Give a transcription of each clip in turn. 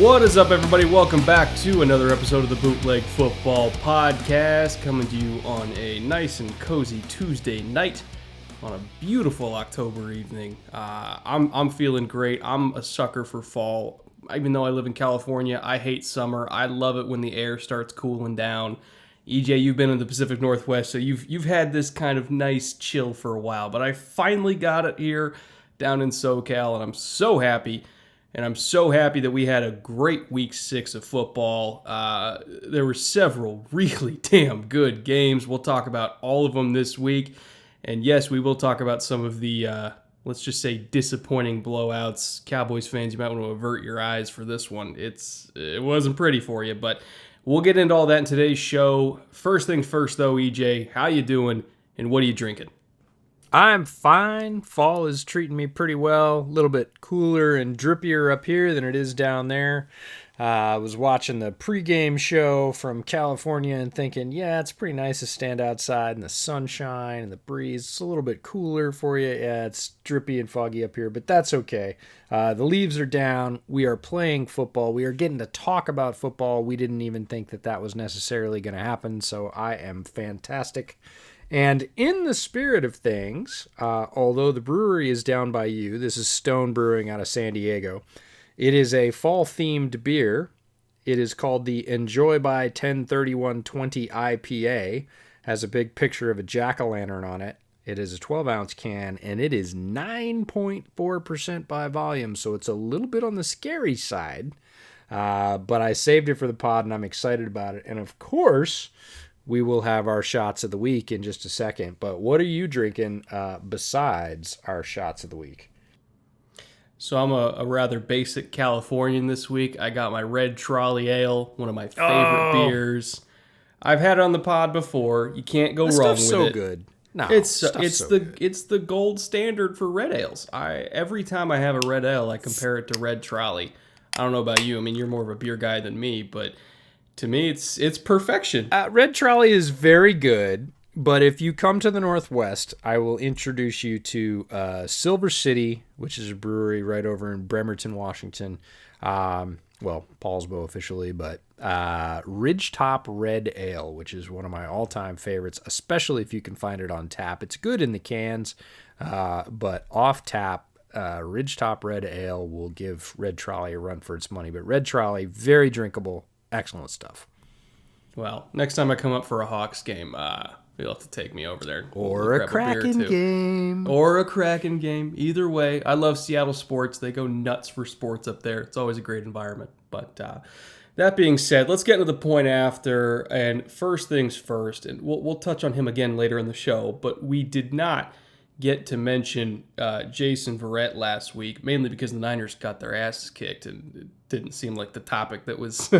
What is up, everybody? Welcome back to another episode of the Bootleg Football Podcast, coming to you on a nice and cozy Tuesday night on a beautiful October evening. I'm feeling great. I'm a sucker for fall. Even though I live in California, I hate summer. I love it when the air starts cooling down. EJ, you've been in the Pacific Northwest, so you've had this kind of nice chill for a while, but I finally got it here down in SoCal, and I'm so happy. And I'm so happy that we had a great week 6 of football. There were several really damn good games. We'll talk about all of them this week. And yes, we will talk about some of the, let's just say, disappointing blowouts. Cowboys fans, you might want to avert your eyes for this one. It wasn't pretty for you, but we'll get into all that in today's show. First things first, though, EJ, how you doing and what are you drinking? I'm fine. Fall is treating me pretty well. A little bit cooler and drippier up here than it is down there. I was watching the pregame show from California and thinking, yeah, it's pretty nice to stand outside in the sunshine and the breeze. It's a little bit cooler for you. Yeah, it's drippy and foggy up here, but that's okay. The leaves are down. We are playing football. We are getting to talk about football. We didn't even think that was necessarily going to happen, so I am fantastic. And in the spirit of things, although the brewery is down by you, this is Stone Brewing out of San Diego. It is a fall-themed beer. It is called the Enjoy by 103120 IPA. Has a big picture of a jack-o'-lantern on it. It is a 12-ounce can, and it is 9.4% by volume, so it's a little bit on the scary side. But I saved it for the pod, and I'm excited about it. And of course, we will have our shots of the week in just a second. But what are you drinking besides our shots of the week? So I'm a rather basic Californian this week. I got my Red Trolley Ale, one of my favorite beers. I've had it on the pod before. You can't go wrong with it. So good. No, it's the gold standard for red ales. Every time I have a red ale, I compare it to Red Trolley. I don't know about you. I mean, you're more of a beer guy than me, but to me, it's perfection. Red Trolley is very good, but if you come to the Northwest, I will introduce you to Silver City, which is a brewery right over in Bremerton, Washington. Paulsbo officially, but Ridgetop Red Ale, which is one of my all-time favorites, especially if you can find it on tap. It's good in the cans, but off tap, Ridgetop Red Ale will give Red Trolley a run for its money. But Red Trolley, very drinkable. Excellent stuff. Well, next time I come up for a Hawks game, you'll have to take me over there. Or a Kraken game. Or a Kraken game. Either way, I love Seattle sports. They go nuts for sports up there. It's always a great environment. But that being said, let's get into the point after. And first things first, and we'll touch on him again later in the show, but we did not get to mention Jason Verrett last week, mainly because the Niners got their asses kicked and it didn't seem like the topic that was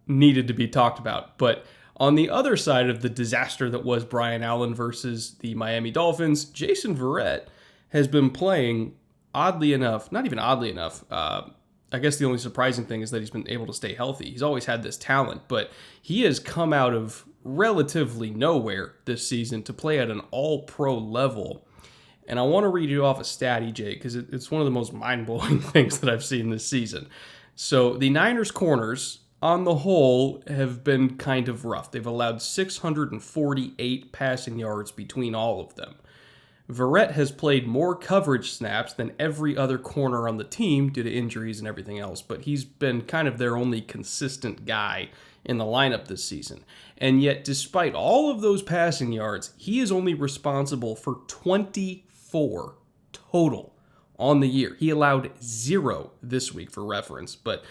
needed to be talked about. But on the other side of the disaster that was Brian Allen versus the Miami Dolphins, Jason Verrett has been playing, oddly enough, not even oddly enough, I guess the only surprising thing is that he's been able to stay healthy. He's always had this talent, but he has come out of relatively nowhere this season to play at an all-pro level. And I want to read you off a stat, EJ, because it's one of the most mind-blowing things that I've seen this season. So the Niners corners, on the whole, have been kind of rough. They've allowed 648 passing yards between all of them. Verrett has played more coverage snaps than every other corner on the team due to injuries and everything else, but he's been kind of their only consistent guy in the lineup this season. And yet, despite all of those passing yards, he is only responsible for 24 total on the year. He allowed 0 this week for reference, but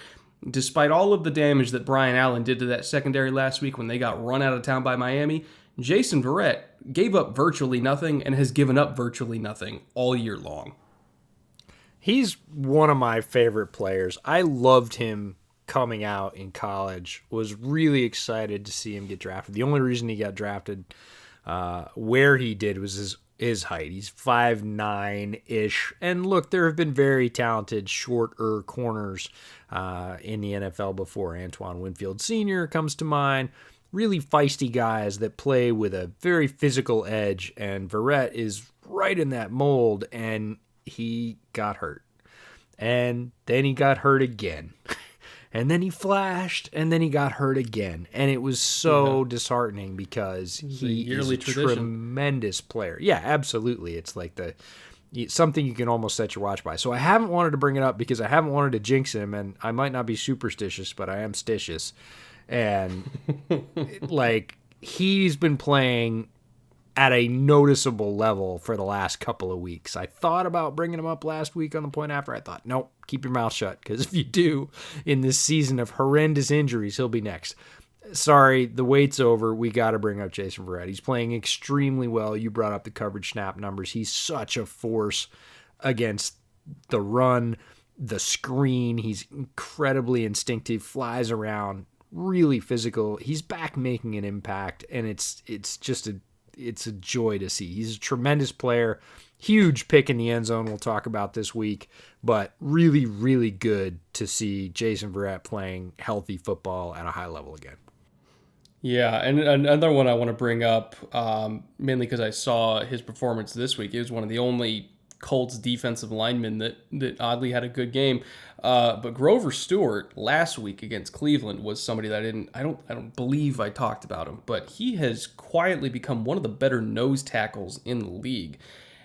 despite all of the damage that Brian Allen did to that secondary last week when they got run out of town by Miami, Jason Verrett gave up virtually nothing and has given up virtually nothing all year long. He's one of my favorite players. I loved him coming out in college, was really excited to see him get drafted. The only reason he got drafted where he did was his height. He's 5'9"-ish. And look, there have been very talented, shorter corners in the NFL before. Antoine Winfield Sr. comes to mind. Really feisty guys that play with a very physical edge, and Verrett is right in that mold, and he got hurt. And then he got hurt again. and then he flashed, and then he got hurt again. And it was so disheartening because he is a tremendous player. Yeah, absolutely. It's like something you can almost set your watch by. So I haven't wanted to bring it up because I haven't wanted to jinx him, and I might not be superstitious, but I am stitious. And like, he's been playing at a noticeable level for the last couple of weeks. I thought about bringing him up last week on the point after. I thought, nope, keep your mouth shut, because if you do, in this season of horrendous injuries, he'll be next. Sorry, the wait's over. We got to bring up Jason Verrett. He's playing extremely well. You brought up the coverage snap numbers. He's such a force against the run, the screen. He's incredibly instinctive, flies around, really physical. He's back making an impact, and it's a joy to see. He's a tremendous player. Huge pick in the end zone we'll talk about this week, but really, really good to see Jason Verrett playing healthy football at a high level again. Yeah, and another one I want to bring up, mainly because I saw his performance this week. He was one of the only Colts defensive linemen that oddly had a good game. But Grover Stewart last week against Cleveland was somebody that I don't believe I talked about him, but he has quietly become one of the better nose tackles in the league.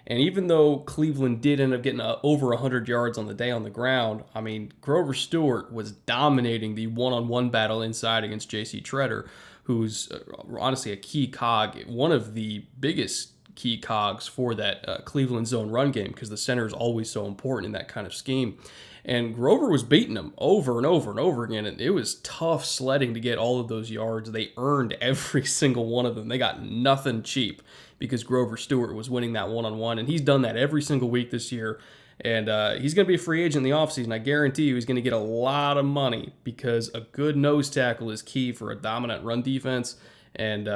And even though Cleveland did end up getting over 100 yards on the day on the ground, I mean, Grover Stewart was dominating the one-on-one battle inside against J.C. Treader, who's honestly a key cog, one of the biggest key cogs for that Cleveland zone run game, because the center is always so important in that kind of scheme. And Grover was beating them over and over and over again, and it was tough sledding to get all of those yards. They earned every single one of them. They got nothing cheap because Grover Stewart was winning that one-on-one, and he's done that every single week this year. And he's going to be a free agent in the offseason. I guarantee you he's going to get a lot of money, because a good nose tackle is key for a dominant run defense. And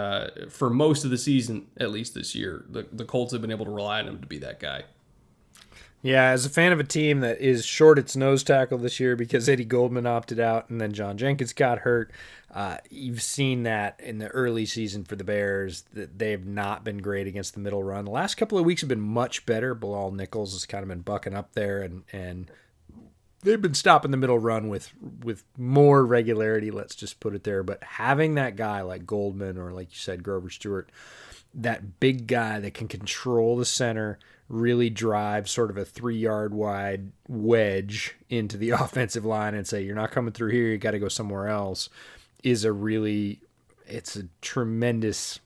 for most of the season, at least this year, the Colts have been able to rely on him to be that guy. Yeah, as a fan of a team that is short its nose tackle this year because Eddie Goldman opted out and then John Jenkins got hurt, you've seen that in the early season for the Bears, that they've not been great against the middle run. The last couple of weeks have been much better. Bilal Nichols has kind of been bucking up there, and they've been stopping the middle run with more regularity, let's just put it there. But having that guy like Goldman, or like you said, Grover Stewart, that big guy that can control the center, really drive sort of a 3-yard wide wedge into the offensive line and say, you're not coming through here, you got to go somewhere else, it's a tremendous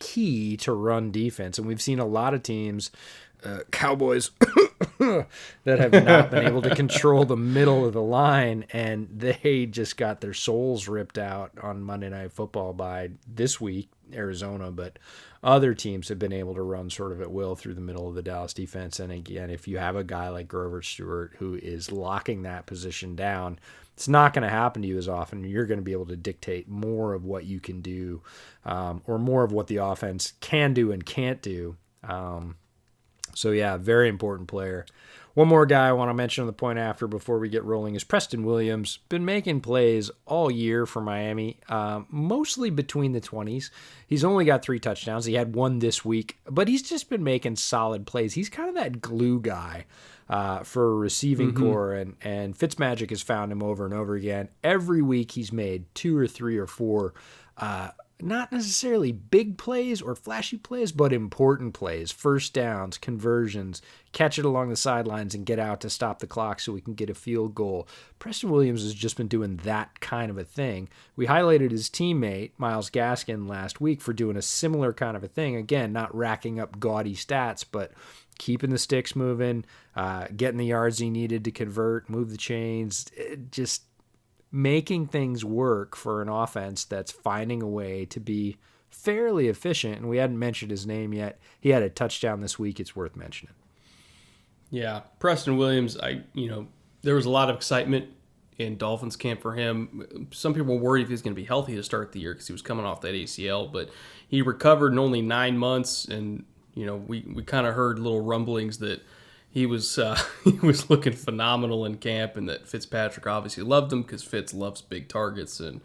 key to run defense. And we've seen a lot of teams, Cowboys, that have not been able to control the middle of the line, and they just got their souls ripped out on Monday Night Football by this week, Arizona. But other teams have been able to run sort of at will through the middle of the Dallas defense. And again, if you have a guy like Grover Stewart who is locking that position down, it's not going to happen to you as often. You're going to be able to dictate more of what you can do, or more of what the offense can do and can't do. So yeah, very important player. One more guy I want to mention on the point after before we get rolling is Preston Williams. Been making plays all year for Miami, mostly between the 20s. He's only got 3 touchdowns. He had 1 this week, but he's just been making solid plays. He's kind of that glue guy for a receiving core, and Fitzmagic has found him over and over again. Every week he's made 2 or 3 or 4 not necessarily big plays or flashy plays, but important plays, first downs, conversions, catch it along the sidelines and get out to stop the clock so we can get a field goal. Preston Williams has just been doing that kind of a thing. We highlighted his teammate, Myles Gaskin, last week for doing a similar kind of a thing. Again, not racking up gaudy stats, but keeping the sticks moving, getting the yards he needed to convert, move the chains, just making things work for an offense that's finding a way to be fairly efficient. And we hadn't mentioned his name yet. He had a touchdown this week. It's worth mentioning. Yeah, Preston Williams, there was a lot of excitement in Dolphins camp for him. Some people were worried if he was going to be healthy to start the year because he was coming off that ACL, but he recovered in only 9 months. And, we kind of heard little rumblings that he was looking phenomenal in camp, and that Fitzpatrick obviously loved him because Fitz loves big targets. And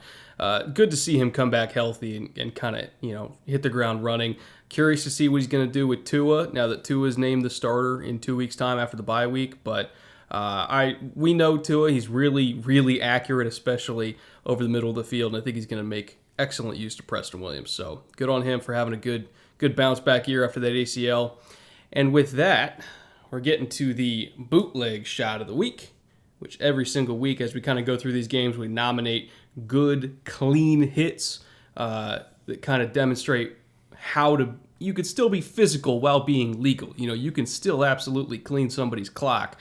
good to see him come back healthy and kind of hit the ground running. Curious to see what he's going to do with Tua now that Tua is named the starter in 2 weeks' time after the bye week. But We know Tua. He's really, really accurate, especially over the middle of the field, and I think he's going to make excellent use to Preston Williams. So good on him for having a good bounce back year after that ACL. And with that, we're getting to the bootleg shot of the week, which every single week as we kind of go through these games, we nominate good, clean hits that kind of demonstrate how you could still be physical while being legal. You can still absolutely clean somebody's clock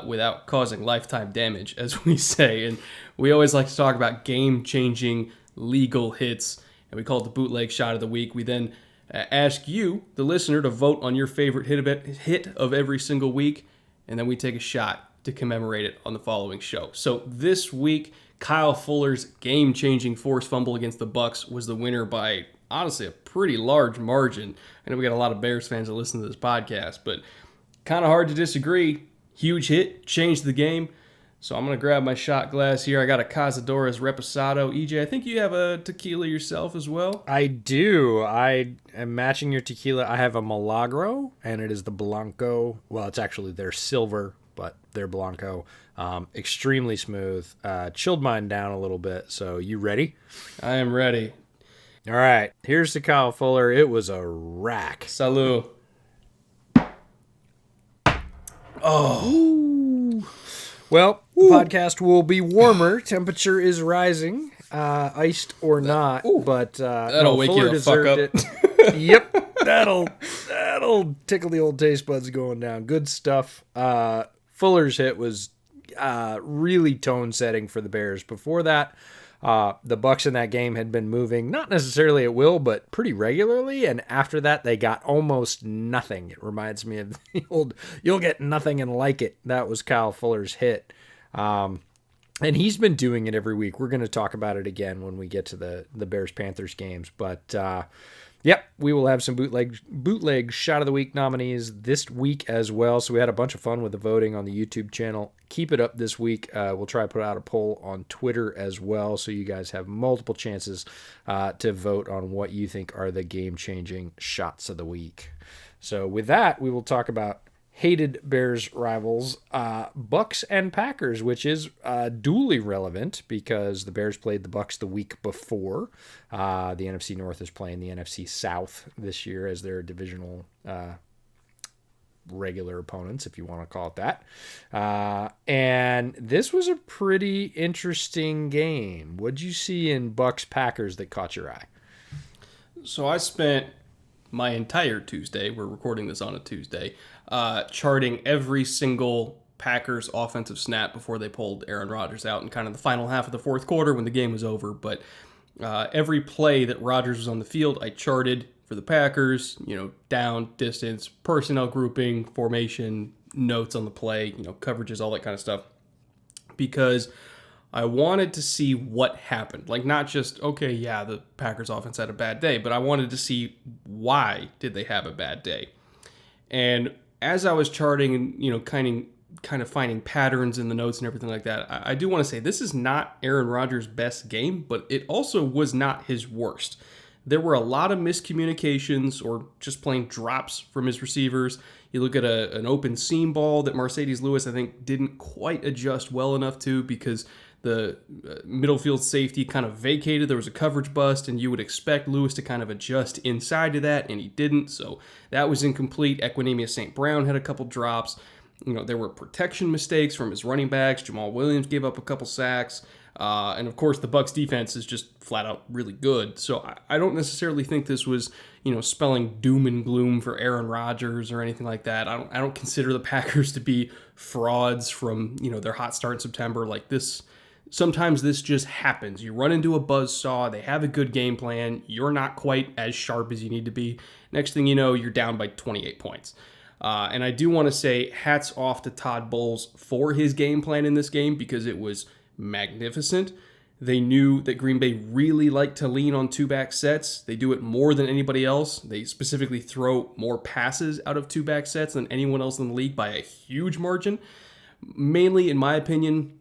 without causing lifetime damage, as we say. And we always like to talk about game-changing legal hits, and we call it the bootleg shot of the week. We then ask you, the listener, to vote on your favorite hit of every single week, and then we take a shot to commemorate it on the following show. So this week, Kyle Fuller's game-changing forced fumble against the Bucs was the winner by, honestly, a pretty large margin. I know we got a lot of Bears fans that listen to this podcast, but kind of hard to disagree. Huge hit, changed the game. So I'm going to grab my shot glass here. I got a Cazadores Reposado. EJ, I think you have a tequila yourself as well. I do. I am matching your tequila. I have a Milagro, and it is the Blanco. Well, it's actually their silver, but they're Blanco. Extremely smooth. Chilled mine down a little bit. So you ready? I am ready. All right. Here's the Kyle Fuller. It was a rack. Salud. Oh. Ooh. Well, the podcast will be warmer. Temperature is rising, iced or not. But that'll wake you the fuck up. It. Yep, that'll tickle the old taste buds going down. Good stuff. Fuller's hit was really tone setting for the Bears. Before that, the Bucs in that game had been moving, not necessarily at will, but pretty regularly. And after that, they got almost nothing. It reminds me of the old, you'll get nothing and like it. That was Kyle Fuller's hit. And he's been doing it every week. We're going to talk about it again when we get to the Bears-Panthers games. But, yep, we will have some bootleg shot of the week nominees this week as well. So we had a bunch of fun with the voting on the YouTube channel. Keep it up this week. We'll try to put out a poll on Twitter as well, so you guys have multiple chances to vote on what you think are the game-changing shots of the week. So with that, we will talk about hated Bears rivals, Bucs and Packers, which is duly relevant because the Bears played the Bucs the week before. The NFC North is playing the NFC South this year as their divisional regular opponents, if you want to call it that. And this was a pretty interesting game. What'd you see in Bucs Packers that caught your eye? So I spent my entire Tuesday, we're recording this on a Tuesday, charting every single Packers offensive snap before they pulled Aaron Rodgers out in kind of the final half of the fourth quarter when the game was over. But every play that Rodgers was on the field, I charted for the Packers, down, distance, personnel grouping, formation, notes on the play, coverages, all that kind of stuff. Because I wanted to see what happened. Like, not just, okay, yeah, the Packers offense had a bad day, but I wanted to see why did they have a bad day. And as I was charting and, kind of finding patterns in the notes and everything like that, I do want to say this is not Aaron Rodgers' best game, but it also was not his worst. There were a lot of miscommunications or just plain drops from his receivers. You look at an open seam ball that Mercedes Lewis, I think, didn't quite adjust well enough to because the middle field safety kind of vacated. There was a coverage bust, and you would expect Lewis to kind of adjust inside of that, and he didn't. So that was incomplete. Equinemius St. Brown had a couple drops. There were protection mistakes from his running backs. Jamal Williams gave up a couple sacks. And of course, the Bucs defense is just flat out really good. So I don't necessarily think this was, spelling doom and gloom for Aaron Rodgers or anything like that. I don't consider the Packers to be frauds from, their hot start in September. Like this, sometimes this just happens. You run into a buzzsaw. They have a good game plan. You're not quite as sharp as you need to be. Next thing you know, you're down by 28 points. And I do want to say hats off to Todd Bowles for his game plan in this game because it was magnificent. They knew that Green Bay really liked to lean on two-back sets. They do it more than anybody else. They specifically throw more passes out of two-back sets than anyone else in the league by a huge margin. Mainly, in my opinion,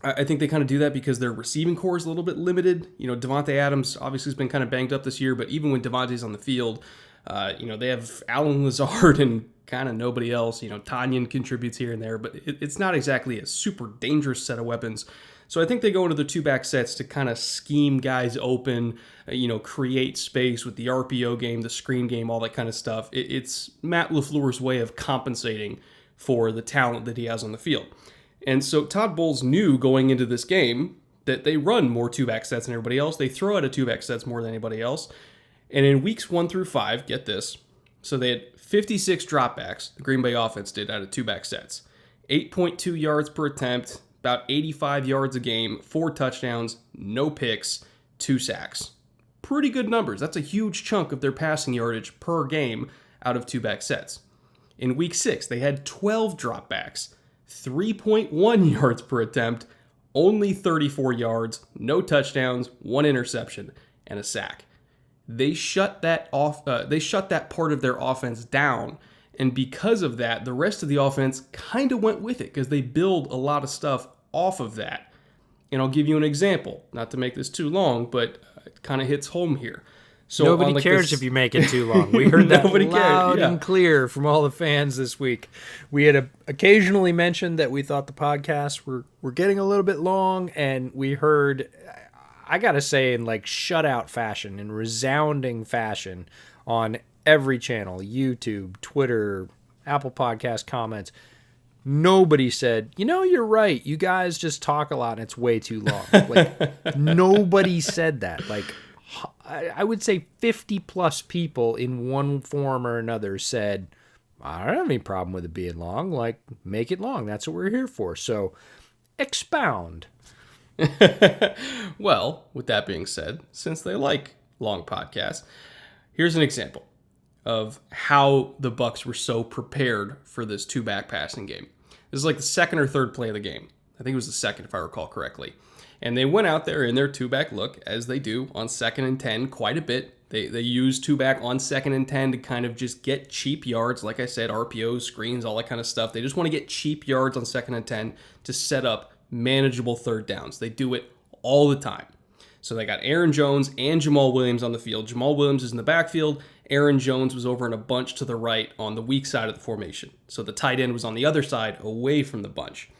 I think they kind of do that because their receiving core is a little bit limited. Devontae Adams obviously has been kind of banged up this year, but even when Devontae's on the field, they have Allen Lazard and kind of nobody else. Tanyan contributes here and there, but it's not exactly a super dangerous set of weapons. So I think they go into the two-back sets to kind of scheme guys open, create space with the RPO game, the screen game, all that kind of stuff. It's Matt LaFleur's way of compensating for the talent that he has on the field. And so Todd Bowles knew going into this game that they run more two-back sets than everybody else. They throw out a two-back sets more than anybody else. And in weeks 1 through 5, get this, so they had 56 dropbacks, the Green Bay offense did, out of two-back sets. 8.2 yards per attempt, about 85 yards a game, 4 touchdowns, no picks, 2 sacks. Pretty good numbers. That's a huge chunk of their passing yardage per game out of two-back sets. In week 6, they had 12 dropbacks, 3.1 yards per attempt, only 34 yards, no touchdowns, 1 interception, and a sack. They shut that off. They shut that part of their offense down. And because of that, the rest of the offense kind of went with it because they build a lot of stuff off of that. And I'll give you an example, not to make this too long, but it kind of hits home here. So nobody cares if you make it too long. We heard that loud and clear from all the fans this week. We had occasionally mentioned that we thought the podcasts were getting a little bit long, and we heard, I got to say, in like shutout fashion, in resounding fashion on every channel, YouTube, Twitter, Apple Podcast comments, nobody said, you're right. You guys just talk a lot and it's way too long. Like, nobody said that. Like, I would say 50 plus people in one form or another said, I don't have any problem with it being long. Like, make it long. That's what we're here for. So, expound. Well, with that being said, since they like long podcasts, here's an example of how the Bucs were so prepared for this two-back passing game. This is like the second or third play of the game. I think it was the second, if I recall correctly. And they went out there in their two-back look, as they do on 2nd and 10 quite a bit. They use two-back on 2nd and 10 to kind of just get cheap yards. Like I said, RPOs, screens, all that kind of stuff. They just want to get cheap yards on 2nd and 10 to set up manageable third downs. They do it all the time. So they got Aaron Jones and Jamal Williams on the field. Jamal Williams is in the backfield. Aaron Jones was over in a bunch to the right on the weak side of the formation. So the tight end was on the other side, away from the bunch.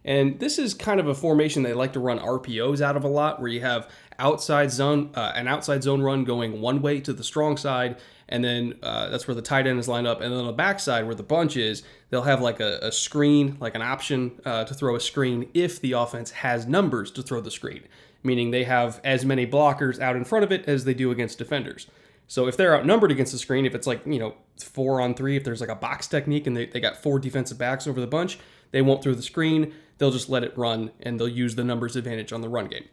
And this is kind of a formation they like to run RPOs out of a lot, where you have an outside zone run going one way to the strong side, and then that's where the tight end is lined up. And then on the backside where the bunch is, they'll have like a screen, like an option to throw a screen if the offense has numbers to throw the screen, meaning they have as many blockers out in front of it as they do against defenders. So if they're outnumbered against the screen, if it's like, 4-on-3, if there's like a box technique and they got 4 defensive backs over the bunch, they won't throw the screen. They'll just let it run, and they'll use the numbers advantage on the run game.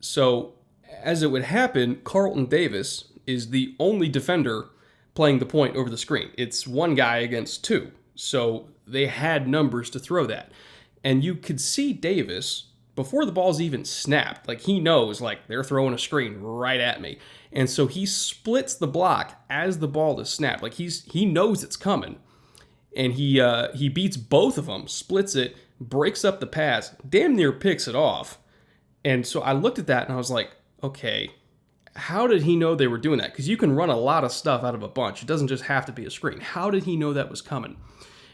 So as it would happen, Carlton Davis is the only defender playing the point over the screen. It's one guy against 2. So they had numbers to throw that. And you could see Davis, before the ball's even snapped, like he knows, like they're throwing a screen right at me. And so he splits the block as the ball is snapped. Like he knows it's coming. And he beats both of them, splits it, breaks up the pass, damn near picks it off. And so I looked at that and I was like, okay, how did he know they were doing that? Because you can run a lot of stuff out of a bunch. It doesn't just have to be a screen. How did he know that was coming?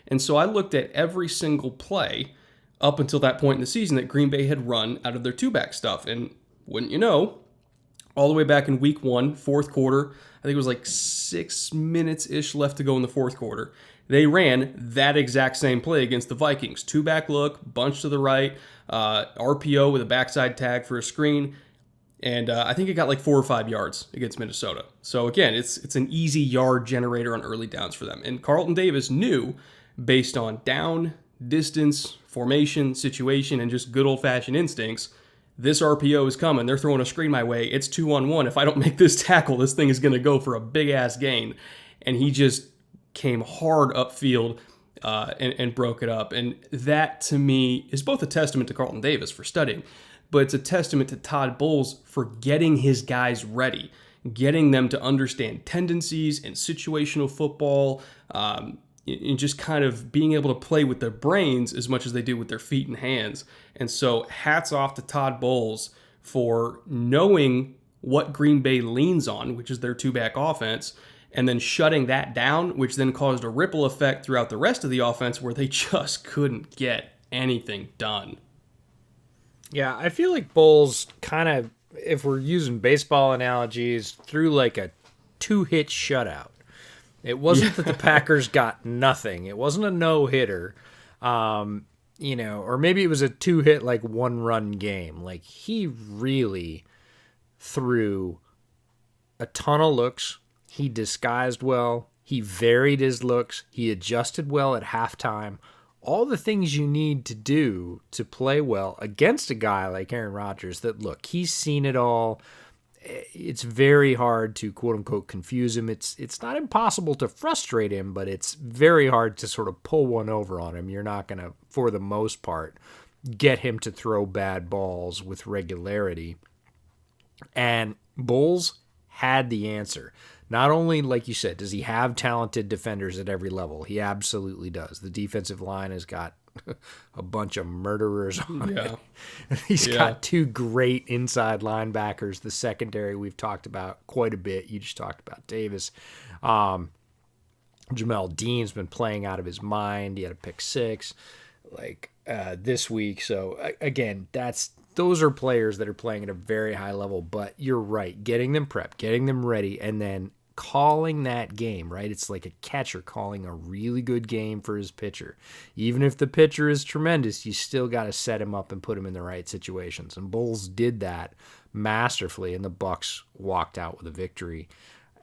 And so I looked at every single play up until that point in the season that Green Bay had run out of their two-back stuff. And wouldn't you know, all the way back in week 1, fourth quarter, I think it was like 6 minutes-ish left to go in the fourth quarter, they ran that exact same play against the Vikings. Two-back look, bunch to the right, RPO with a backside tag for a screen, and I think it got like 4 or 5 yards against Minnesota. So again, it's an easy yard generator on early downs for them. And Carlton Davis knew, based on down, distance, formation, situation, and just good old-fashioned instincts, this RPO is coming. They're throwing a screen my way. It's 2-on-1. If I don't make this tackle, this thing is going to go for a big-ass gain. And he just came hard upfield and broke it up. And that, to me, is both a testament to Carlton Davis for studying, but it's a testament to Todd Bowles for getting his guys ready, getting them to understand tendencies and situational football, and just kind of being able to play with their brains as much as they do with their feet and hands. And so hats off to Todd Bowles for knowing what Green Bay leans on, which is their two-back offense, and then shutting that down, which then caused a ripple effect throughout the rest of the offense where they just couldn't get anything done. Yeah, I feel like Bowles kind of, if we're using baseball analogies, threw like a 2-hit shutout. It wasn't that the Packers got nothing. It wasn't a no-hitter, or maybe it was a 2-hit, like, 1-run game. Like, he really threw a ton of looks. He disguised well. He varied his looks. He adjusted well at halftime. All the things you need to do to play well against a guy like Aaron Rodgers that, look, he's seen it all. It's very hard to, quote-unquote, confuse him. It's not impossible to frustrate him, but it's very hard to sort of pull one over on him. You're not going to, for the most part, get him to throw bad balls with regularity. And Bowles had the answer. Not only, like you said, does he have talented defenders at every level? He absolutely does. The defensive line has got a bunch of murderers on it. He's got 2 great inside linebackers. The secondary we've talked about quite a bit. You just talked about Davis. Jamel Dean's been playing out of his mind. He had a pick 6 this week. So, again, those are players that are playing at a very high level. But you're right. Getting them prepped, getting them ready, and then calling that game, right? It's like a catcher calling a really good game for his pitcher. Even if the pitcher is tremendous, you still got to set him up and put him in the right situations. And Bowles did that masterfully, and the Bucs walked out with a victory.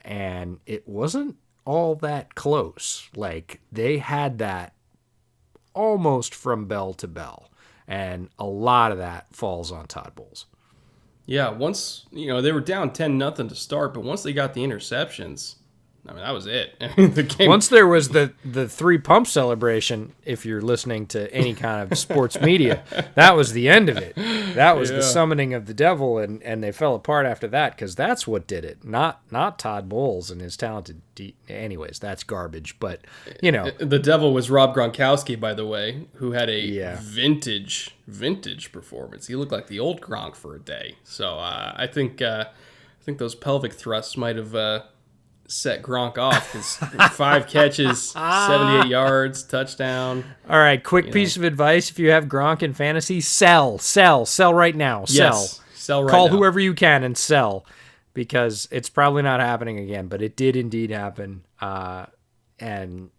And it wasn't all that close. Like, they had that almost from bell to bell. And a lot of that falls on Todd Bowles. Yeah, once, they were down 10-0 to start, but once they got the interceptions, I mean, that was it. The game. Once there was the 3-pump celebration, if you're listening to any kind of sports media, that was the end of it. That was the summoning of the devil, and they fell apart after that, because that's what did it. Not Todd Bowles and his talented anyways, that's garbage, but, The devil was Rob Gronkowski, by the way, who had a vintage performance. He looked like the old Gronk for a day. So I think those pelvic thrusts might have set Gronk off, because 5 catches, 78 yards, touchdown. All right, quick piece of advice: if you have Gronk in fantasy, sell right now. Sell right now. Call whoever you can and sell, because it's probably not happening again, but it did indeed happen. And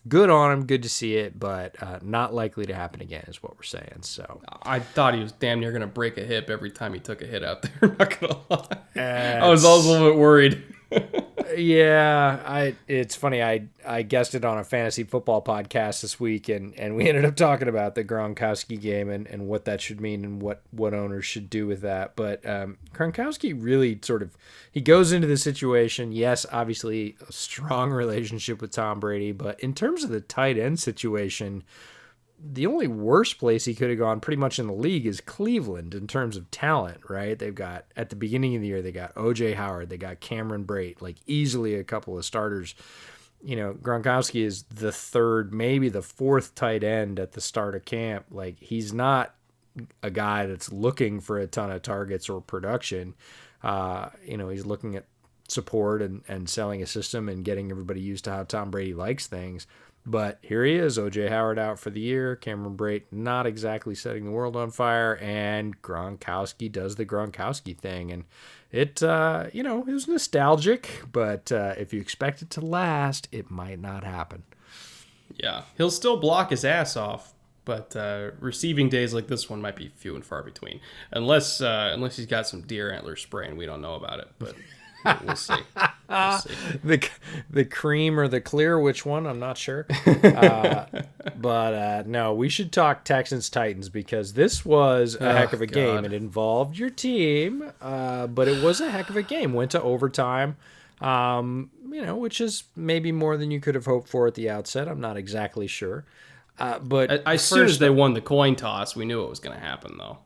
good on him, good to see it, but not likely to happen again is what we're saying. So I thought he was damn near going to break a hip every time he took a hit out there. Not going to lie. I was always a little bit worried. Yeah, it's funny. I guessed it on a fantasy football podcast this week, and we ended up talking about the Gronkowski game and what that should mean and what owners should do with that. But Gronkowski really he goes into the situation. Yes, obviously a strong relationship with Tom Brady, but in terms of the tight end situation, the only worst place he could have gone pretty much in the league is Cleveland in terms of talent, right? They've got, at the beginning of the year, they got O.J. Howard, they got Cameron Brate, like easily a couple of starters. Gronkowski is the 3rd, maybe the 4th tight end at the start of camp. Like, he's not a guy that's looking for a ton of targets or production. He's looking at support and selling a system and getting everybody used to how Tom Brady likes things. But here he is, O.J. Howard out for the year, Cameron Brate not exactly setting the world on fire, and Gronkowski does the Gronkowski thing. And it was nostalgic, but if you expect it to last, it might not happen. Yeah, he'll still block his ass off, but receiving days like this one might be few and far between, unless he's got some deer antler spray and we don't know about it, but... We'll see. The cream or the clear, which one? I'm not sure. But no, we should talk Texans-Titans, because this was a heck of a game. It involved your team, but it was a heck of a game. Went to overtime, which is maybe more than you could have hoped for at the outset. I'm not exactly sure. But as soon as they won the coin toss, we knew what was going to happen, though.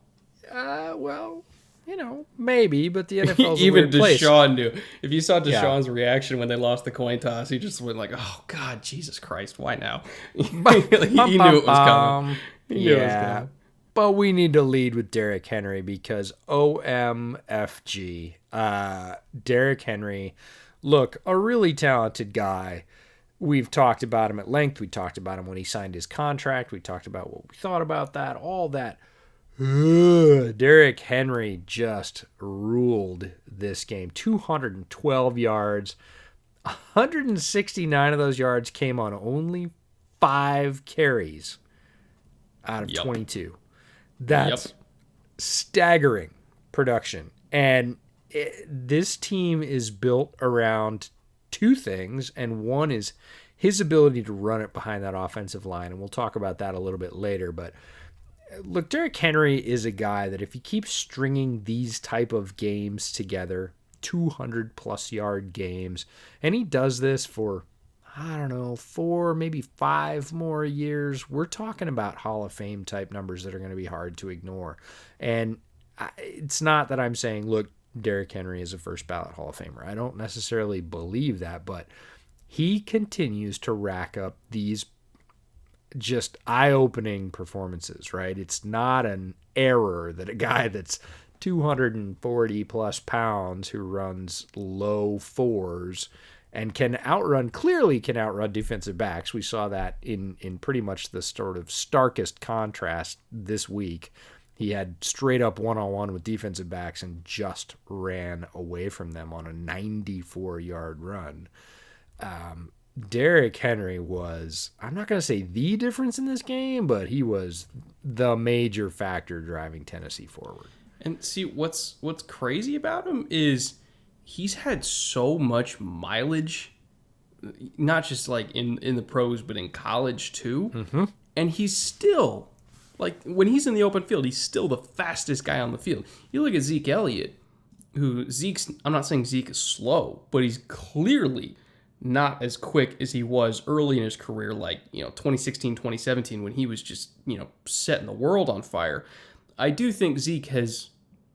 Maybe, but the NFL's even a weird place. Deshaun knew. If you saw Deshaun's reaction when they lost the coin toss, he just went like, "Oh God, Jesus Christ, why now?" He knew it was coming. But we need to lead with Derrick Henry, because OMFG, Derrick Henry look, a really talented guy. We've talked about him at length. We talked about him when he signed his contract. We talked about what we thought about that, all that. Derrick Henry just ruled this game. 212 yards. 169 of those yards came on only 5 carries out of 22. That's staggering production. And this team is built around 2 things, and one is his ability to run it behind that offensive line, and we'll talk about that a little bit later. But look, Derrick Henry is a guy that if he keeps stringing these type of games together, 200-plus yard games, and he does this for, I don't know, 4, maybe 5 more years, we're talking about Hall of Fame type numbers that are going to be hard to ignore. And it's not that I'm saying, look, Derrick Henry is a first ballot Hall of Famer. I don't necessarily believe that, but he continues to rack up these just eye-opening performances, right? It's not an error that a guy that's 240 plus pounds who runs low 4s and clearly can outrun defensive backs. We saw that in pretty much the sort of starkest contrast this week. He had straight up one-on-one with defensive backs and just ran away from them on a 94-yard run. Derrick Henry was, I'm not going to say the difference in this game, but he was the major factor driving Tennessee forward. And see, what's crazy about him is he's had so much mileage, not just like in the pros, but in college too. Mm-hmm. And he's still, like, when he's in the open field, he's still the fastest guy on the field. You look at Zeke Elliott, I'm not saying Zeke is slow, but he's clearly not as quick as he was early in his career, like, 2016, 2017, when he was just, setting the world on fire. I do think Zeke has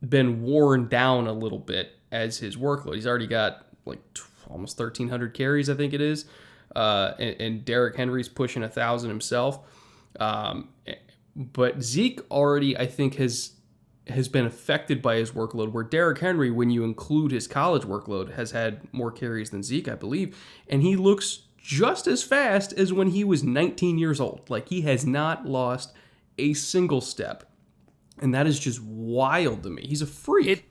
been worn down a little bit as his workload. He's already got like almost 1,300 carries, I think it is. And Derrick Henry's pushing 1,000 himself. But Zeke already, I think, has been affected by his workload, where Derrick Henry, when you include his college workload, has had more carries than Zeke, I believe. And he looks just as fast as when he was 19 years old. Like, he has not lost a single step. And that is just wild to me. He's a freak.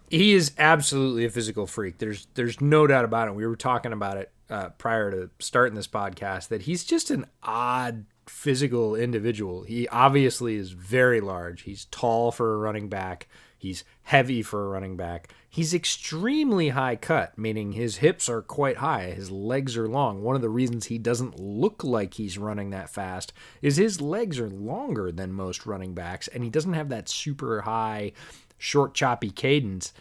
He is absolutely a physical freak. There's no doubt about it. We were talking about it prior to starting this podcast, that he's just an odd physical individual. He obviously is very large. He's tall for a running back. He's heavy for a running back. He's extremely high cut, meaning his hips are quite high. His legs are long. One of the reasons he doesn't look like he's running that fast is his legs are longer than most running backs, and he doesn't have that super high, short, choppy cadence.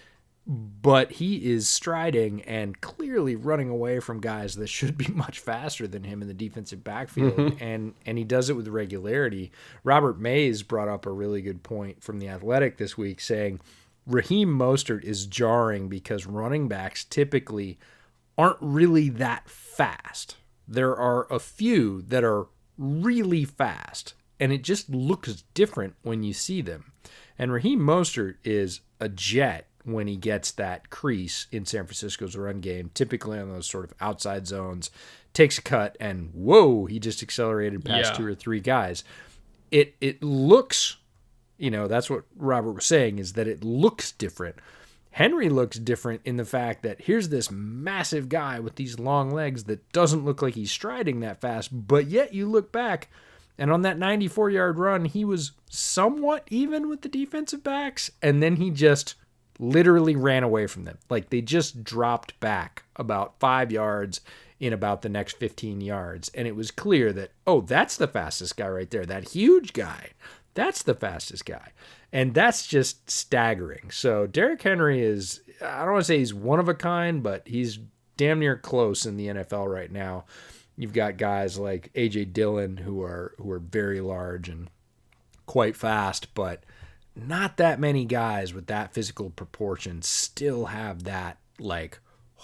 But he is striding and clearly running away from guys that should be much faster than him in the defensive backfield, and he does it with regularity. Robert Mays brought up a really good point from The Athletic this week, saying Raheem Mostert is jarring because running backs typically aren't really that fast. There are a few that are really fast, and it just looks different when you see them. And Raheem Mostert is a jet when he gets that crease in San Francisco's run game, typically on those sort of outside zones, takes a cut, and whoa, he just accelerated past 2 or 3 guys. It looks, that's what Robert was saying, is that it looks different. Henry looks different in the fact that here's this massive guy with these long legs that doesn't look like he's striding that fast, but yet you look back, and on that 94-yard run, he was somewhat even with the defensive backs, and then he just literally ran away from them. Like, they just dropped back about 5 yards in about the next 15 yards. And it was clear that, oh, that's the fastest guy right there. That huge guy. That's the fastest guy. And that's just staggering. So Derrick Henry is, I don't want to say he's one of a kind, but he's damn near close in the NFL right now. You've got guys like A.J. Dillon who are very large and quite fast, but not that many guys with that physical proportion still have that, like,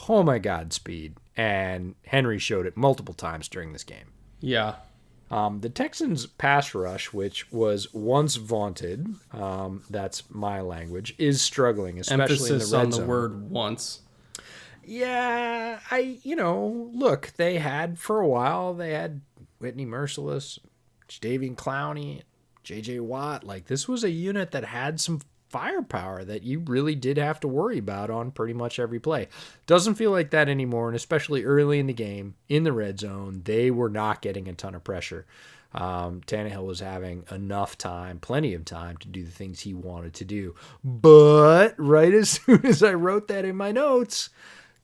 oh my God, speed. And Henry showed it multiple times during this game. Yeah. The Texans' pass rush, which was once vaunted, that's my language, is struggling, especially Emphasis in the red on zone. the word once. Yeah, look, they had for a while, they had Whitney Merciless, Jadeveon Clowney, J.J. Watt. Like, this was a unit that had some firepower that you really did have to worry about on pretty much every play. Doesn't feel like that anymore, and especially early in the game, in the red zone, they were not getting a ton of pressure. Tannehill was having enough time, plenty of time to do the things he wanted to do. But right as soon as I wrote that in my notes,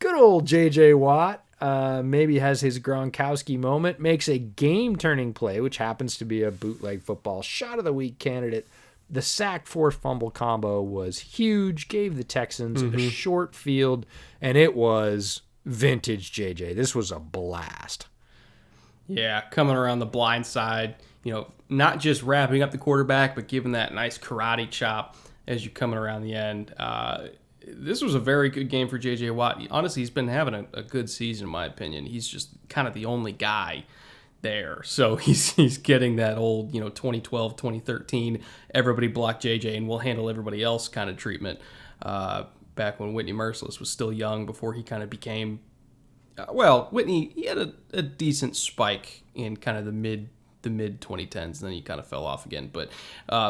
good old J.J. Watt maybe has his Gronkowski moment, makes a game-turning play, which happens to be a bootleg football shot of the week candidate. The sack forced fumble combo was huge, gave the Texans a short field, and it was vintage JJ. This was a blast. Yeah, coming around the blind side, not just wrapping up the quarterback, but giving that nice karate chop as you're coming around the end. This was a very good game for J.J. Watt. Honestly, he's been having a good season, in my opinion. He's just kind of the only guy there. So he's getting that old, 2012, 2013, everybody block JJ and we'll handle everybody else kind of treatment. Back when Whitney Merciless was still young, before he kind of became, Whitney, he had a decent spike in kind of the mid 2010s, and then he kind of fell off again. But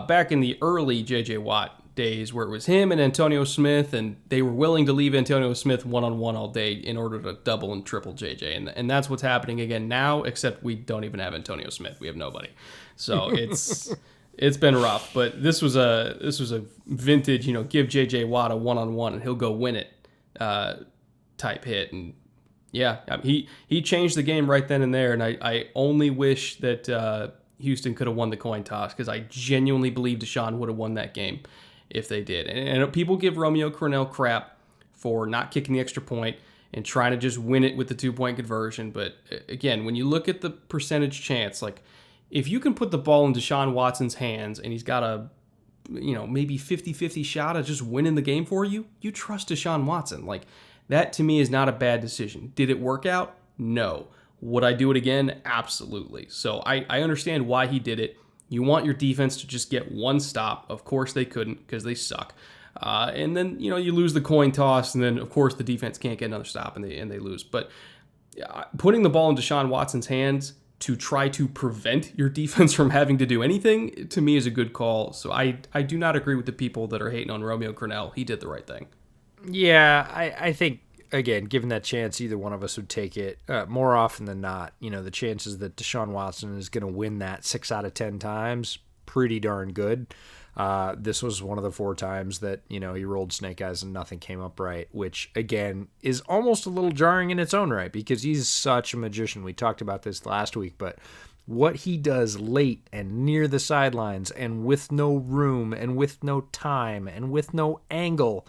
back in the early J.J. Watt days, where it was him and Antonio Smith, and they were willing to leave Antonio Smith one-on-one all day in order to double and triple JJ, and that's what's happening again now, except we don't even have Antonio Smith. We have nobody. So it's been rough, but this was a vintage, give JJ Watt a one-on-one and he'll go win it type hit. And yeah, he changed the game right then and there, and I only wish that Houston could have won the coin toss, because I genuinely believe Deshaun would have won that game if they did. And people give Romeo Crennel crap for not kicking the extra point and trying to just win it with the 2-point conversion. But again, when you look at the percentage chance, like, if you can put the ball in Deshaun Watson's hands and he's got a, maybe 50-50 shot of just winning the game for you, you trust Deshaun Watson. Like, that to me is not a bad decision. Did it work out? No. Would I do it again? Absolutely. So I understand why he did it. You want your defense to just get one stop. Of course they couldn't, because they suck. And then, you lose the coin toss, and then, of course, the defense can't get another stop, and they lose. But putting the ball in Deshaun Watson's hands to try to prevent your defense from having to do anything, to me, is a good call. So I do not agree with the people that are hating on Romeo Crennel. He did the right thing. Yeah, I think, again, given that chance, either one of us would take it. More often than not, the chances that Deshaun Watson is going to win that 6 out of 10 times, pretty darn good. This was one of the 4 times that, he rolled snake eyes and nothing came up right, which, again, is almost a little jarring in its own right, because he's such a magician. We talked about this last week, but what he does late and near the sidelines and with no room and with no time and with no angle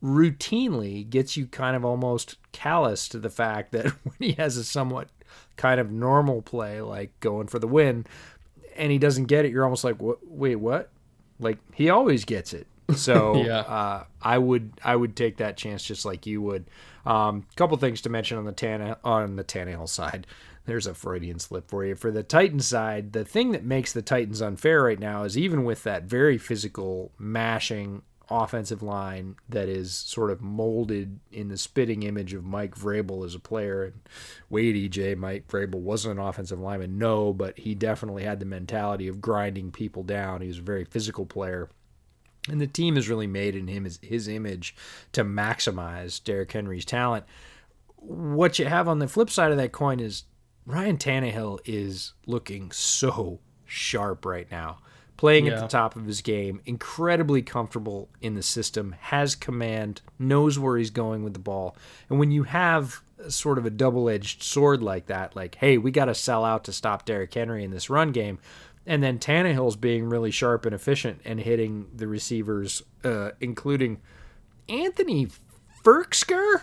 routinely gets you kind of almost callous to the fact that when he has a somewhat kind of normal play, like going for the win, and he doesn't get it, you're almost like, wait, what? Like, he always gets it. So yeah. I would take that chance just like you would. Couple things to mention on the Tannehill side. There's a Freudian slip for you. For the Titans side, the thing that makes the Titans unfair right now is, even with that very physical, mashing offensive line that is sort of molded in the spitting image of Mike Vrabel as a player. And wait, EJ, Mike Vrabel wasn't an offensive lineman, no, but he definitely had the mentality of grinding people down. He was a very physical player. And the team has really made in him his image to maximize Derrick Henry's talent. What you have on the flip side of that coin is Ryan Tannehill is looking so sharp right now. Playing at the top of his game, incredibly comfortable in the system, has command, knows where he's going with the ball. And when you have sort of a double-edged sword like that, like, hey, we got to sell out to stop Derrick Henry in this run game, and then Tannehill's being really sharp and efficient and hitting the receivers, including Anthony Firkser?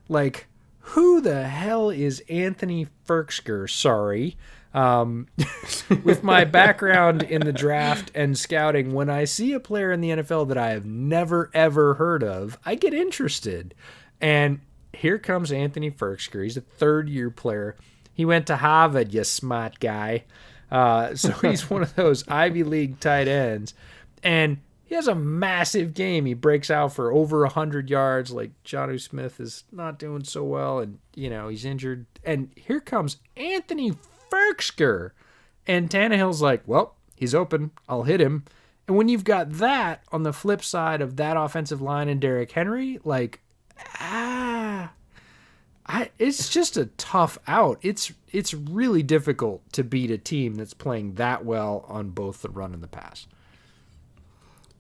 Like, who the hell is Anthony Firkser? Sorry. With my background in the draft and scouting, when I see a player in the NFL that I have never, ever heard of, I get interested. And here comes Anthony Firkser. He's a third-year player. He went to Harvard, you smart guy. So he's one of those Ivy League tight ends. And he has a massive game. He breaks out for over 100 yards. Like, Jonnu Smith is not doing so well, and, he's injured. And here comes Anthony Ferksker. And Tannehill's like, well, he's open. I'll hit him. And when you've got that on the flip side of that offensive line and Derrick Henry, like, it's just a tough out. It's really difficult to beat a team that's playing that well on both the run and the pass.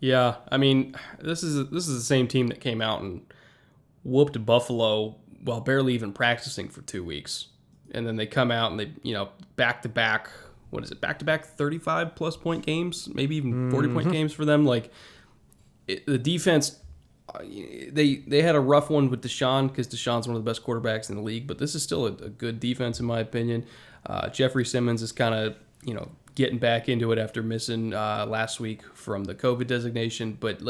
Yeah, I mean, this is the same team that came out and whooped Buffalo while barely even practicing for 2 weeks, and then they come out and they back to back. What is it? Back to back 35+ point games, maybe even 40-point games for them. Like the defense. They had a rough one with Deshaun because Deshaun's one of the best quarterbacks in the league, but this is still a good defense in my opinion. Jeffrey Simmons is kind of getting back into it after missing last week from the COVID designation, but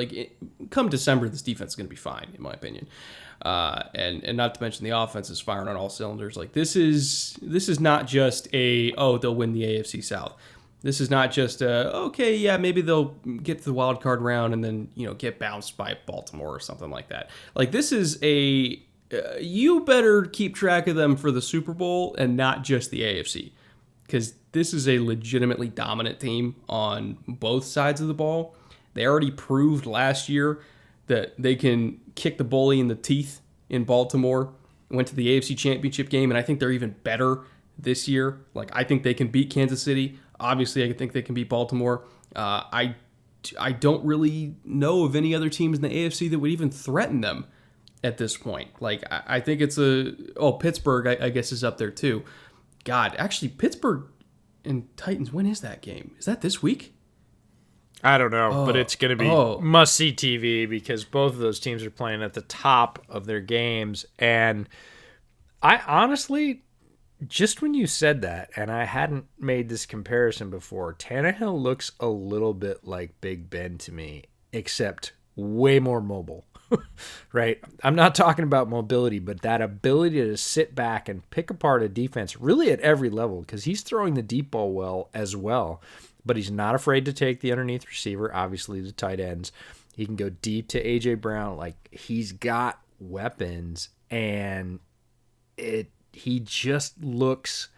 come December, this defense is going to be fine in my opinion. And not to mention the offense is firing on all cylinders. Like this is not just they'll win the AFC South. This is not just maybe they'll get to the wild card round and then, get bounced by Baltimore or something like that. Like this is you better keep track of them for the Super Bowl and not just the AFC, because this is a legitimately dominant team on both sides of the ball. They already proved last year that they can kick the bully in the teeth in Baltimore. Went to the AFC Championship game, and I think they're even better this year. Like I think they can beat Kansas City. Obviously, I think they can beat Baltimore. I don't really know of any other teams in the AFC that would even threaten them at this point. Like, I think it's Pittsburgh, I guess, is up there too. God, actually, Pittsburgh and Titans, when is that game? Is that this week? I don't know, but it's going to be must-see TV because both of those teams are playing at the top of their games. And I honestly... just when you said that, and I hadn't made this comparison before, Tannehill looks a little bit like Big Ben to me, except way more mobile, right? I'm not talking about mobility, but that ability to sit back and pick apart a defense really at every level, because he's throwing the deep ball well as well, but he's not afraid to take the underneath receiver, obviously the tight ends. He can go deep to A.J. Brown. Like, he's got weapons, and he just looks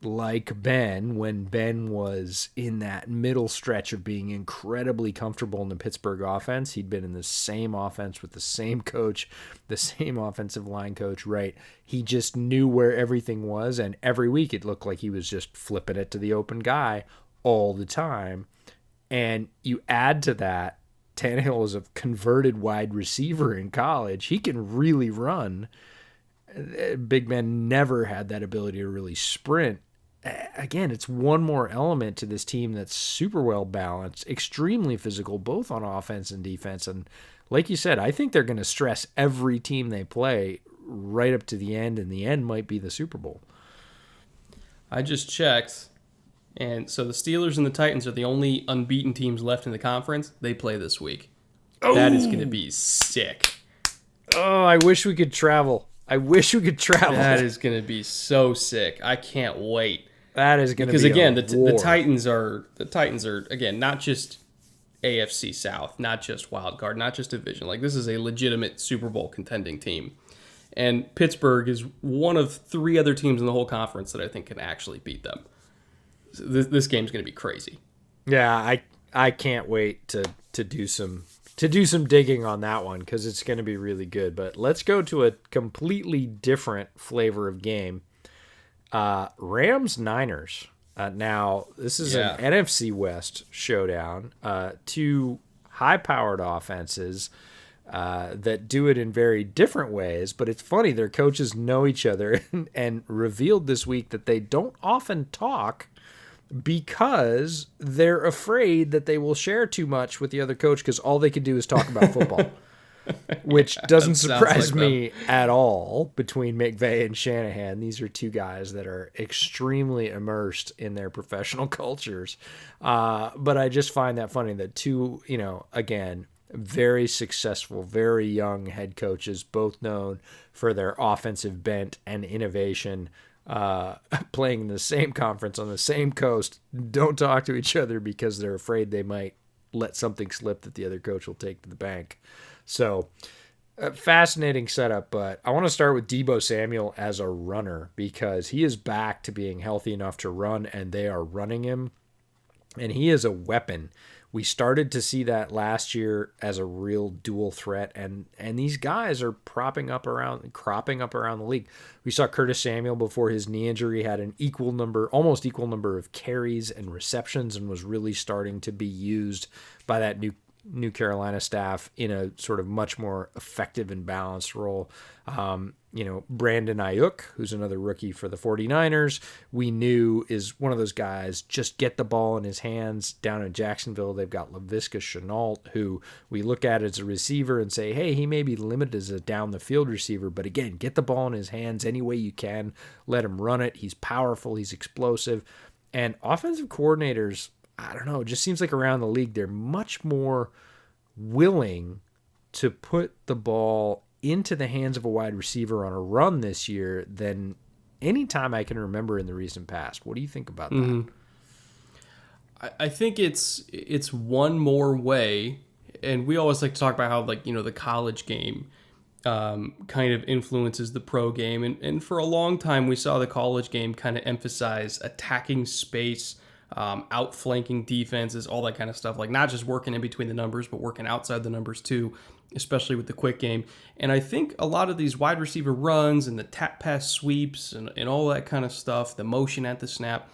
like Ben when Ben was in that middle stretch of being incredibly comfortable in the Pittsburgh offense. He'd been in the same offense with the same coach, the same offensive line coach, right? He just knew where everything was, and every week it looked like he was just flipping it to the open guy all the time. And you add to that, Tannehill is a converted wide receiver in college. He can really run. Big Ben never had that ability to really sprint. Again, it's one more element to this team that's super well balanced, extremely physical, both on offense and defense. And like you said, I think they're going to stress every team they play right up to the end, and the end might be the Super Bowl. I just checked, and so the Steelers and the Titans are the only unbeaten teams left in the conference. They play this week. Oh. That is going to be sick. Oh, I wish we could travel. That is going to be so sick. I can't wait. That is going to be because again, the Titans are again not just AFC South, not just wild card, not just division. Like this is a legitimate Super Bowl contending team, and Pittsburgh is one of 3 other teams in the whole conference that I think can actually beat them. So this game's going to be crazy. Yeah, I can't wait to do some digging on that one because it's going to be really good. But let's go to a completely different flavor of game. Rams-Niners. Now, this is an NFC West showdown. 2 high-powered offenses that do it in very different ways. But it's funny, their coaches know each other and revealed this week that they don't often talk because they're afraid that they will share too much with the other coach because all they can do is talk about football, which doesn't surprise me at all between McVay and Shanahan. These are 2 guys that are extremely immersed in their professional cultures. But I just find that funny that 2, again, very successful, very young head coaches, both known for their offensive bent and innovation, playing in the same conference on the same coast, don't talk to each other because they're afraid they might let something slip that the other coach will take to the bank. So fascinating setup, but I want to start with Deebo Samuel as a runner because he is back to being healthy enough to run, and they are running him, and he is a weapon. We started to see that last year as a real dual threat, and these guys are cropping up around the league. We saw Curtis Samuel before his knee injury had an almost equal number of carries and receptions, and was really starting to be used by that New Carolina staff in a sort of much more effective and balanced role. Brandon Ayuk, who's another rookie for the 49ers, we knew is one of those guys, just get the ball in his hands. Down in Jacksonville, they've got Laviska Shenault, who we look at as a receiver and say, hey, he may be limited as a down the field receiver, but again, get the ball in his hands any way you can. Let him run it. He's powerful. He's explosive. And offensive coordinators, I don't know, it just seems like around the league, they're much more willing to put the ball into the hands of a wide receiver on a run this year than any time I can remember in the recent past. What do you think about that? I think it's one more way, and we always like to talk about how, like, the college game kind of influences the pro game, and for a long time we saw the college game kind of emphasize attacking space, outflanking defenses, all that kind of stuff, like not just working in between the numbers, but working outside the numbers too, especially with the quick game. And I think a lot of these wide receiver runs and the tap pass sweeps and all that kind of stuff, the motion at the snap,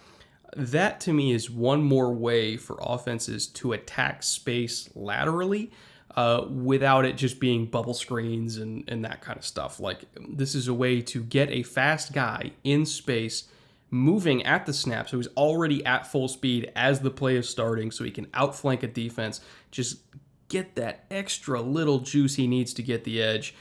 that to me is one more way for offenses to attack space laterally, without it just being bubble screens and that kind of stuff. Like, this is a way to get a fast guy in space moving at the snap, so he's already at full speed as the play is starting, so he can outflank a defense, just get that extra little juice he needs to get the edge,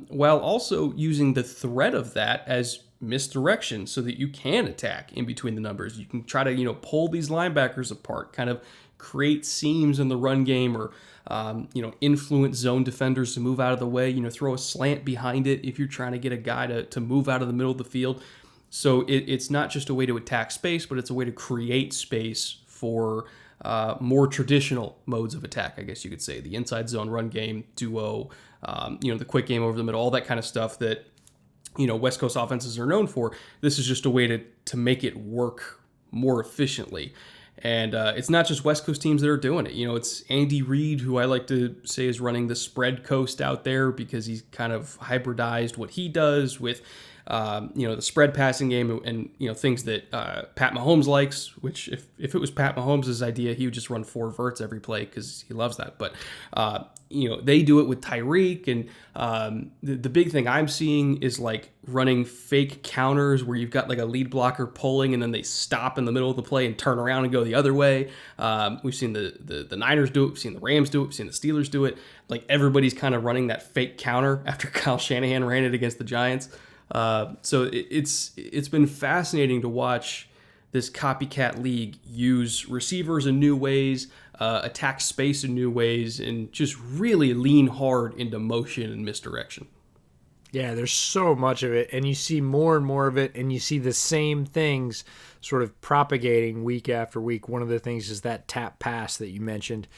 while also using the threat of that as misdirection so that you can attack in between the numbers. You can try to, pull these linebackers apart, kind of create seams in the run game, or influence zone defenders to move out of the way, throw a slant behind it if you're trying to get a guy to move out of the middle of the field. So it's not just a way to attack space, but it's a way to create space for more traditional modes of attack, I guess you could say. The inside zone run game, duo, the quick game over the middle, all that kind of stuff that, West Coast offenses are known for. This is just a way to make it work more efficiently. And it's not just West Coast teams that are doing it. It's Andy Reid, who I like to say is running the spread coast out there, because he's kind of hybridized what he does with the spread passing game and things that Pat Mahomes likes, which if it was Pat Mahomes' idea, he would just run 4 verts every play because he loves that. But they do it with Tyreek, and the big thing I'm seeing is like running fake counters where you've got like a lead blocker pulling and then they stop in the middle of the play and turn around and go the other way. We've seen the Niners do it, we've seen the Rams do it, we've seen the Steelers do it. Like, everybody's kind of running that fake counter after Kyle Shanahan ran it against the Giants. So it's been fascinating to watch this copycat league use receivers in new ways, attack space in new ways, and just really lean hard into motion and misdirection. Yeah, there's so much of it, and you see more and more of it, and you see the same things sort of propagating week after week. One of the things is that tap pass that you mentioned.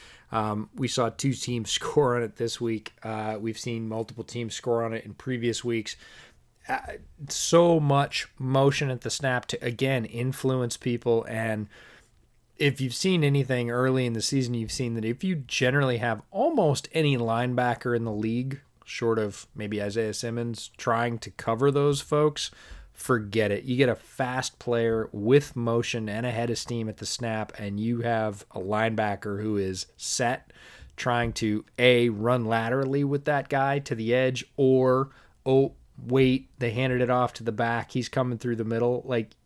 We saw 2 teams score on it this week. We've seen multiple teams score on it in previous weeks. So much motion at the snap to, again, influence people. And if you've seen anything early in the season, you've seen that if you generally have almost any linebacker in the league, short of maybe Isaiah Simmons, trying to cover those folks, forget it. You get a fast player with motion and a head of steam at the snap, and you have a linebacker who is set, trying to run laterally with that guy to the edge, or wait, they handed it off to the back, he's coming through the middle. Like,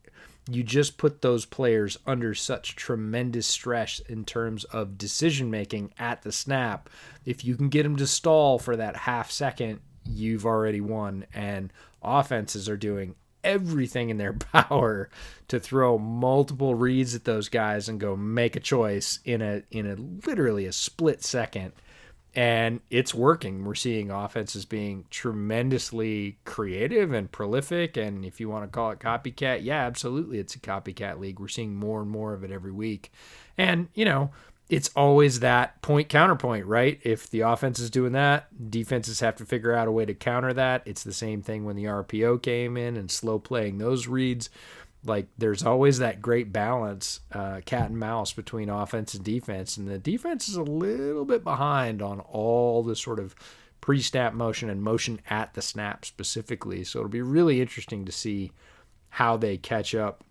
you just put those players under such tremendous stress in terms of decision making at the snap. If you can get them to stall for that half second, you've already won. And offenses are doing everything in their power to throw multiple reads at those guys and go make a choice in a literally a split second. And it's working. We're seeing offenses being tremendously creative and prolific. And if you want to call it copycat, yeah, absolutely, it's a copycat league. We're seeing more and more of it every week. And, it's always that point counterpoint, right? If the offense is doing that, defenses have to figure out a way to counter that. It's the same thing when the RPO came in and slow playing those reads. Like, there's always that great balance, cat and mouse between offense and defense. And the defense is a little bit behind on all the sort of pre-snap motion and motion at the snap specifically. So it'll be really interesting to see how they catch up.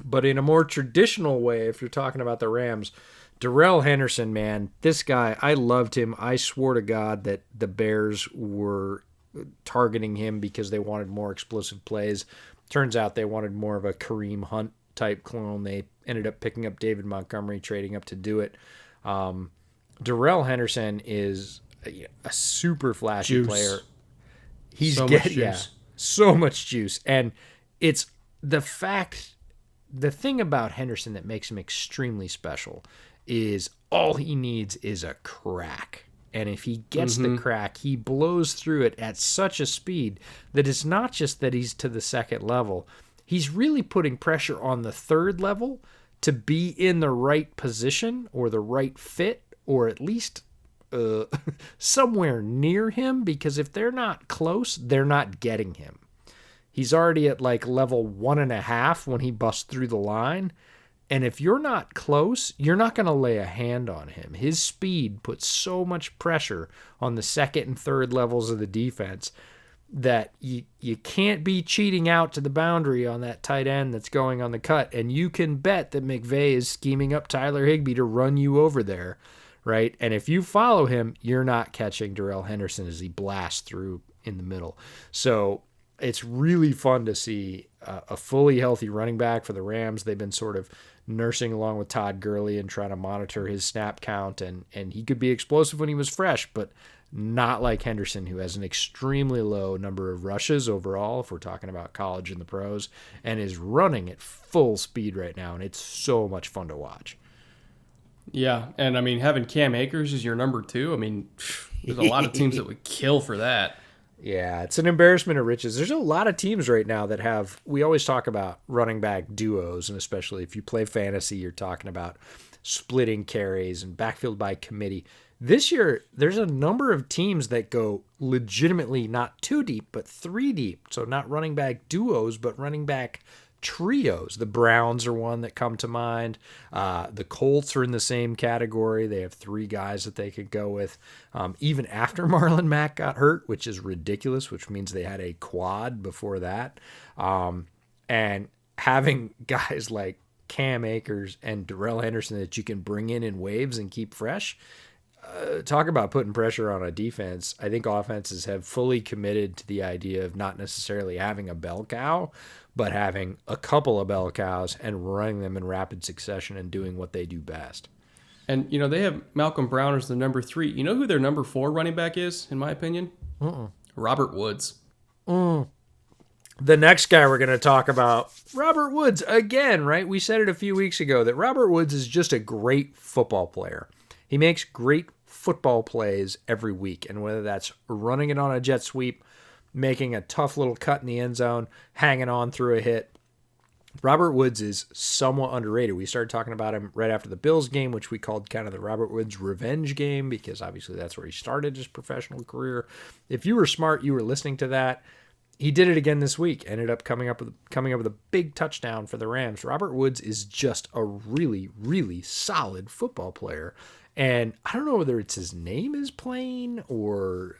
But in a more traditional way, if you're talking about the Rams, Darrell Henderson, man, this guy, I loved him. I swore to God that the Bears were targeting him because they wanted more explosive plays. Turns out they wanted more of a Kareem Hunt type clone. They ended up picking up David Montgomery, trading up to do it. Darrell Henderson is a super flashy player. He's so much juice. So much juice. And it's the thing about Henderson that makes him extremely special is all he needs is a crack. And if he gets the crack, he blows through it at such a speed that it's not just that he's to the second level. He's really putting pressure on the third level to be in the right position or the right fit, or at least somewhere near him, because if they're not close, they're not getting him. He's already at like level 1.5 when he busts through the line. And if you're not close, you're not going to lay a hand on him. His speed puts so much pressure on the second and third levels of the defense that you can't be cheating out to the boundary on that tight end that's going on the cut. And you can bet that McVay is scheming up Tyler Higbee to run you over there, right? And if you follow him, you're not catching Darrell Henderson as he blasts through in the middle. So it's really fun to see a fully healthy running back for the Rams. They've been sort of nursing along with Todd Gurley and trying to monitor his snap count, and he could be explosive when he was fresh, but not like Henderson, who has an extremely low number of rushes overall, if we're talking about college and the pros, and is running at full speed right now, and it's so much fun to watch. Yeah, and I mean, having Cam Akers as your number 2, I mean, there's a lot of teams that would kill for that. Yeah, it's an embarrassment of riches. There's a lot of teams right now that have, we always talk about running back duos, and especially if you play fantasy, you're talking about splitting carries and backfield by committee. This year, there's a number of teams that go legitimately not 2 deep, but 3 deep. So not running back duos, but running back trios. The Browns are one that come to mind. The Colts are in the same category. They have 3 guys that they could go with. Even after Marlon Mack got hurt, which is ridiculous, which means they had a quad before that. And having guys like Cam Akers and Darrell Henderson that you can bring in waves and keep fresh, talk about putting pressure on a defense. I think offenses have fully committed to the idea of not necessarily having a bell cow, but having a couple of bell cows and running them in rapid succession and doing what they do best. And, you know, they have Malcolm Brown as the number 3. You know who their number 4 running back is, in my opinion? Robert Woods. The next guy we're going to talk about, Robert Woods, again, right? We said it a few weeks ago that Robert Woods is just a great football player. He makes great football plays every week, and whether that's running it on a jet sweep, making a tough little cut in the end zone, hanging on through a hit, Robert Woods is somewhat underrated. We started talking about him right after the Bills game, which we called kind of the Robert Woods revenge game, because obviously that's where he started his professional career. If you were smart, you were listening to that. He did it again this week, ended up coming up with a big touchdown for the Rams. Robert Woods is just a really, really solid football player. And I don't know whether it's his name is plain or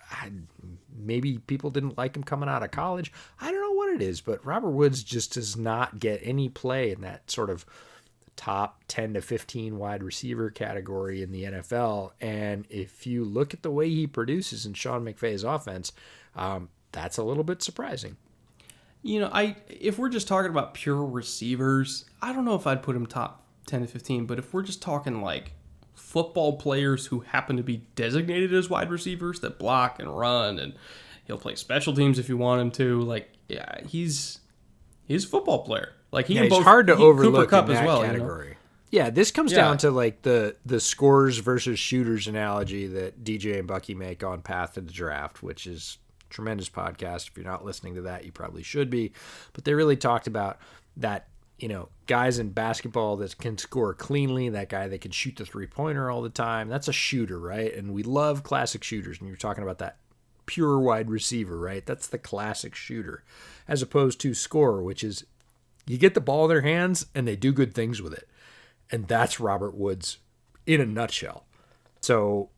maybe people didn't like him coming out of college. I don't know what it is, but Robert Woods just does not get any play in that sort of top 10 to 15 wide receiver category in the NFL. And if you look at the way he produces in Sean McVay's offense, that's a little bit surprising. You know, if we're just talking about pure receivers, I don't know if I'd put him top 10 to 15, but if we're just talking like football players who happen to be designated as wide receivers that block and run, and he'll play special teams if you want him to, like, yeah, he's a football player. Like, he's hard to overlook Cooper Kupp in that as well, category. You know? Yeah, this comes down to like the scorers versus shooters analogy that DJ and Bucky make on Path to the Draft, which is tremendous podcast. If you're not listening to that, you probably should be. But they really talked about that guys in basketball that can score cleanly, that guy that can shoot the three-pointer all the time, that's a shooter, right? And we love classic shooters. And you're talking about that pure wide receiver, right? That's the classic shooter, as opposed to scorer, which is you get the ball in their hands and they do good things with it. And that's Robert Woods in a nutshell. So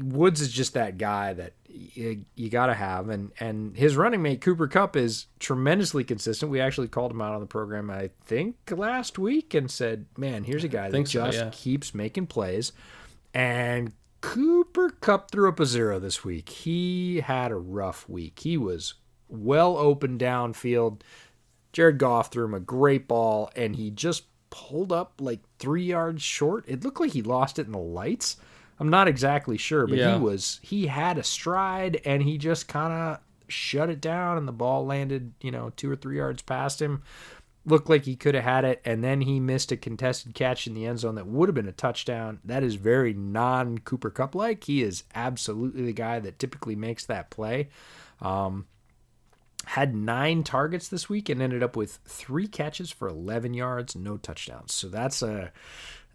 Woods is just that guy that you got to have. And his running mate, Cooper Kupp, is tremendously consistent. We actually called him out on the program, I think, last week and said, man, here's a guy that just keeps making plays. And Cooper Kupp threw up a 0 this week. He had a rough week. He was well open downfield. Jared Goff threw him a great ball, and he just pulled up like 3 yards short. It looked like he lost it in the lights. I'm not exactly sure, but he had a stride, and he just kind of shut it down, and the ball landed, 2 or 3 yards past him. Looked like he could have had it, and then he missed a contested catch in the end zone that would have been a touchdown. That is very non-Cooper Kupp-like. He is absolutely the guy that typically makes that play. Had 9 targets this week and ended up with 3 catches for 11 yards, no touchdowns. So that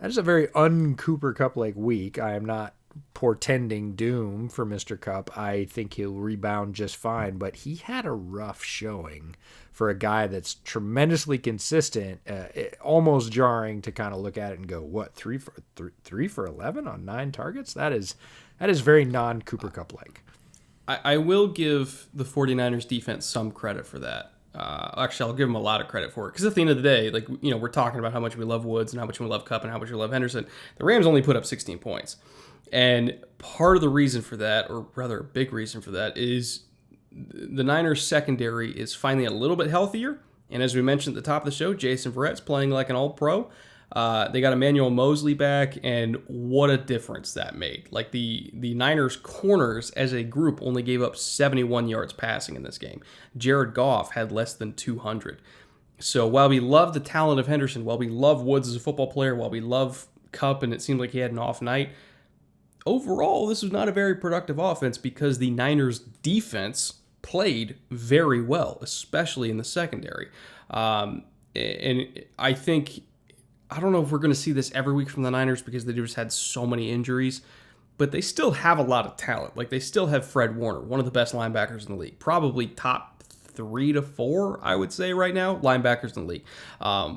is a very un-Cooper Kupp-like week. I am not portending doom for Mr. Kupp. I think he'll rebound just fine, but he had a rough showing for a guy that's tremendously consistent. Almost jarring to kind of look at it and go, what, 3 for 11 on 9 targets? That is very non-Cooper Kupp-like. I will give the 49ers defense some credit for that. Actually, I'll give them a lot of credit for it. Because at the end of the day, we're talking about how much we love Woods and how much we love Kupp and how much we love Henderson. The Rams only put up 16 points. And part of the reason for that, or rather a big reason for that, is the Niners secondary is finally a little bit healthier. And as we mentioned at the top of the show, Jason Verrett's playing like an all-pro. They got Emmanuel Mosley back, and what a difference that made. Like the Niners corners as a group only gave up 71 yards passing in this game. Jared Goff had less than 200. So while we love the talent of Henderson, while we love Woods as a football player, while we love Kupp, and it seemed like he had an off night, overall this was not a very productive offense because the Niners defense played very well, especially in the secondary. And I think, I don't know if we're going to see this every week from the Niners because they just had so many injuries, but they still have a lot of talent. Like, they still have Fred Warner, one of the best linebackers in the league, probably top 3 to 4, I would say right now, linebackers in the league.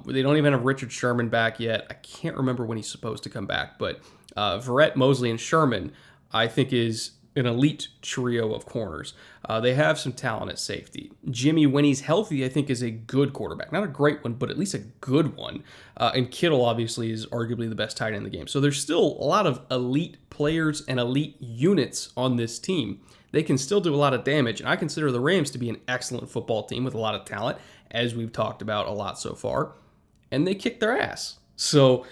They don't even have Richard Sherman back yet. I can't remember when he's supposed to come back, but Verrett, Mosley, and Sherman, I think, is an elite trio of corners. They have some talent at safety. Jimmy, when he's healthy, I think is a good quarterback. Not a great one, but at least a good one. And Kittle, obviously, is arguably the best tight end in the game. So there's still a lot of elite players and elite units on this team. They can still do a lot of damage, and I consider the Rams to be an excellent football team with a lot of talent, as we've talked about a lot so far. And they kicked their ass. So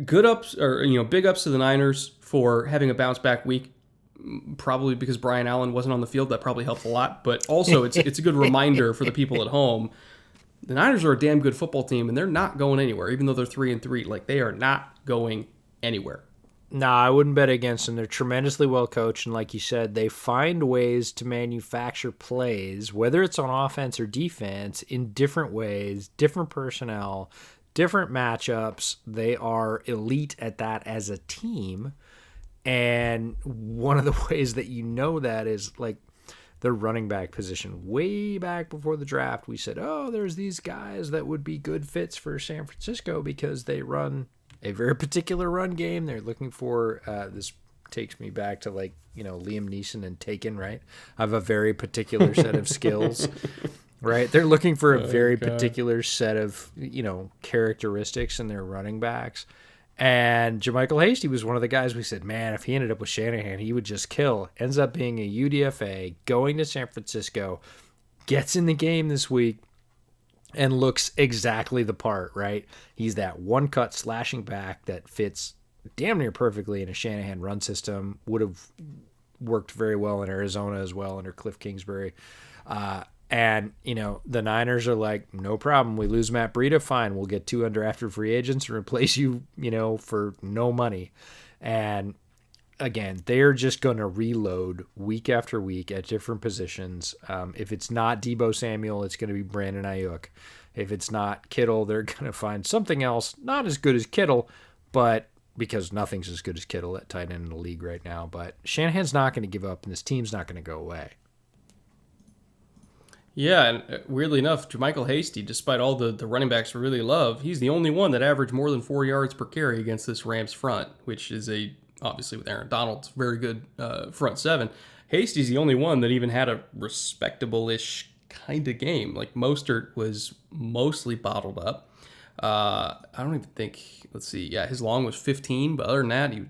good ups, or big ups to the Niners for having a bounce back week. Probably because Brian Allen wasn't on the field. That probably helped a lot. But also, it's a good reminder for the people at home. The Niners are a damn good football team, and they're not going anywhere, even though they're 3-3. Like, they are not going anywhere. Nah, I wouldn't bet against them. They're tremendously well coached, and like you said, they find ways to manufacture plays, whether it's on offense or defense, in different ways, different personnel, different matchups. They are elite at that as a team. And one of the ways that you know that is like the running back position. Way back before the draft, we said, there's these guys that would be good fits for San Francisco because they run a very particular run game. They're looking for, this takes me back to Liam Neeson and Taken, right? I have a very particular set of skills, right? They're looking for a very particular set of, characteristics in their running backs. And JaMychal Hasty was one of the guys we said, man, if he ended up with Shanahan, he would just kill. Ends up being a UDFA, going to San Francisco, gets in the game this week, and looks exactly the part, right? He's that one-cut slashing back that fits damn near perfectly in a Shanahan run system. Would have worked very well in Arizona as well under Cliff Kingsbury. And, the Niners are like, no problem. We lose Matt Breida. Fine. We'll get 2 undrafted free agents and replace you, for no money. And again, they're just going to reload week after week at different positions. If it's not Deebo Samuel, it's going to be Brandon Ayuk. If it's not Kittle, they're going to find something else not as good as Kittle, but because nothing's as good as Kittle at tight end in the league right now. But Shanahan's not going to give up, and this team's not going to go away. Yeah, and weirdly enough, JaMychal Hasty, despite all the running backs we really love, he's the only one that averaged more than 4 yards per carry against this Rams front, which is obviously with Aaron Donald's very good front seven. Hasty's the only one that even had a respectable-ish kind of game. Like Mostert was mostly bottled up. I don't even think, let's see, yeah, his long was 15, but other than that, he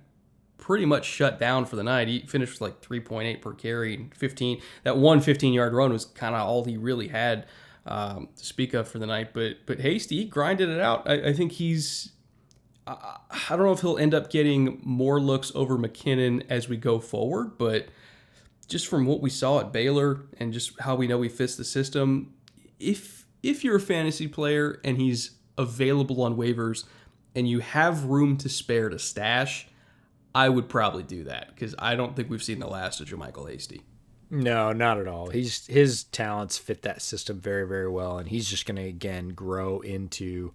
pretty much shut down for the night. He finished with like 3.8 per carry and 15. That one 15-yard run was kind of all he really had to speak of for the night. But Hasty, he grinded it out. I think I don't know if he'll end up getting more looks over McKinnon as we go forward, but just from what we saw at Baylor and just how we know he fits the system, if you're a fantasy player and he's available on waivers and you have room to spare to stash, I would probably do that because I don't think we've seen the last of JaMychal Hasty. No, not at all. His talents fit that system very, very well, and he's just going to, again, grow into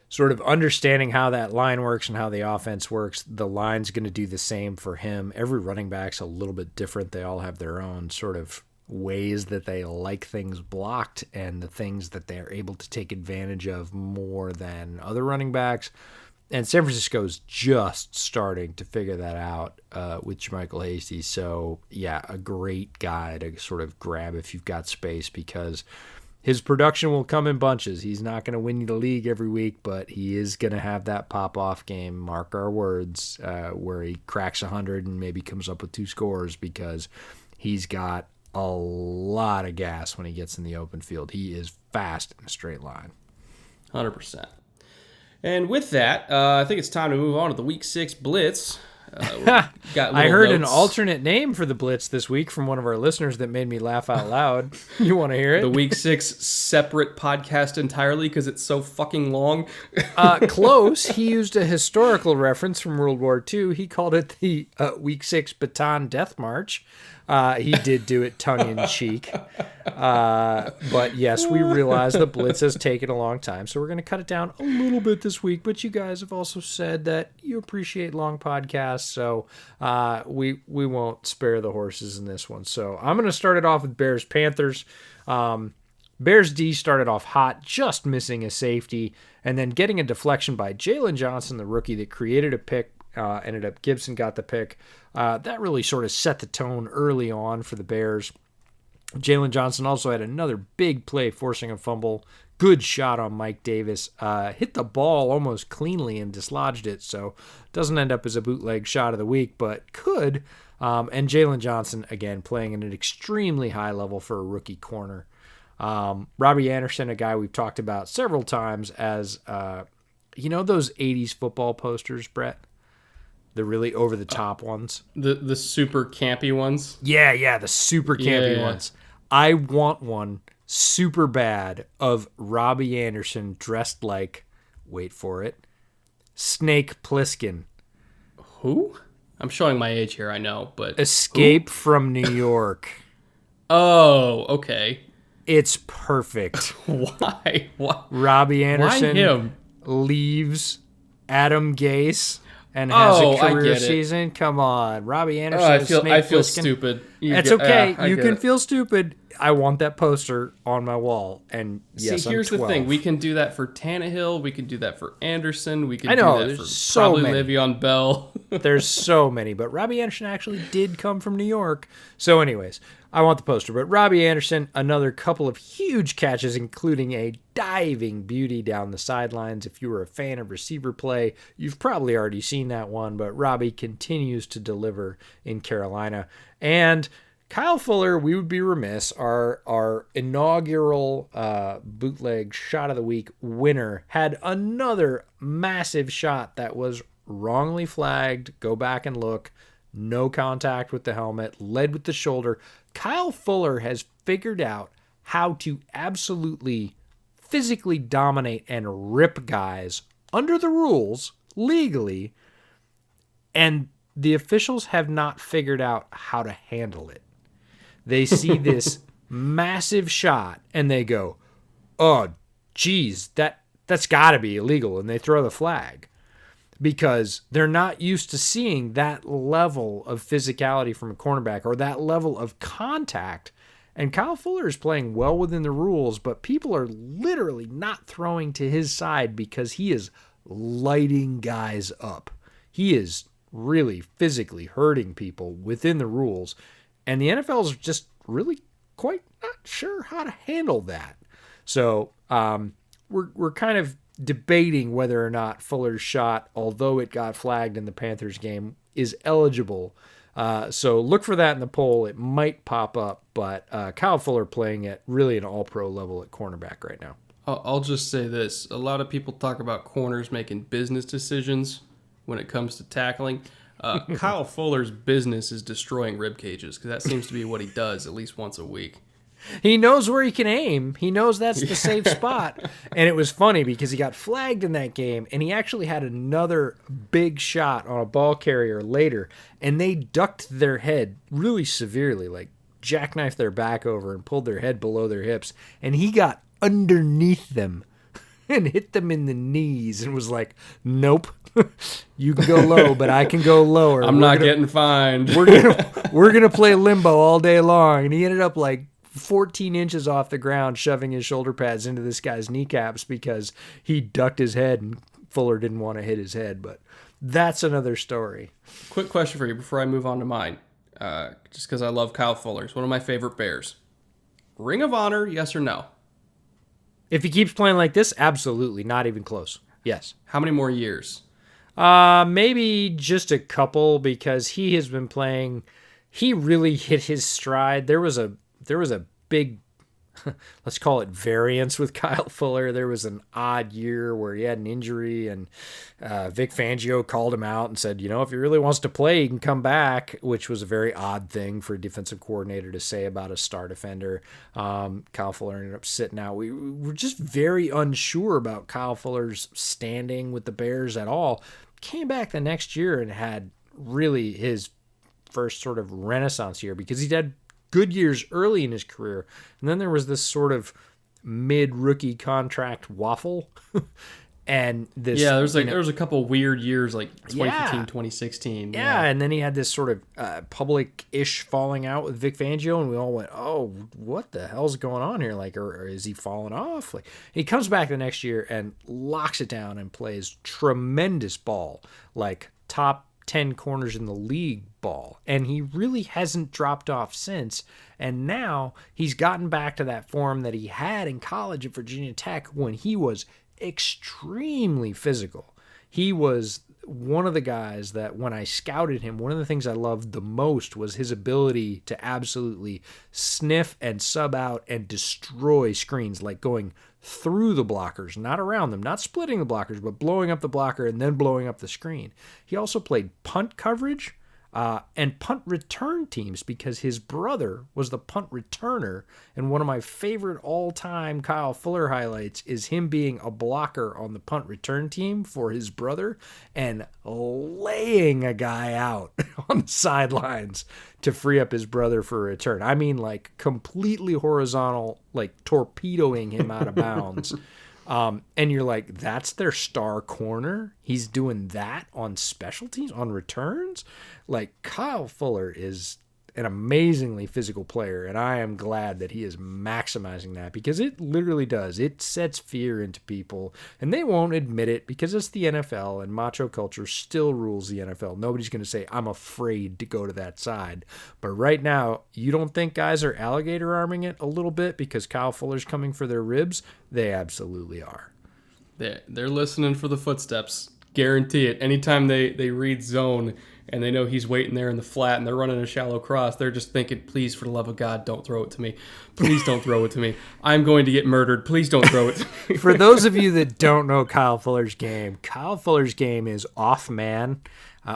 sort of understanding how that line works and how the offense works. The line's going to do the same for him. Every running back's a little bit different. They all have their own sort of ways that they like things blocked and the things that they're able to take advantage of more than other running backs. And San Francisco's just starting to figure that out with JaMychal Hasty. So, yeah, a great guy to sort of grab if you've got space because his production will come in bunches. He's not going to win you the league every week, but he is going to have that pop-off game, mark our words, where he cracks 100 and maybe comes up with 2 scores because he's got a lot of gas when he gets in the open field. He is fast in a straight line. 100%. And with that, I think it's time to move on to the Week 6 Blitz. I heard an alternate name for the Blitz this week from one of our listeners that made me laugh out loud. You want to hear it? The Week 6 separate podcast entirely because it's so fucking long. Close. He used a historical reference from World War II. He called it the Week 6 Bataan Death March. He did do it tongue-in-cheek. But yes, we realize the Blitz has taken a long time, so we're going to cut it down a little bit this week. But you guys have also said that you appreciate long podcasts, so we won't spare the horses in this one. So I'm going to start it off with Bears-Panthers. Bears D started off hot, just missing a safety, and then getting a deflection by Jalen Johnson, the rookie that created a pick. Ended up Gibson got the pick. That really sort of set the tone early on for the Bears. Jalen Johnson also had another big play forcing a fumble. Good shot on Mike Davis. Hit the ball almost cleanly and dislodged it, so doesn't end up as a bootleg shot of the week, but could. And Jalen Johnson, again, playing at an extremely high level for a rookie corner. Robbie Anderson, a guy we've talked about several times as, those 80s football posters, Brett? The really over-the-top ones. The super campy ones? Yeah, the super campy ones. I want one super bad of Robbie Anderson dressed like, wait for it, Snake Plissken. Who? I'm showing my age here, I know, but... Escape from New York. Oh, okay. It's perfect. Why? What? Robbie Anderson Why him? Leaves Adam Gase and has a career season. Come on, Robbie Anderson. I feel stupid. It's okay. You can feel stupid. I want that poster on my wall. And yes, see, here's I'm 12. the thing: we can do that for Tannehill. We can do that for Anderson. We can do that for probably Le'Veon Bell. There's so many, but Robbie Anderson actually did come from New York. So, anyways, I want the poster. But Robbie Anderson, another couple of huge catches, including a diving beauty down the sidelines. If you were a fan of receiver play, you've probably already seen that one. But Robbie continues to deliver in Carolina. And Kyle Fuller, we would be remiss, our inaugural bootleg shot of the week winner, had another massive shot that was wrongly flagged. Go back and look. No contact with the helmet, led with the shoulder. Kyle Fuller has figured out how to absolutely physically dominate and rip guys under the rules legally, and the officials have not figured out how to handle it. They see this massive shot and they go, oh, geez, that's got to be illegal, and they throw the flag because they're not used to seeing that level of physicality from a cornerback or that level of contact. And Kyle Fuller is playing well within the rules, but people are literally not throwing to his side because he is lighting guys up. He is really physically hurting people within the rules, and the NFL is just really quite not sure how to handle that. So we're kind of debating whether or not Fuller's shot, although it got flagged in the Panthers game, is eligible. So look for that in the poll. It might pop up, but Kyle Fuller playing at really an all-pro level at cornerback right now. I'll just say this. A lot of people talk about corners making business decisions when it comes to tackling. Kyle Fuller's business is destroying rib cages because that seems to be what he does at least once a week. He knows where he can aim. He knows that's the safe spot. And it was funny because he got flagged in that game, and he actually had another big shot on a ball carrier later, and they ducked their head really severely, like jackknifed their back over and pulled their head below their hips, and he got underneath them and hit them in the knees and was like, nope, you can go low, but I can go lower. I'm not getting fined. We're gonna play limbo all day long. And he ended up like 14 inches off the ground, shoving his shoulder pads into this guy's kneecaps because he ducked his head and Fuller didn't want to hit his head. But that's another story. Quick question for you before I move on to mine, just because I love Kyle Fuller. It's one of my favorite Bears. Ring of Honor, yes or no? If he keeps playing like this, absolutely. Not even close. Yes. How many more years? Maybe just a couple because he has been playing. He really hit his stride. There was a big, let's call it variance with Kyle Fuller. There was an odd year where he had an injury, and Vic Fangio called him out and said, if he really wants to play, he can come back, which was a very odd thing for a defensive coordinator to say about a star defender. Kyle Fuller ended up sitting out. We were just very unsure about Kyle Fuller's standing with the Bears at all. Came back the next year and had really his first sort of renaissance year because he had good years early in his career, and then there was this sort of mid-rookie contract waffle, and this there was a couple weird years like 2015, 2016. Yeah, and then he had this sort of public-ish falling out with Vic Fangio, and we all went, "Oh, what the hell's going on here? Like, or is he falling off?" Like, he comes back the next year and locks it down and plays tremendous ball, like top 10 corners in the league ball, and he really hasn't dropped off since. And now he's gotten back to that form that he had in college at Virginia Tech when he was extremely physical. He was one of the guys that when I scouted him, one of the things I loved the most was his ability to absolutely sniff and sub out and destroy screens, like going through the blockers, not around them, not splitting the blockers, but blowing up the blocker and then blowing up the screen. He also played punt coverage and punt return teams because his brother was the punt returner. And one of my favorite all-time Kyle Fuller highlights is him being a blocker on the punt return team for his brother and laying a guy out on the sidelines to free up his brother for a return. I mean, like completely horizontal, like torpedoing him out of bounds. And you're like, that's their star corner? He's doing that on special teams, on returns? Like, Kyle Fuller is an amazingly physical player, and I am glad that he is maximizing that because it literally does. It sets fear into people, and they won't admit it because it's the NFL, and macho culture still rules the NFL. Nobody's going to say, I'm afraid to go to that side. But right now, you don't think guys are alligator arming it a little bit because Kyle Fuller's coming for their ribs? They absolutely are. They're listening for the footsteps. Guarantee it. Anytime they read zone and they know he's waiting there in the flat and they're running a shallow cross, they're just thinking, please, for the love of God, don't throw it to me. Please don't throw it to me. I'm going to get murdered. Please don't throw it to me. For those of you that don't know Kyle Fuller's game is off man.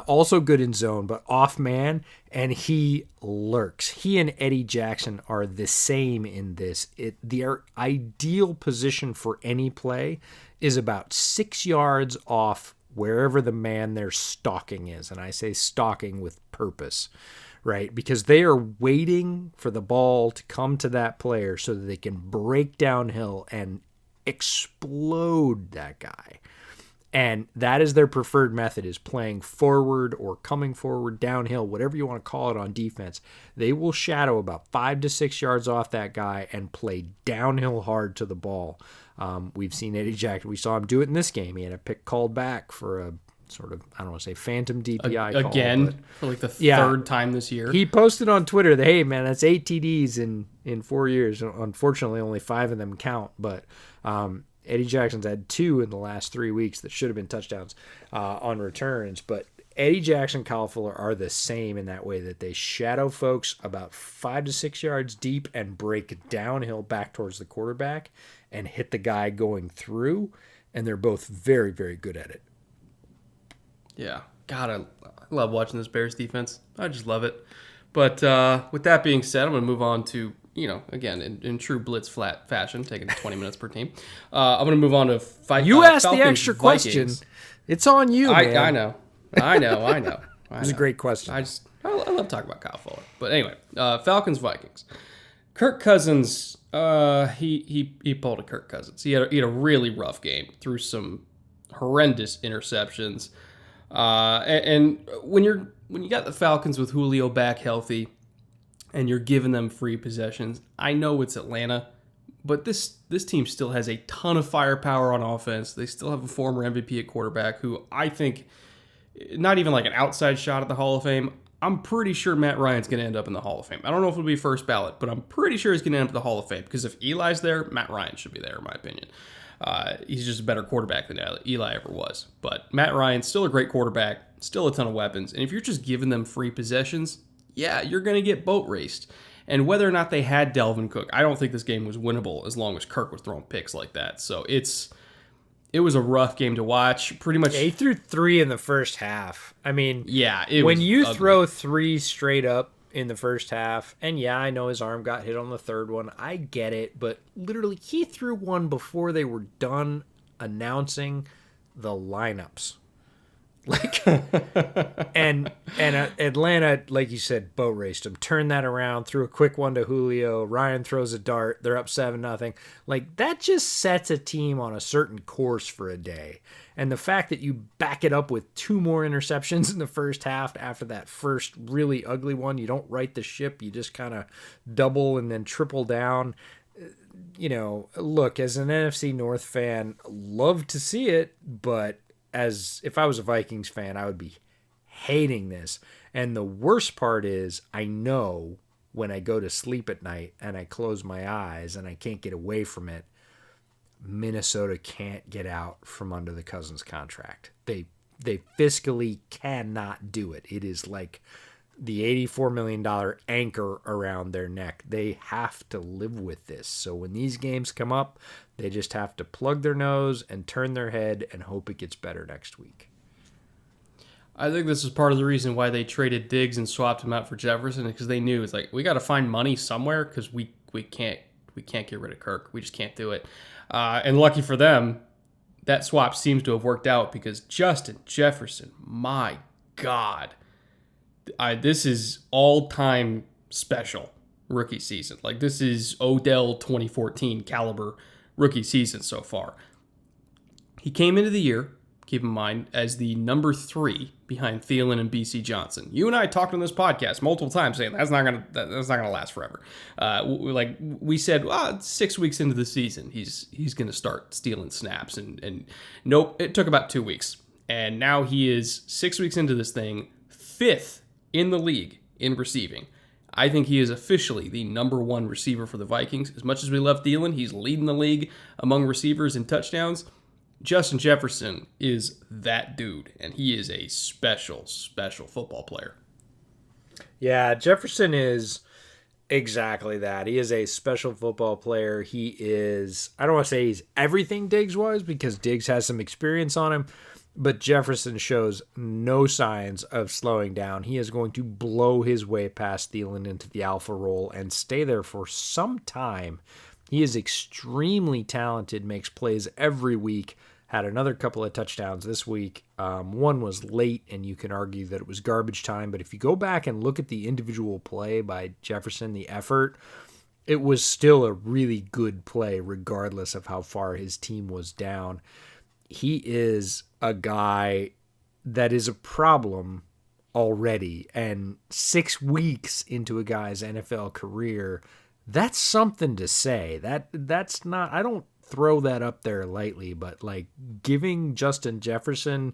Also good in zone, but off man, and he lurks. He and Eddie Jackson are the same in this. Their ideal position for any play is about 6 yards off wherever the man they're stalking is. And I say stalking with purpose, right? Because they are waiting for the ball to come to that player so that they can break downhill and explode that guy. And that is their preferred method, is playing forward or coming forward, downhill, whatever you want to call it on defense. They will shadow about 5 to 6 yards off that guy and play downhill hard to the ball. We've seen Eddie Jackson. We saw him do it in this game. He had a pick called back for a sort of, I don't want to say phantom DPI call. Again, for like the third time this year. He posted on Twitter that, hey, man, that's 8 TDs in 4 years. Unfortunately, only 5 of them count. But Eddie Jackson's had 2 in the last 3 weeks that should have been touchdowns on returns. But Eddie Jackson, Kyle Fuller are the same in that way, that they shadow folks about 5 to 6 yards deep and break downhill back towards the quarterback and hit the guy going through. And they're both very, very good at it. Yeah. God, I love watching this Bears defense. I just love it. But with that being said, I'm going to move on to, again, in true Blitz flat fashion, taking 20 minutes per team. I'm going to move on to fight. You asked Falcons, the extra Vikings. question. It's on you, man. I know. It was a great question. I love talking about Kyle Fuller. But anyway, Falcons, Vikings. Kirk Cousins, he pulled a Kirk Cousins. He had a really rough game, threw some horrendous interceptions. And when you got the Falcons with Julio back healthy and you're giving them free possessions, I know it's Atlanta, but this team still has a ton of firepower on offense. They still have a former MVP at quarterback who I think, not even like an outside shot at the Hall of Fame, I'm pretty sure Matt Ryan's going to end up in the Hall of Fame. I don't know if it'll be first ballot, but I'm pretty sure he's going to end up in the Hall of Fame, because if Eli's there, Matt Ryan should be there, in my opinion. He's just a better quarterback than Eli ever was. But Matt Ryan's still a great quarterback, still a ton of weapons. And if you're just giving them free possessions, yeah, you're going to get boat raced. And whether or not they had Dalvin Cook, I don't think this game was winnable as long as Kirk was throwing picks like that. So it was a rough game to watch. Pretty much. He threw 3 in the first half. I mean, yeah, when you throw 3 straight up in the first half, and yeah, I know his arm got hit on the third one. I get it, but literally he threw one before they were done announcing the lineups. Like, and Atlanta, like you said, boat raced him. Turned that around, threw a quick one to Julio. Ryan throws a dart. They're up 7-0. Like, that just sets a team on a certain course for a day. And the fact that you back it up with 2 more interceptions in the first half after that first really ugly one, you don't right the ship. You just kind of double and then triple down. Look, as an NFC North fan, love to see it, but as if I was a Vikings fan, I would be hating this. And the worst part is, I know when I go to sleep at night and I close my eyes and I can't get away from it, Minnesota can't get out from under the Cousins contract. They fiscally cannot do it. It is like the $84 million anchor around their neck. They have to live with this. So when these games come up, they just have to plug their nose and turn their head and hope it gets better next week. I think this is part of the reason why they traded Diggs and swapped him out for Jefferson, because they knew it's like, we got to find money somewhere, because we can't get rid of Kirk. We just can't do it. And lucky for them, that swap seems to have worked out, because Justin Jefferson, my God, this is all-time special rookie season. Like, this is Odell 2014 caliber rookie season so far. He came into the year, keep in mind, as the number 3 behind Thielen and BC Johnson. You and I talked on this podcast multiple times saying that's not gonna last forever. Like we said, 6 weeks into the season, he's gonna start stealing snaps, and nope, it took about 2 weeks, and now he is 6 weeks into this thing, 5th in the league in receiving. I think he is officially the number 1 receiver for the Vikings. As much as we love Thielen, he's leading the league among receivers in touchdowns. Justin Jefferson is that dude, and he is a special, special football player. Yeah, Jefferson is exactly that. He is a special football player. He is, I don't want to say he's everything Diggs was, because Diggs has some experience on him, but Jefferson shows no signs of slowing down. He is going to blow his way past Thielen into the alpha role and stay there for some time. He is extremely talented, makes plays every week, had another couple of touchdowns this week. One was late, and you can argue that it was garbage time, but if you go back and look at the individual play by Jefferson, the effort, it was still a really good play regardless of how far his team was down. He is a guy that is a problem already, and 6 weeks into a guy's NFL career, that's something to say. That's not, I don't throw that up there lightly, but like giving Justin Jefferson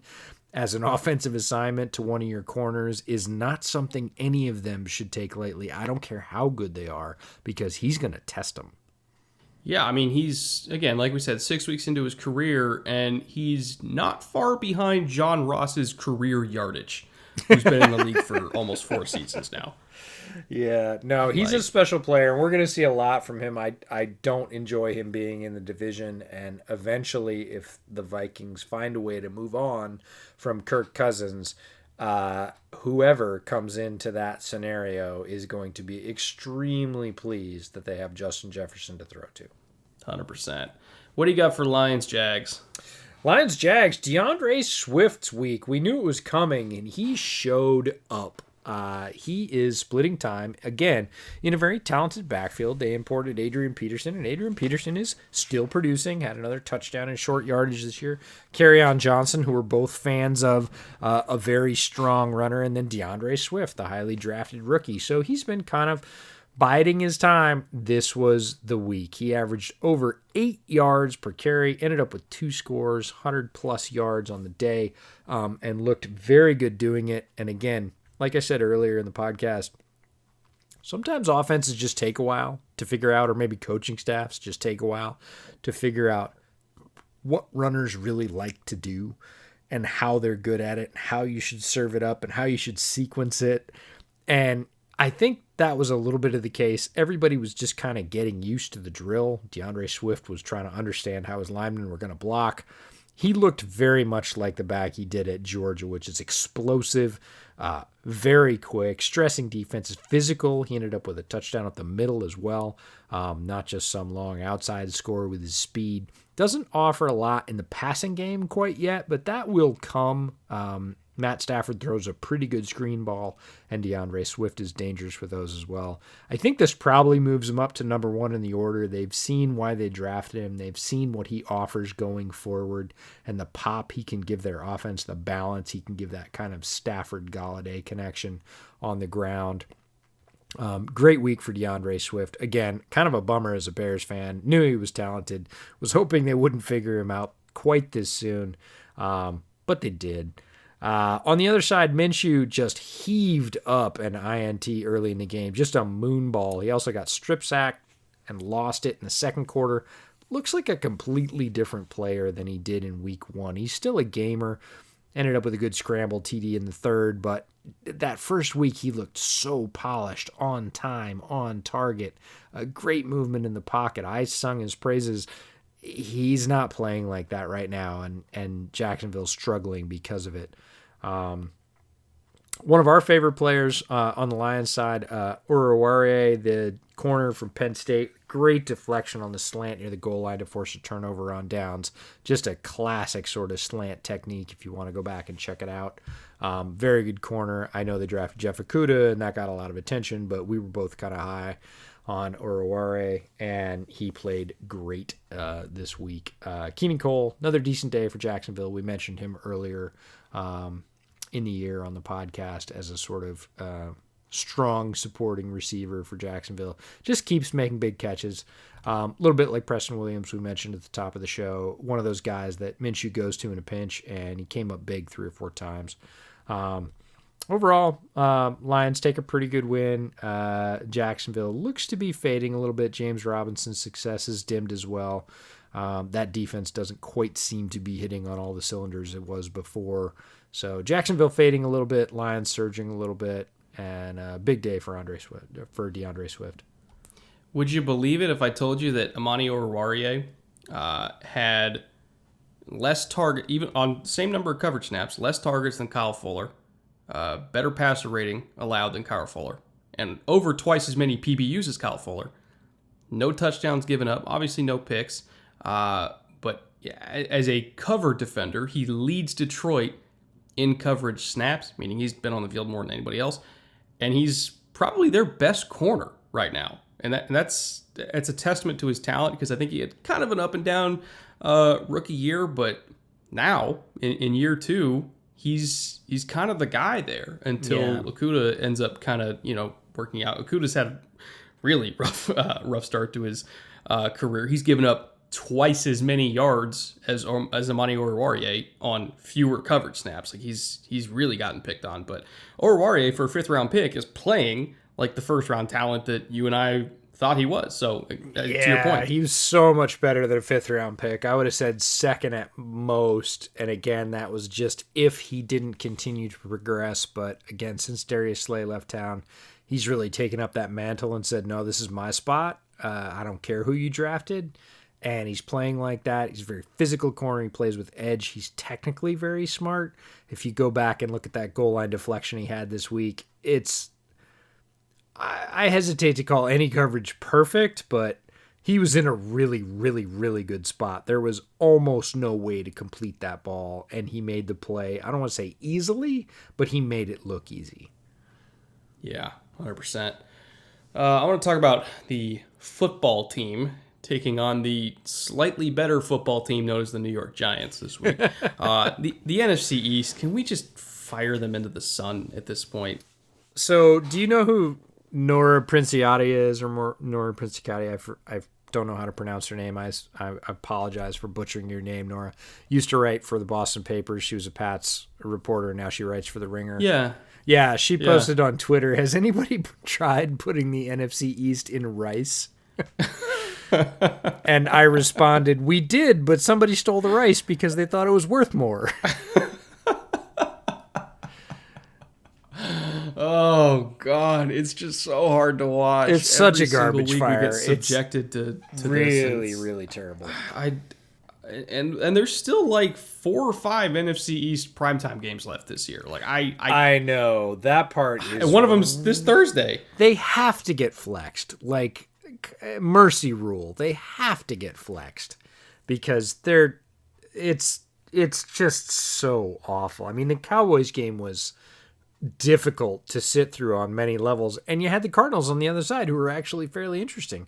as an offensive assignment to one of your corners is not something any of them should take lightly. I don't care how good they are, because he's going to test them. Yeah, I mean, he's, again, like we said, 6 weeks into his career, and he's not far behind John Ross's career yardage, who's been in the league for almost 4 seasons now. Yeah, no, he's a special player, and we're going to see a lot from him. I don't enjoy him being in the division, and eventually, if the Vikings find a way to move on from Kirk Cousins, whoever comes into that scenario is going to be extremely pleased that they have Justin Jefferson to throw to. 100%. What do you got for Lions Jags? Lions Jags, DeAndre Swift's week. We knew it was coming, and he showed up. He is splitting time, again, in a very talented backfield. They imported Adrian Peterson, and Adrian Peterson is still producing, had another touchdown in short yardage this year. Kerryon Johnson, who were both fans of a very strong runner, and then DeAndre Swift, the highly drafted rookie. So he's been kind of biding his time. This was the week. He averaged over 8 yards per carry, ended up with 2 scores, 100-plus yards on the day, and looked very good doing it. And again, like I said earlier in the podcast, sometimes offenses just take a while to figure out, or maybe coaching staffs just take a while to figure out what runners really like to do and how they're good at it, how you should serve it up, and how you should sequence it. And I think that was a little bit of the case. Everybody was just kind of getting used to the drill. DeAndre Swift was trying to understand how his linemen were going to block. He looked very much like the back he did at Georgia, which is explosive, very quick, stressing defenses, physical. He ended up with a touchdown up the middle as well, not just some long outside score with his speed. Doesn't offer a lot in the passing game quite yet, but that will come. Matt Stafford throws a pretty good screen ball, and DeAndre Swift is dangerous for those as well. I think this probably moves him up to number 1 in the order. They've seen why they drafted him. They've seen what he offers going forward, and the pop he can give their offense, the balance. He can give that kind of Stafford-Galladay connection on the ground. Great week for DeAndre Swift. Again, kind of a bummer as a Bears fan. Knew he was talented. Was hoping they wouldn't figure him out quite this soon, but they did. On the other side, Minshew just heaved up an INT early in the game, just a moonball. He also got strip sacked and lost it in the second quarter. Looks like a completely different player than he did in week 1. He's still a gamer. Ended up with a good scramble TD in the third, but that first week he looked so polished, on time, on target. A great movement in the pocket. I sung his praises. He's not playing like that right now, and Jacksonville's struggling because of it. One of our favorite players on the Lions side, Uruguay, the corner from Penn State, great deflection on the slant near the goal line to force a turnover on downs. Just a classic sort of slant technique if you want to go back and check it out. Very good corner. I know they drafted Jeff Okudah, and that got a lot of attention, but we were both kind of high on Uruguay, and he played great this week. Keenan Cole, another decent day for Jacksonville. We mentioned him earlier in the year on the podcast as a sort of strong supporting receiver for Jacksonville. Just keeps making big catches. A little bit like Preston Williams we mentioned at the top of the show. One of those guys that Minshew goes to in a pinch, and he came up big 3 or 4 times. Overall, Lions take a pretty good win. Jacksonville looks to be fading a little bit. James Robinson's success is dimmed as well. That defense doesn't quite seem to be hitting on all the cylinders it was before. So Jacksonville fading a little bit, Lions surging a little bit, and a big day for DeAndre Swift. Would you believe it if I told you that Amani Oruwariye had less target, even on same number of coverage snaps, less targets than Kyle Fuller, better passer rating allowed than Kyle Fuller, and over twice as many PBUs as Kyle Fuller. No touchdowns given up, obviously no picks, but as a cover defender, he leads Detroit in coverage snaps, meaning he's been on the field more than anybody else, and he's probably their best corner right now. and that's a testament to his talent, because I think he had kind of an up and down rookie year, but now in year 2, he's kind of the guy there until Okudah ends up kind of working out. Okudah's had a really rough start to his career. He's given up twice as many yards as Amani Oruwariye on fewer coverage snaps. Like he's really gotten picked on. But Oruwariye, for a 5th round pick, is playing like the 1st round talent that you and I thought he was. So to your point, he was so much better than a 5th round pick. I would have said 2nd at most. And again, that was just if he didn't continue to progress. But again, since Darius Slay left town, he's really taken up that mantle and said, no, this is my spot. I don't care who you drafted. And he's playing like that. He's a very physical corner. He plays with edge. He's technically very smart. If you go back and look at that goal line deflection he had this week, I hesitate to call any coverage perfect, but he was in a really, really, really good spot. There was almost no way to complete that ball, and he made the play. I don't want to say easily, but he made it look easy. Yeah, 100%. I want to talk about the football team taking on the slightly better football team known as the New York Giants this week. The NFC East, can we just fire them into the sun at this point? So, do you know who Nora Princiati is, or Nora Princiati? I don't know how to pronounce her name. I apologize for butchering your name, Nora. Used to write for the Boston papers. She was a Pats reporter. Now she writes for The Ringer. Yeah, she posted on Twitter, has anybody tried putting the NFC East in rice? And I responded, we did, but somebody stole the rice because they thought it was worth more. Oh, God. It's just so hard to watch. It's such a garbage fire. We get subjected to really, this. really terrible. And there's still like 4 or 5 NFC East primetime games left this year. Like I know. That part is... And one of them's this Thursday. They have to get flexed. Like, mercy rule. They have to get flexed because it's just so awful. I mean, the Cowboys game was difficult to sit through on many levels, and you had the Cardinals on the other side who were actually fairly interesting.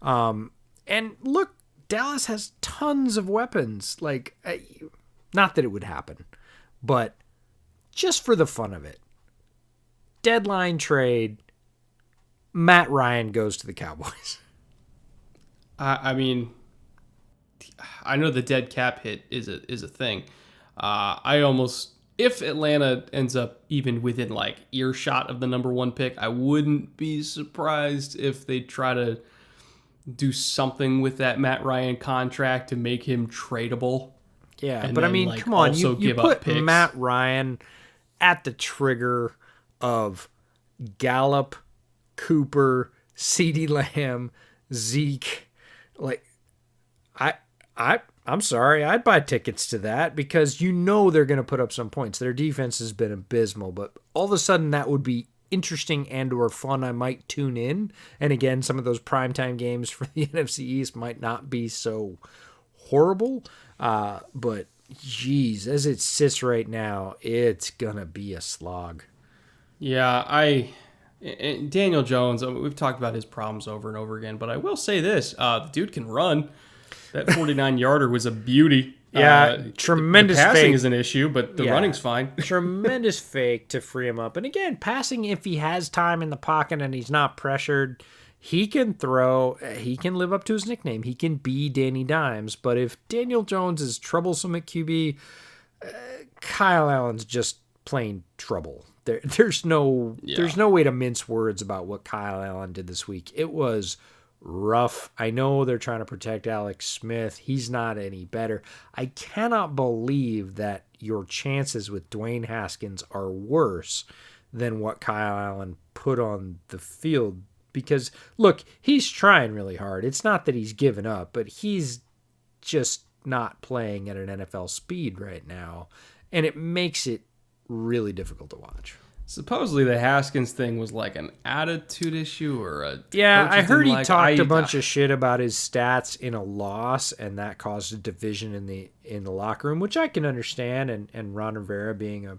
And look, Dallas has tons of weapons. Like, not that it would happen, but just for the fun of it, deadline trade, Matt Ryan goes to the Cowboys. I mean, I know the dead cap hit is a thing. I almost, if Atlanta ends up even within like earshot of the number 1 pick, I wouldn't be surprised if they try to do something with that Matt Ryan contract to make him tradable. Yeah, but I mean, come on, you put Matt Ryan at the trigger of Gallup, Cooper, CeeDee Lamb, Zeke. Like, I'm sorry, I'd buy tickets to that because you know they're going to put up some points. Their defense has been abysmal, but all of a sudden that would be interesting and or fun. I might tune in. And again, some of those primetime games for the NFC East might not be so horrible. But geez, as it sits right now, it's going to be a slog. Yeah, and Daniel Jones, we've talked about his problems over and over again, but I will say this, the dude can run. That 49-yarder was a beauty. Yeah, tremendous the passing fake. Is an issue, but the running's fine. Tremendous fake to free him up. And again, passing, if he has time in the pocket and he's not pressured, he can throw. He can live up to his nickname. He can be Danny Dimes. But if Daniel Jones is troublesome at QB, Kyle Allen's just plain trouble. There's no way to mince words about what Kyle Allen did this week. It was rough. I know they're trying to protect Alex Smith. He's not any better. I cannot believe that your chances with Dwayne Haskins are worse than what Kyle Allen put on the field. Because, look, he's trying really hard. It's not that he's given up, but he's just not playing at an NFL speed right now. And it makes it really difficult to watch. Supposedly the Haskins thing was like an attitude issue or a... Yeah, I heard he talked a bunch of shit about his stats in a loss, and that caused a division in the locker room, which I can understand, and Ron Rivera being a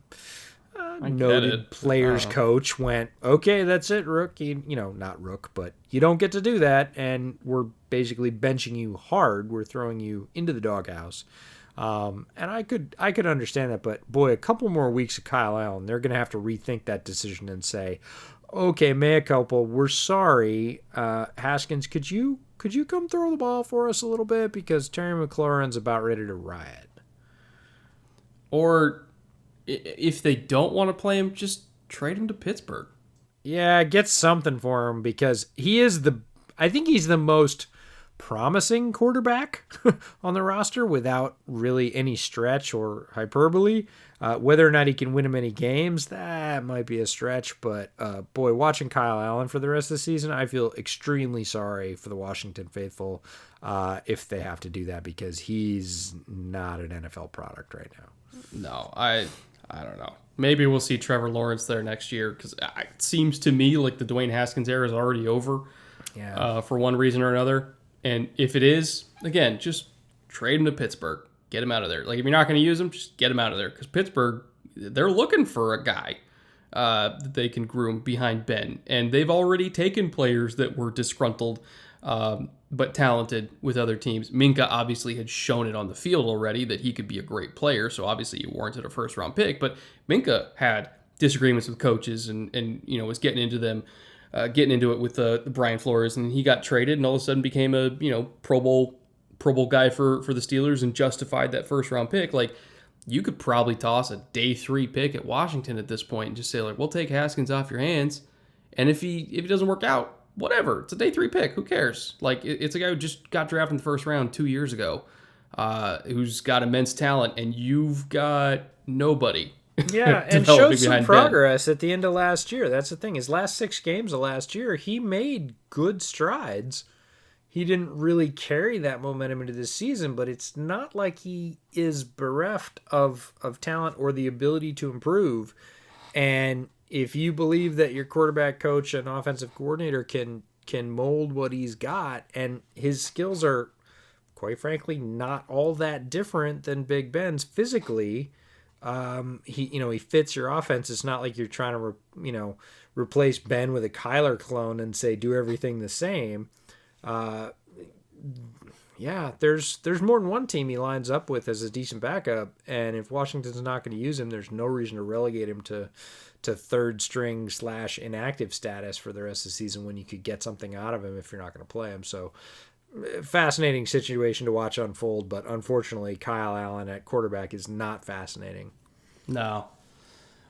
I get noted it. players coach went, okay, that's it, Rook. Not Rook, but you don't get to do that, and we're basically benching you hard. We're throwing you into the doghouse. And I could understand that, but boy, a couple more weeks of Kyle Allen, they're going to have to rethink that decision and say, okay, mea culpa, we're sorry. Haskins, could you come throw the ball for us a little bit, because Terry McLaurin's about ready to riot. Or if they don't want to play him, just trade him to Pittsburgh. Yeah, get something for him, because I think he's the most promising quarterback on the roster without really any stretch or hyperbole. Whether or not he can win him any games, that might be a stretch. But boy, watching Kyle Allen for the rest of the season, I feel extremely sorry for the Washington faithful if they have to do that, because he's not an NFL product right now. No, I don't know. Maybe we'll see Trevor Lawrence there next year, because it seems to me like the Dwayne Haskins era is already over. Yeah. For one reason or another. And if it is, again, just trade him to Pittsburgh. Get him out of there. Like, if you're not going to use him, just get him out of there. Because Pittsburgh, they're looking for a guy that they can groom behind Ben. And they've already taken players that were disgruntled but talented with other teams. Minka obviously had shown it on the field already that he could be a great player. So obviously he warranted a first-round pick. But Minka had disagreements with coaches and was getting into them. Getting into it with Brian Flores, and he got traded, and all of a sudden became a Pro Bowl guy for the Steelers and justified that first round pick. Like, you could probably toss a day 3 pick at Washington at this point and just say, like, we'll take Haskins off your hands, and if he doesn't work out, whatever, it's a day 3 pick. Who cares? Like, it's a guy who just got drafted in the first round 2 years ago, who's got immense talent, and you've got nobody. Yeah, and showed some progress at the end of last year. That's the thing. His last 6 games of last year, he made good strides. He didn't really carry that momentum into this season, but it's not like he is bereft of talent or the ability to improve. And if you believe that your quarterback coach and offensive coordinator can mold what he's got, and his skills are, quite frankly, not all that different than Big Ben's physically, he fits your offense. It's not like you're trying to replace Ben with a Kyler clone and say do everything the same. There's more than one team he lines up with as a decent backup, and if Washington's not going to use him, there's no reason to relegate him to third string / inactive status for the rest of the season when you could get something out of him if you're not going to play him. So fascinating situation to watch unfold, but unfortunately Kyle Allen at quarterback is not fascinating. No.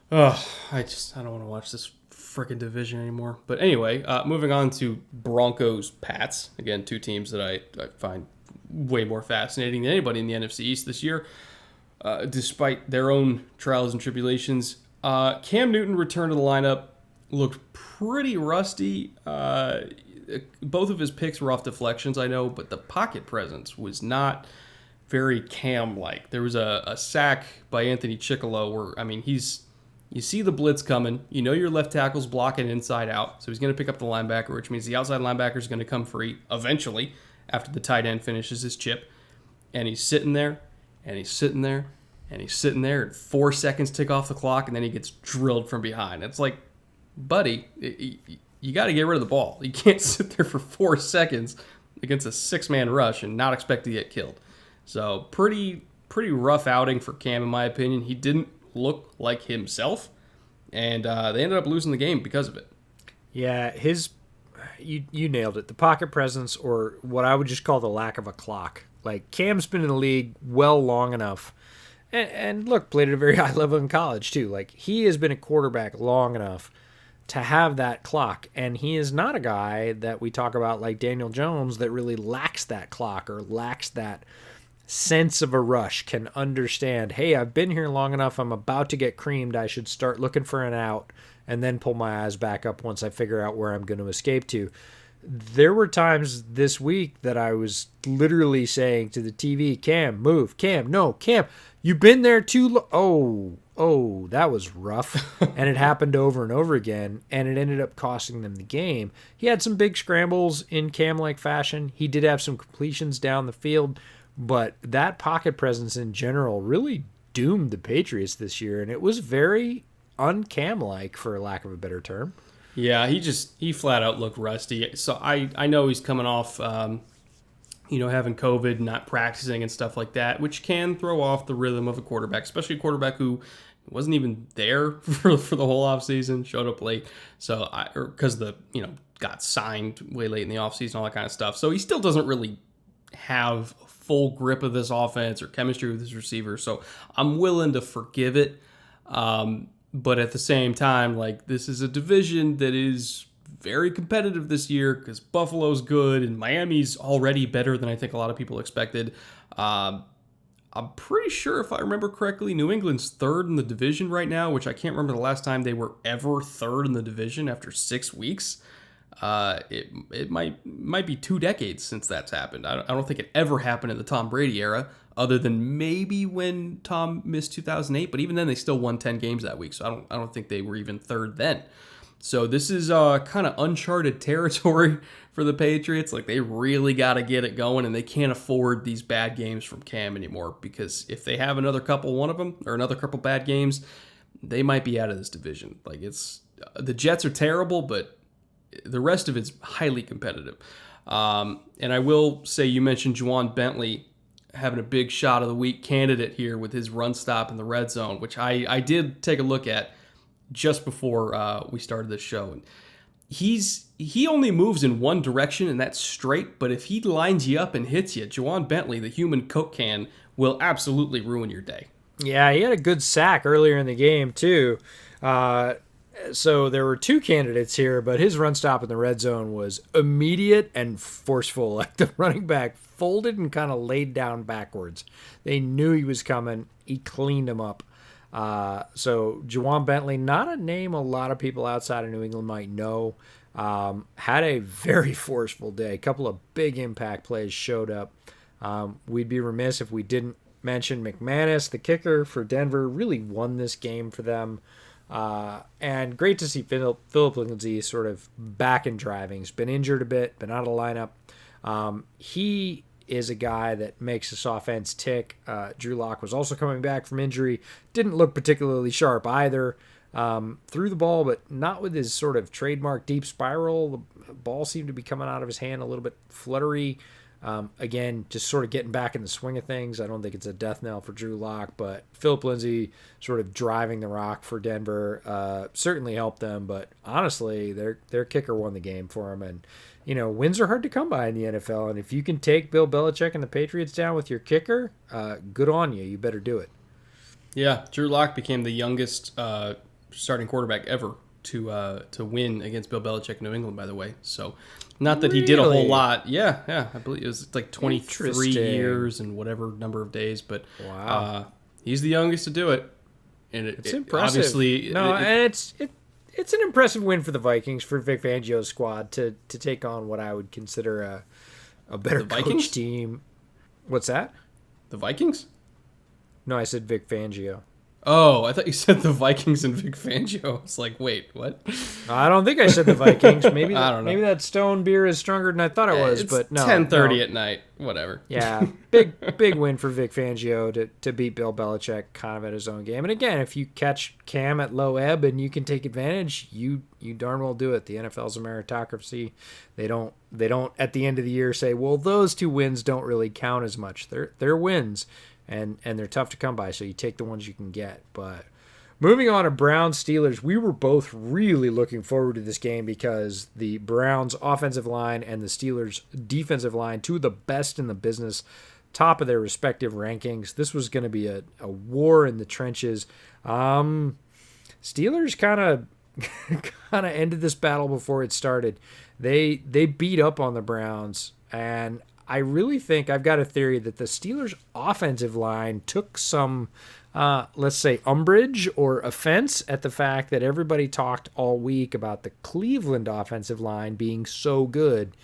I don't want to watch this freaking division anymore. But anyway, moving on to Broncos Pats. Again, 2 teams that I find way more fascinating than anybody in the NFC East this year, despite their own trials and tribulations. Cam Newton returned to the lineup, looked pretty rusty. Both of his picks were off deflections, I know, but the pocket presence was not very Cam-like. There was a sack by Anthony Chickalo where, you see the blitz coming. You know your left tackle's blocking inside out, so he's going to pick up the linebacker, which means the outside linebacker is going to come free eventually after the tight end finishes his chip. And he's sitting there, and he's sitting there, and he's sitting there, and 4 seconds tick off the clock, and then he gets drilled from behind. It's like, buddy, you got to get rid of the ball. You can't sit there for 4 seconds against a 6-man rush and not expect to get killed. So pretty rough outing for Cam, in my opinion. He didn't look like himself, and they ended up losing the game because of it. Yeah, you nailed it. The pocket presence, or what I would just call the lack of a clock. Like, Cam's been in the league well long enough, and look, played at a very high level in college too. Like, he has been a quarterback long enough to have that clock, and he is not a guy that we talk about like Daniel Jones that really lacks that clock or lacks that sense of a rush, can understand, hey, I've been here long enough, I'm about to get creamed, I should start looking for an out and then pull my eyes back up once I figure out where I'm going to escape to. There were times this week that I was literally saying to the TV, Cam, move, Cam, no, Cam, you've been there too oh, that was rough. And it happened over and over again, and it ended up costing them the game. He had some big scrambles in Cam-like fashion. He did have some completions down the field, but that pocket presence in general really doomed the Patriots this year, and it was very uncam-like, for lack of a better term. Yeah, he flat out looked rusty. So I know he's coming off, having COVID, not practicing and stuff like that, which can throw off the rhythm of a quarterback, especially a quarterback who wasn't even there for the whole offseason, showed up late. So because got signed way late in the offseason, all that kind of stuff. So he still doesn't really have full grip of this offense or chemistry with his receiver. So I'm willing to forgive it. But at the same time, like, this is a division that is very competitive this year because Buffalo's good and Miami's already better than I think a lot of people expected. I'm pretty sure, if I remember correctly, New England's third in the division right now, which I can't remember the last time they were ever third in the division after 6 weeks. It might be 2 decades since that's happened. I don't think it ever happened in the Tom Brady era, other than maybe when Tom missed 2008. But even then, they still won 10 games that week, so I don't think they were even third then. So this is kind of uncharted territory for the Patriots. Like, they really got to get it going, and they can't afford these bad games from Cam anymore, because if they have another couple bad games, they might be out of this division. Like, the Jets are terrible, but the rest of it's highly competitive. And I will say, you mentioned Juwan Bentley having a big shot of the week candidate here with his run stop in the red zone, which I did take a look at just before we started this show. And he only moves in one direction, and that's straight. But if he lines you up and hits you, Juwan Bentley, the human Coke can, will absolutely ruin your day. Yeah, he had a good sack earlier in the game, too. So there were 2 candidates here, but his run stop in the red zone was immediate and forceful. Like, the running back folded and kind of laid down backwards. They knew he was coming. He cleaned him up. So Juwan Bentley, not a name a lot of people outside of New England might know, had a very forceful day. A couple of big impact plays showed up. We'd be remiss if we didn't mention McManus, the kicker for Denver, really won this game for them. And great to see Philip Lindsay sort of back in driving. He's been injured a bit, been out of the lineup. He is a guy that makes this offense tick. Drew Lock was also coming back from injury. Didn't look particularly sharp either. Threw the ball, but not with his sort of trademark deep spiral. The ball seemed to be coming out of his hand a little bit fluttery. Again, just sort of getting back in the swing of things. I don't think it's a death knell for Drew Lock, but Philip Lindsay sort of driving the rock for Denver certainly helped them. But honestly, their kicker won the game for them. And, wins are hard to come by in the NFL. And if you can take Bill Belichick and the Patriots down with your kicker, good on you. You better do it. Yeah, Drew Lock became the youngest starting quarterback ever to win against Bill Belichick in New England, by the way. So, not that he did a whole lot. Yeah. I believe it was like 23 years and whatever number of days. But wow, he's the youngest to do it. And it's impressive. Obviously, and it's an impressive win for the Vikings, for Vic Fangio's squad to take on what I would consider a better coach team. What's that? The Vikings? No, I said Vic Fangio. Oh, I thought you said the Vikings and Vic Fangio. It's like, wait, what? I don't think I said the Vikings. Maybe I don't know. Maybe that stone beer is stronger than I thought it was, but no. 10:30 at night, whatever. Yeah, big win for Vic Fangio to beat Bill Belichick kind of at his own game. And again, if you catch Cam at low ebb and you can take advantage, you darn well do it. The NFL's a meritocracy. They don't at the end of the year say, well, those 2 wins don't really count as much. They're wins. And they're tough to come by, so you take the ones you can get. But moving on to Browns-Steelers, we were both really looking forward to this game because the Browns' offensive line and the Steelers' defensive line, 2 of the best in the business, top of their respective rankings. This was going to be a war in the trenches. Steelers kind of ended this battle before it started. They beat up on the Browns, and I really think, I've got a theory that the Steelers' offensive line took some, let's say, umbrage or offense at the fact that everybody talked all week about the Cleveland offensive line being so good.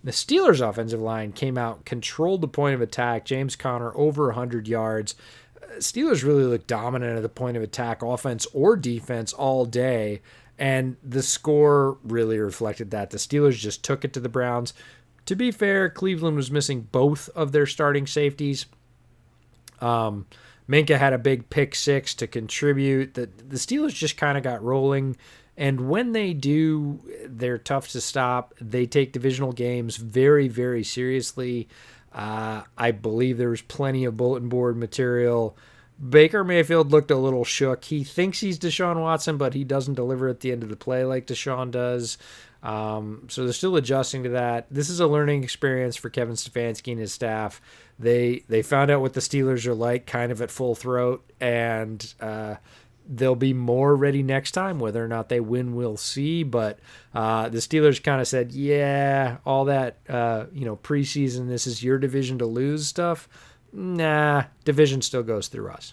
The Steelers' offensive line came out, controlled the point of attack. James Conner over 100 yards. Steelers really looked dominant at the point of attack, offense or defense, all day. And the score really reflected that. The Steelers just took it to the Browns. To be fair, Cleveland was missing both of their starting safeties. Minka had a big pick six to contribute. The Steelers just kind of got rolling. And when they do, they're tough to stop. They take divisional games very, very seriously. I believe there was plenty of bulletin board material. Baker Mayfield looked a little shook. He thinks he's Deshaun Watson, but he doesn't deliver at the end of the play like Deshaun does. So they're still adjusting to that. This is a learning experience for Kevin Stefanski and his staff. They found out what the Steelers are like kind of at full throat, and they'll be more ready next time. Whether or not they win, we'll see. But the Steelers kind of said, yeah, all that preseason, this is your division to lose stuff. Nah, division still goes through us.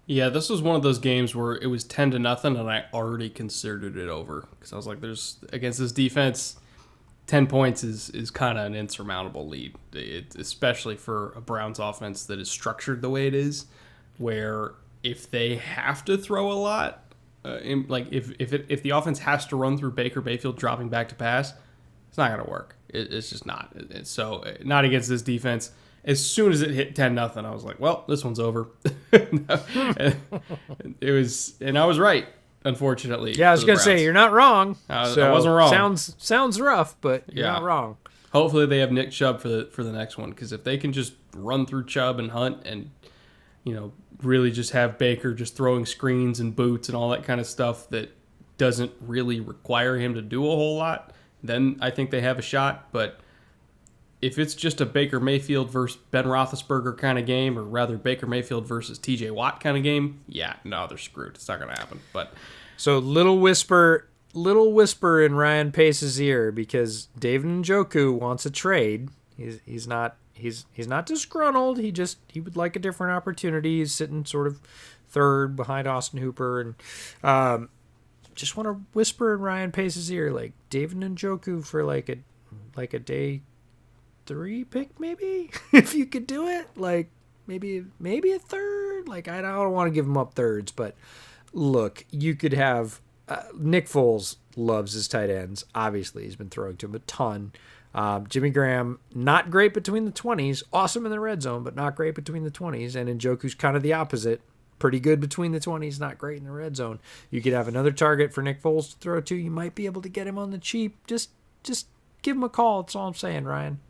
Yeah, this was one of those games where it was 10-0, and I already considered it over because I was like, "There's against this defense, 10 points is kind of an insurmountable lead, especially for a Browns offense that is structured the way it is, where if they have to throw a lot, if the offense has to run through Baker Mayfield dropping back to pass, it's not going to work. It's just not. So not against this defense." As soon as it hit 10-0, I was like, well, this one's over. It was, and I was right, unfortunately. Yeah, I was going to say, you're not wrong. I wasn't wrong. Sounds rough, but you're not wrong. Hopefully they have Nick Chubb for the next one, because if they can just run through Chubb and Hunt and, really just have Baker just throwing screens and boots and all that kind of stuff that doesn't really require him to do a whole lot, then I think they have a shot. But if it's just a Baker Mayfield versus Ben Roethlisberger kind of game, or rather Baker Mayfield versus TJ Watt kind of game, they're screwed. It's not going to happen. But so little whisper in Ryan Pace's ear, because David Njoku wants a trade. He's not disgruntled. He would like a different opportunity. He's sitting sort of third behind Austin Hooper, and just want to whisper in Ryan Pace's ear, like David Njoku for like a day 3 pick, maybe, if you could do it, like maybe a third. Like, I don't want to give him up thirds, but look, you could have Nick Foles loves his tight ends. Obviously, he's been throwing to him a ton. Jimmy Graham, not great between the 20s, awesome in the red zone, but not great between the 20s. And Njoku's kind of the opposite, pretty good between the 20s, not great in the red zone. You could have another target for Nick Foles to throw to. You might be able to get him on the cheap. Just give him a call. That's all I'm saying, Ryan.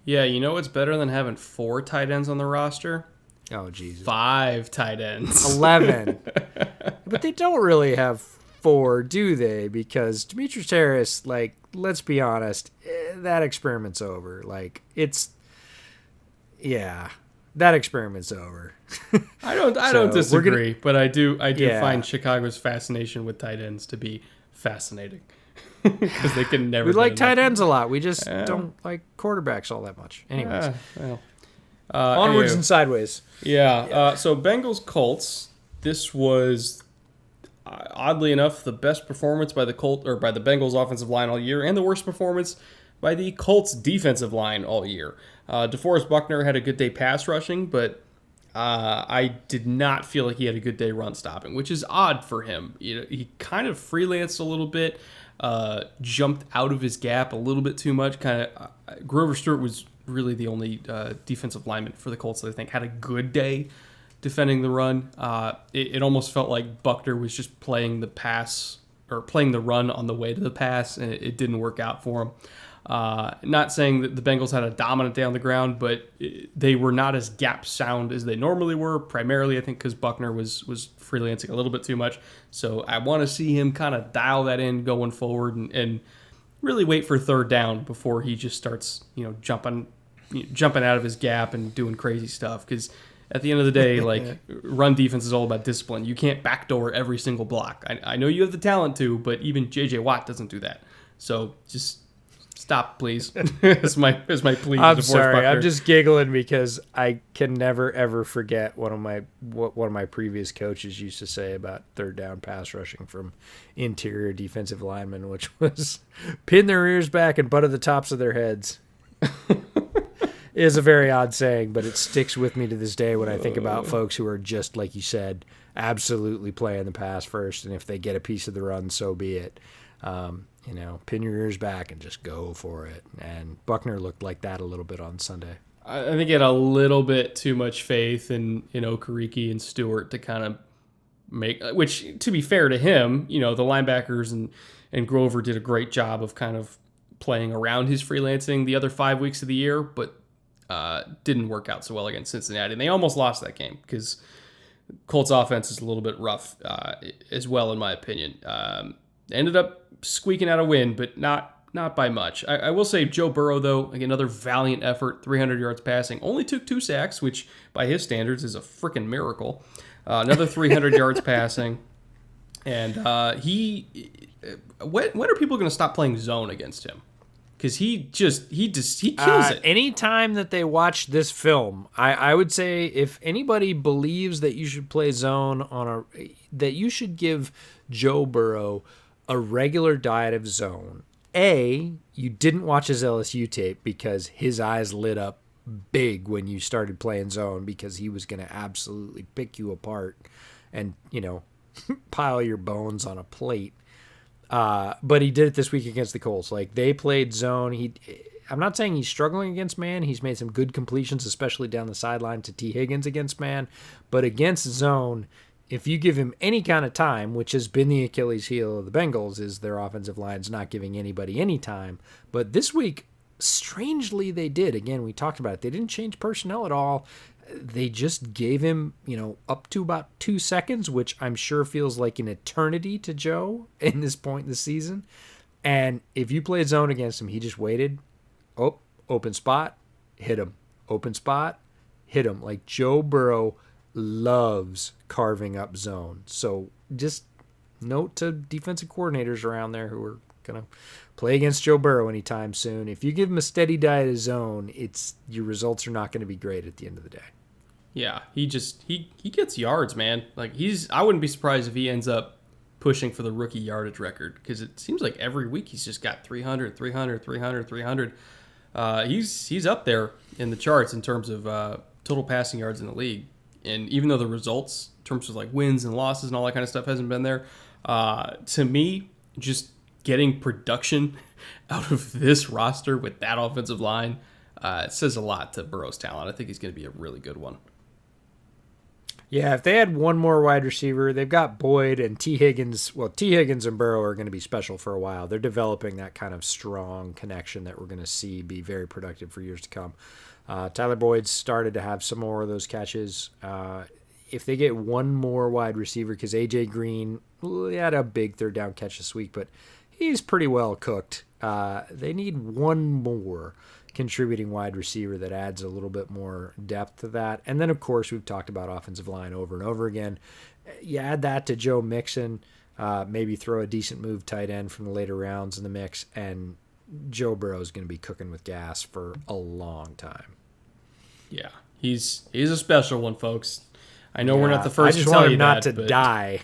Yeah, what's better than having 4 tight ends on the roster? Oh, Jesus. 5 tight ends. 11. But they don't really have 4, do they? Because Demetrius Harris, like, let's be honest, that experiment's over. Like, that experiment's over. I don't disagree, but I do find Chicago's fascination with tight ends to be fascinating. Because they can never. We like tight ends a lot. We just don't like quarterbacks all that much. Anyways, onwards and sideways. So Bengals Colts. This was oddly enough the best performance by the Bengals offensive line all year, and the worst performance by the Colts defensive line all year. DeForest Buckner had a good day pass rushing, but I did not feel like he had a good day run stopping, which is odd for him. He kind of freelanced a little bit. Jumped out of his gap a little bit too much. Grover Stewart was really the only defensive lineman for the Colts that I think had a good day defending the run. It almost felt like Buckner was just playing the pass or playing the run on the way to the pass, and it didn't work out for him. Not saying that the Bengals had a dominant day on the ground, but they were not as gap sound as they normally were, primarily I think because Buckner was freelancing a little bit too much. So I want to see him kind of dial that in going forward and really wait for third down before he just starts jumping out of his gap and doing crazy stuff, because at the end of the day, like, run defense is all about discipline. You can't backdoor every single block. I know you have the talent to, but even J.J. Watt doesn't do that. So just stop, please. That's my plea. I'm sorry. Buckner. I'm just giggling because I can never ever forget what one of my previous coaches used to say about third down pass rushing from interior defensive linemen, which was pin their ears back and butt at the tops of their heads. It is a very odd saying, but it sticks with me to this day when I think about folks who are just, like you said, absolutely playing the pass first, and if they get a piece of the run, so be it. Pin your ears back and just go for it. And Buckner looked like that a little bit on Sunday. I think he had a little bit too much faith in Okereke and Stewart to kind of make, which to be fair to him, the linebackers and Grover did a great job of kind of playing around his freelancing the other 5 weeks of the year, but didn't work out so well against Cincinnati. And they almost lost that game because Colts offense is a little bit rough as well, in my opinion. Ended up squeaking out a win, but not by much. I will say Joe Burrow, though, again, another valiant effort, 300 yards passing. Only took 2 sacks, which by his standards is a freaking miracle. Another 300 yards passing. And when are people going to stop playing zone against him? Because he kills it. Anytime that they watch this film, I would say if anybody believes that you should play zone that you should give Joe Burrow a regular diet of zone. You didn't watch his LSU tape because his eyes lit up big when you started playing zone because he was going to absolutely pick you apart and, pile your bones on a plate. But he did it this week against the Colts. Like, they played zone. I'm not saying he's struggling against man. He's made some good completions, especially down the sideline to T. Higgins against man. But against zone, if you give him any kind of time, which has been the Achilles heel of the Bengals, is their offensive line's not giving anybody any time. But this week, strangely, they did. Again, we talked about it. They didn't change personnel at all. They just gave him, up to about 2 seconds, which I'm sure feels like an eternity to Joe in this point in the season. And if you played zone against him, he just waited. Oh, open spot, hit him. Open spot, hit him. Like, Joe Burrow loves carving up zone. So just note to defensive coordinators around there who are going to play against Joe Burrow anytime soon. If you give him a steady diet of zone, your results are not going to be great at the end of the day. Yeah, he gets yards, man. Like, I wouldn't be surprised if he ends up pushing for the rookie yardage record because it seems like every week he's just got 300. He's up there in the charts in terms of total passing yards in the league. And even though the results, in terms of like wins and losses and all that kind of stuff, hasn't been there, to me, just getting production out of this roster with that offensive line says a lot to Burrow's talent. I think he's going to be a really good one. Yeah, if they had one more wide receiver, they've got Boyd and T. Higgins. Well, T. Higgins and Burrow are going to be special for a while. They're developing that kind of strong connection that we're going to see be very productive for years to come. Tyler Boyd's started to have some more of those catches. If they get one more wide receiver, because A.J. Green had a big third down catch this week, but he's pretty well cooked. They need one more contributing wide receiver that adds a little bit more depth to that. And then, of course, we've talked about offensive line over and over again. You add that to Joe Mixon, maybe throw a decent move tight end from the later rounds in the mix, and Joe Burrow is going to be cooking with gas for a long time. Yeah, he's a special one, folks. I know we're not the first to tell you that. I just want him not to die.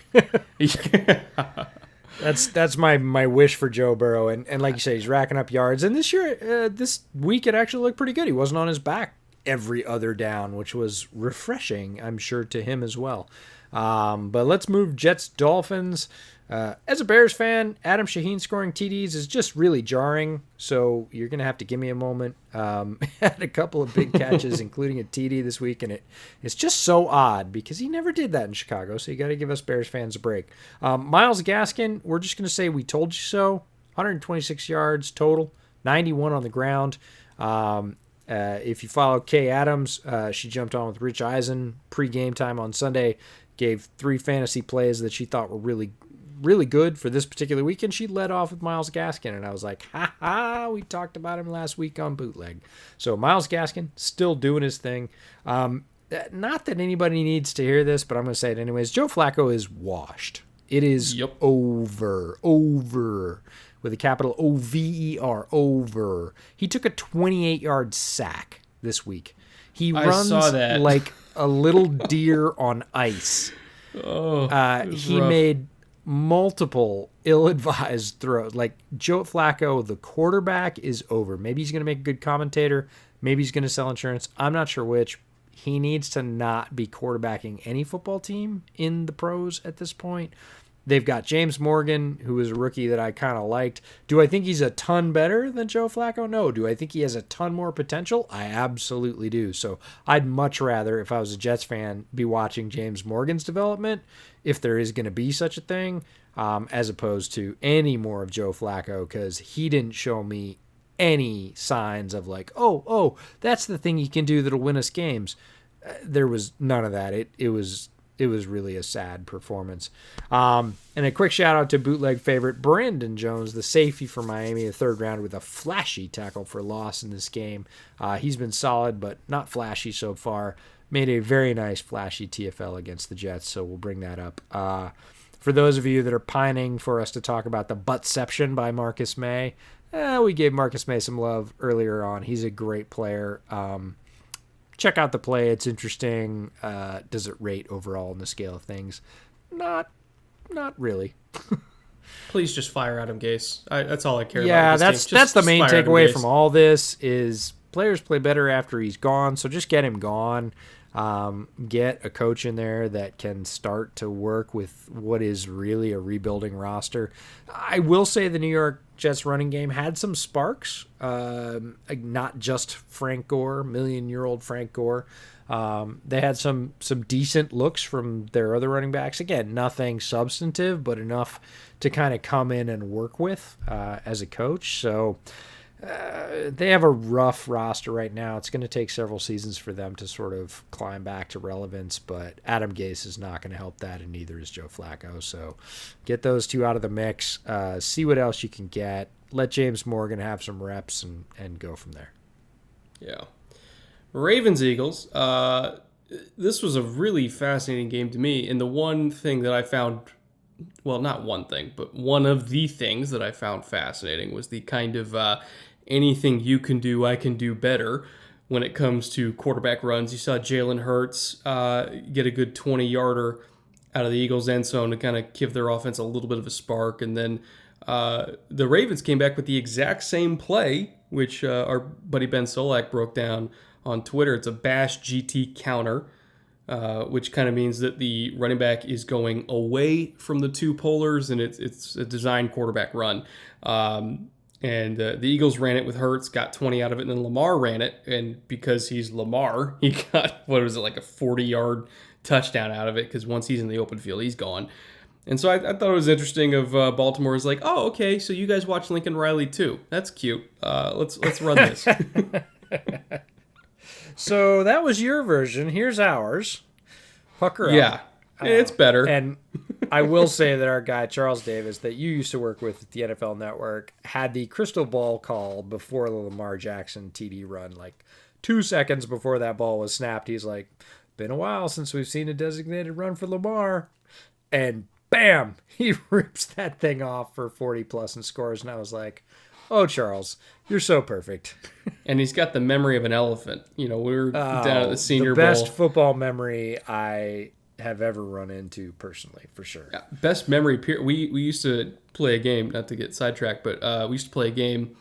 That's my wish for Joe Burrow. And like you say, he's racking up yards. And this week, it actually looked pretty good. He wasn't on his back every other down, which was refreshing, I'm sure, to him as well. But let's move Jets-Dolphins. As a Bears fan, Adam Shaheen scoring TDs is just really jarring, so you're going to have to give me a moment. Had a couple of big catches, including a TD this week, and it's just so odd because he never did that in Chicago, so you got to give us Bears fans a break. Myles Gaskin, we're just going to say we told you so. 126 yards total, 91 on the ground. If you follow Kay Adams, she jumped on with Rich Eisen pre-game time on Sunday, gave 3 fantasy plays that she thought were really good for this particular weekend. She led off with Myles Gaskin, and I was like, we talked about him last week on Bootleg. So Myles Gaskin still doing his thing. Not that anybody needs to hear this, but I'm going to say it anyways. Joe Flacco is washed. It is over with a capital O-V-E-R, over. He took a 28-yard sack this week. He runs like a little deer on ice. He rough. made multiple ill-advised throws. Like, Joe Flacco, the quarterback, is over. Maybe he's going to make a good commentator. Maybe he's going to sell insurance. I'm not sure which. He needs to not be quarterbacking any football team in the pros at this point. They've got James Morgan, who is a rookie that I kind of liked. Do I think he's a ton better than Joe Flacco? No. Do I think he has a ton more potential? I absolutely do. So I'd much rather, if I was a Jets fan, be watching James Morgan's development, if there is going to be such a thing, as opposed to any more of Joe Flacco, because he didn't show me any signs of like, oh, that's the thing he can do that'll win us games. There was none of that. It was really a sad performance. And a quick shout out to Bootleg favorite Brandon Jones, the safety for Miami, the third round, with a flashy tackle for loss in this game. He's been solid, but not flashy so far. Made a very nice flashy TFL against the Jets, so we'll bring that up. For those of you that are pining for us to talk about the buttception by Marcus May, we gave Marcus May some love earlier on. He's a great player. Check out the play. It's interesting. Does it rate overall in the scale of things? Not really. Please just fire Adam Gase. That's all I care about. Yeah, that's the main takeaway from all this is players play better after he's gone, so just get him gone. Get a coach in there that can start to work with what is really a rebuilding roster. I will say the New York Jets running game had some sparks, not just Frank Gore, million-year-old Frank Gore. They had some decent looks from their other running backs. Again, nothing substantive, but enough to kind of come in and work with as a coach. So they have a rough roster right now. It's going to take several seasons for them to sort of climb back to relevance, but Adam Gase is not going to help that, and neither is Joe Flacco. So get those two out of the mix, see what else you can get, let James Morgan have some reps, and go from there. Yeah. Ravens-Eagles, this was a really fascinating game to me, and the one thing that I found, well, not one thing, but one of the things that I found fascinating was the kind of anything you can do, I can do better when it comes to quarterback runs. You saw Jalen Hurts get a good 20-yarder out of the Eagles' end zone to kind of give their offense a little bit of a spark. And then the Ravens came back with the exact same play, which our buddy Ben Solak broke down on Twitter. It's a bash GT counter, which kind of means that the running back is going away from the two polars, and it's a designed quarterback run. And the Eagles ran it with Hurts, got 20 out of it, and then Lamar ran it. And because he's Lamar, he got, like a 40-yard touchdown out of it, because once he's in the open field, he's gone. And so I thought it was interesting of Baltimore is like, oh, okay, so you guys watch Lincoln Riley too. That's cute. Let's run this. So that was your version. Here's ours. Pucker up. Yeah, it's better. And I will say that our guy, Charles Davis, that you used to work with at the NFL Network, had the crystal ball call before the Lamar Jackson TD run. Like 2 seconds before that ball was snapped, he's like, been a while since we've seen a designated run for Lamar. And bam, he rips that thing off for 40-plus and scores. And I was like, oh, Charles, you're so perfect. And he's got the memory of an elephant. You know, we were down at the Senior Bowl. The Bowl. best football memory I have ever run into personally, for sure. Yeah, best memory. We used to play a game, not to get sidetracked, but we used to play a game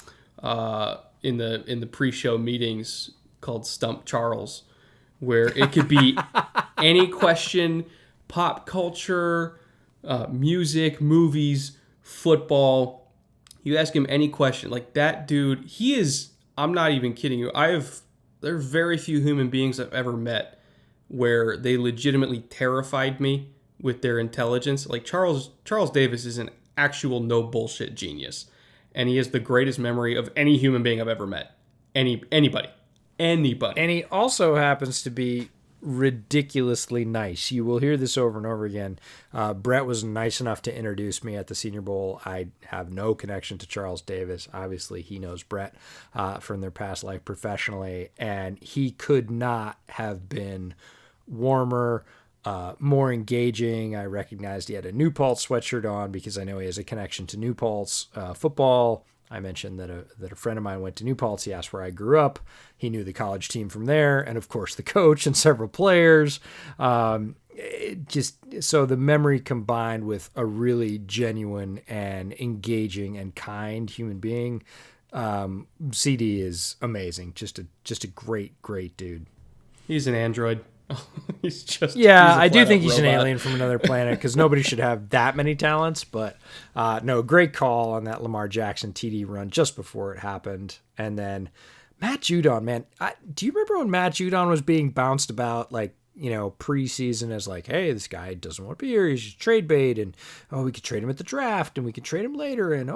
in the pre-show meetings called Stump Charles, where it could be any question, pop culture, music, movies, football. You ask him any question. Like that dude, he is, I'm not even kidding you. There are very few human beings I've ever met where they legitimately terrified me with their intelligence. Like Charles Davis is an actual no bullshit genius. And he has the greatest memory of any human being I've ever met. Anybody. And he also happens to be ridiculously nice. You will hear this over and over again. Brett was nice enough to introduce me at the Senior Bowl. I have no connection to Charles Davis. Obviously, he knows Brett from their past life professionally, and he could not have been warmer, more engaging. I recognized he had a New Paltz sweatshirt on because I know he has a connection to New Paltz football. I mentioned that a friend of mine went to New Paltz. He asked where I grew up. He knew the college team from there, and of course the coach and several players. Just so the memory combined with a really genuine and engaging and kind human being. CD is amazing. Just a great dude. He's an android. He's a I do flat-out think he's an robot. alien from another planet because nobody should have that many talents. But no, great call on that Lamar Jackson TD run just before it happened. And then Matt Judon, man, do you remember when Matt Judon was being bounced about like, preseason as like, hey, this guy doesn't want to be here. He's just trade bait. And, we could trade him at the draft and we could trade him later. And,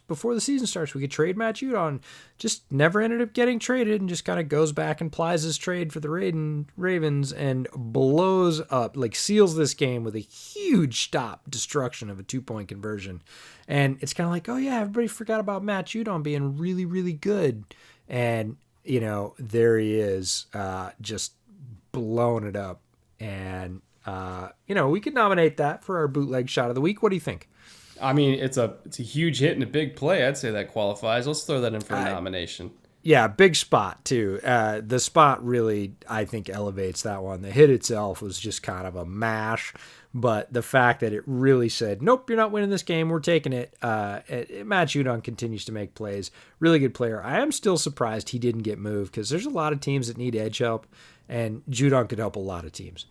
before the season starts, we could trade Matt Judon. Just never ended up getting traded and just kind of goes back and plies his trade for the Ravens and blows up, like seals this game with a huge stop destruction of a 2-point conversion. And it's kind of like, oh yeah, everybody forgot about Matt Judon being really, really good. And, there he is, just blowing it up. And, we could nominate that for our bootleg shot of the week. What do you think? I mean, it's a huge hit and a big play. I'd say that qualifies. Let's throw that in for a nomination. Yeah, big spot too. The spot really, I think, elevates that one. The hit itself was just kind of a mash, but the fact that it really said, nope, you're not winning this game, we're taking it. Matt Judon continues to make plays. Really good player. I am still surprised he didn't get moved because there's a lot of teams that need edge help, and Judon could help a lot of teams.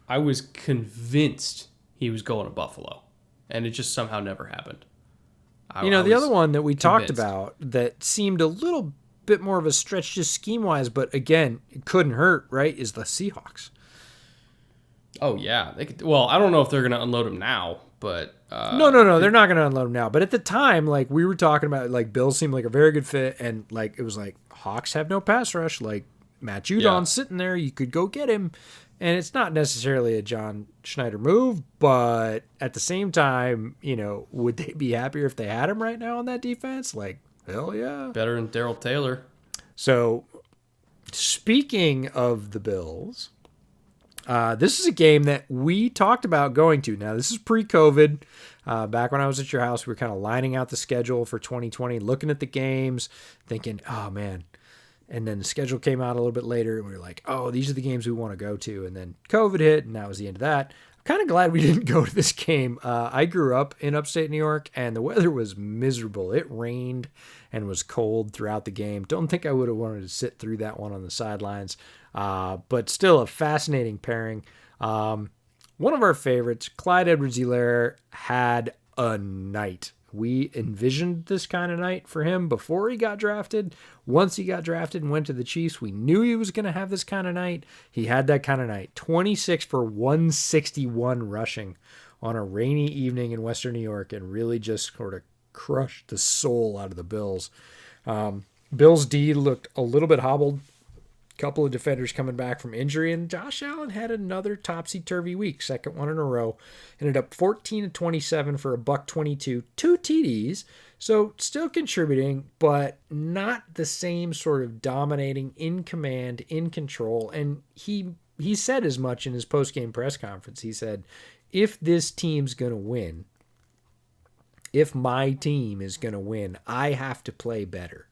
I was convinced he was going to Buffalo, and it just somehow never happened. The other one that we talked convinced. about that seemed a little bit more of a stretch just scheme-wise, but again, it couldn't hurt, right, is the Seahawks. Oh, yeah. They could, well, I don't know if they're going to unload him now, but... No, they're not going to unload him now. But at the time, like, we were talking about, like, Bills seemed like a very good fit, and, like, it was like, Hawks have no pass rush. Like, Matt Judon's sitting there. You could go get him. And it's not necessarily a John Schneider move, but at the same time, would they be happier if they had him right now on that defense? Like, hell yeah. Better than Darrell Taylor. So, speaking of the Bills, this is a game that we talked about going to. Now, this is pre-COVID. Back when I was at your house, we were kind of lining out the schedule for 2020, looking at the games, thinking, oh, man. And then the schedule came out a little bit later, and we were like, oh, these are the games we want to go to. And then COVID hit, and that was the end of that. I'm kind of glad we didn't go to this game. I grew up in upstate New York, and the weather was miserable. It rained and was cold throughout the game. Don't think I would have wanted to sit through that one on the sidelines. But still a fascinating pairing. One of our favorites, Clyde Edwards-Helaire, had a night. We envisioned this kind of night for him before he got drafted. Once he got drafted and went to the Chiefs, we knew he was going to have this kind of night. He had that kind of night. 26 for 161 rushing on a rainy evening in Western New York and really just sort of crushed the soul out of the Bills. Bills D looked a little bit hobbled. Couple of defenders coming back from injury, and Josh Allen had another topsy-turvy week, second one in a row. Ended up 14-27 for $122, 2 TDs, so still contributing, but not the same sort of dominating, in command, in control. And he said as much in his post-game press conference. He said, if this team's going to win, if my team is going to win, I have to play better.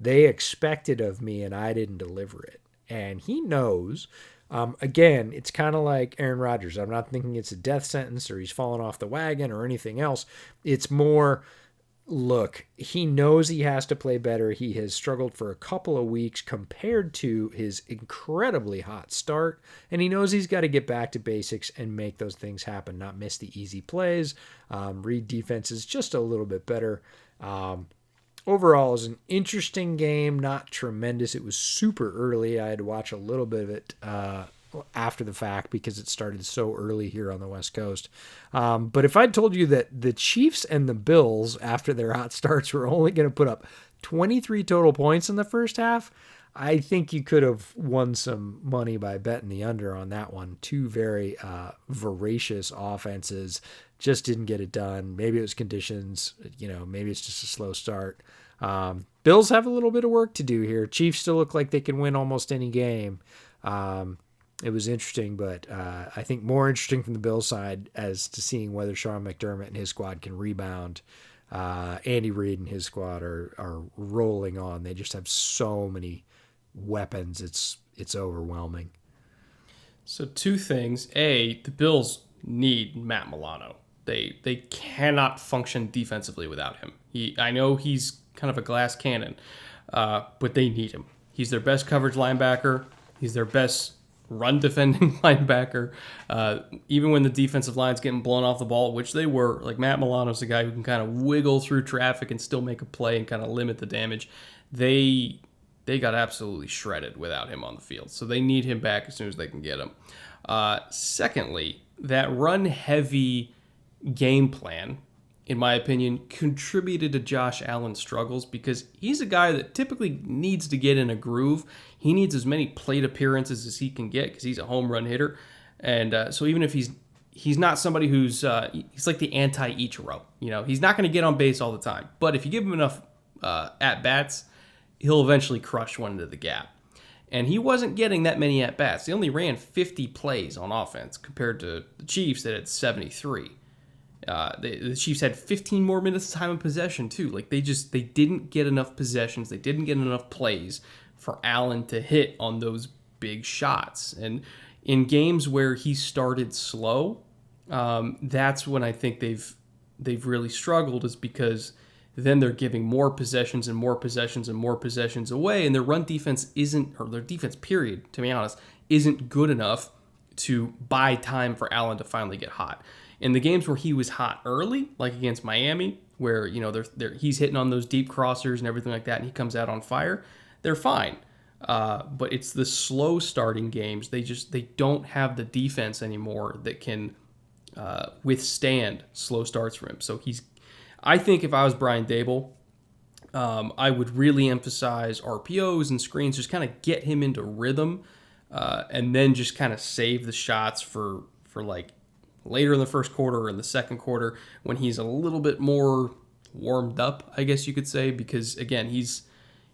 They expected of me, and I didn't deliver it. And he knows. Again, it's kind of like Aaron Rodgers. I'm not thinking it's a death sentence or he's fallen off the wagon or anything else. It's more, look, he knows he has to play better. He has struggled for a couple of weeks compared to his incredibly hot start. And he knows he's got to get back to basics and make those things happen, not miss the easy plays. Read defenses just a little bit better. Overall, it was an interesting game, not tremendous. It was super early. I had to watch a little bit of it after the fact because it started so early here on the West Coast. But if I'd told you that the Chiefs and the Bills, after their hot starts, were only going to put up 23 total points in the first half, I think you could have won some money by betting the under on that one. Two very voracious offenses. Just didn't get it done. Maybe it was conditions. Maybe it's just a slow start. Bills have a little bit of work to do here. Chiefs still look like they can win almost any game. It was interesting, but I think more interesting from the Bills side as to seeing whether Sean McDermott and his squad can rebound. Andy Reid and his squad are rolling on. They just have so many weapons. It's overwhelming. So two things. A, the Bills need Matt Milano. They cannot function defensively without him. I know he's kind of a glass cannon, but they need him. He's their best coverage linebacker. He's their best run defending linebacker. Even when the defensive line's getting blown off the ball, which they were, like Matt Milano's a guy who can kind of wiggle through traffic and still make a play and kind of limit the damage. They got absolutely shredded without him on the field. So they need him back as soon as they can get him. Secondly, that run-heavy game plan, in my opinion, contributed to Josh Allen's struggles because he's a guy that typically needs to get in a groove. He needs as many plate appearances as he can get because he's a home run hitter. And so even if he's not somebody who's he's like the anti-Ichiro. He's not going to get on base all the time. But if you give him enough at-bats, he'll eventually crush one into the gap. And he wasn't getting that many at-bats. They only ran 50 plays on offense compared to the Chiefs that had 73. The Chiefs had 15 more minutes of time of possession too. Like they didn't get enough possessions. They didn't get enough plays for Allen to hit on those big shots. And in games where he started slow, that's when I think they've really struggled, is because then they're giving more possessions and more possessions and more possessions away, and their run defense their defense period, to be honest, isn't good enough to buy time for Allen to finally get hot. In the games where he was hot early, like against Miami, where he's hitting on those deep crossers and everything like that, and he comes out on fire, they're fine. But it's the slow starting games. They don't have the defense anymore that can withstand slow starts for him. So I think if I was Brian Daboll, I would really emphasize RPOs and screens, just kind of get him into rhythm, and then just kind of save the shots for like later in the first quarter or in the second quarter when he's a little bit more warmed up, I guess you could say, because again,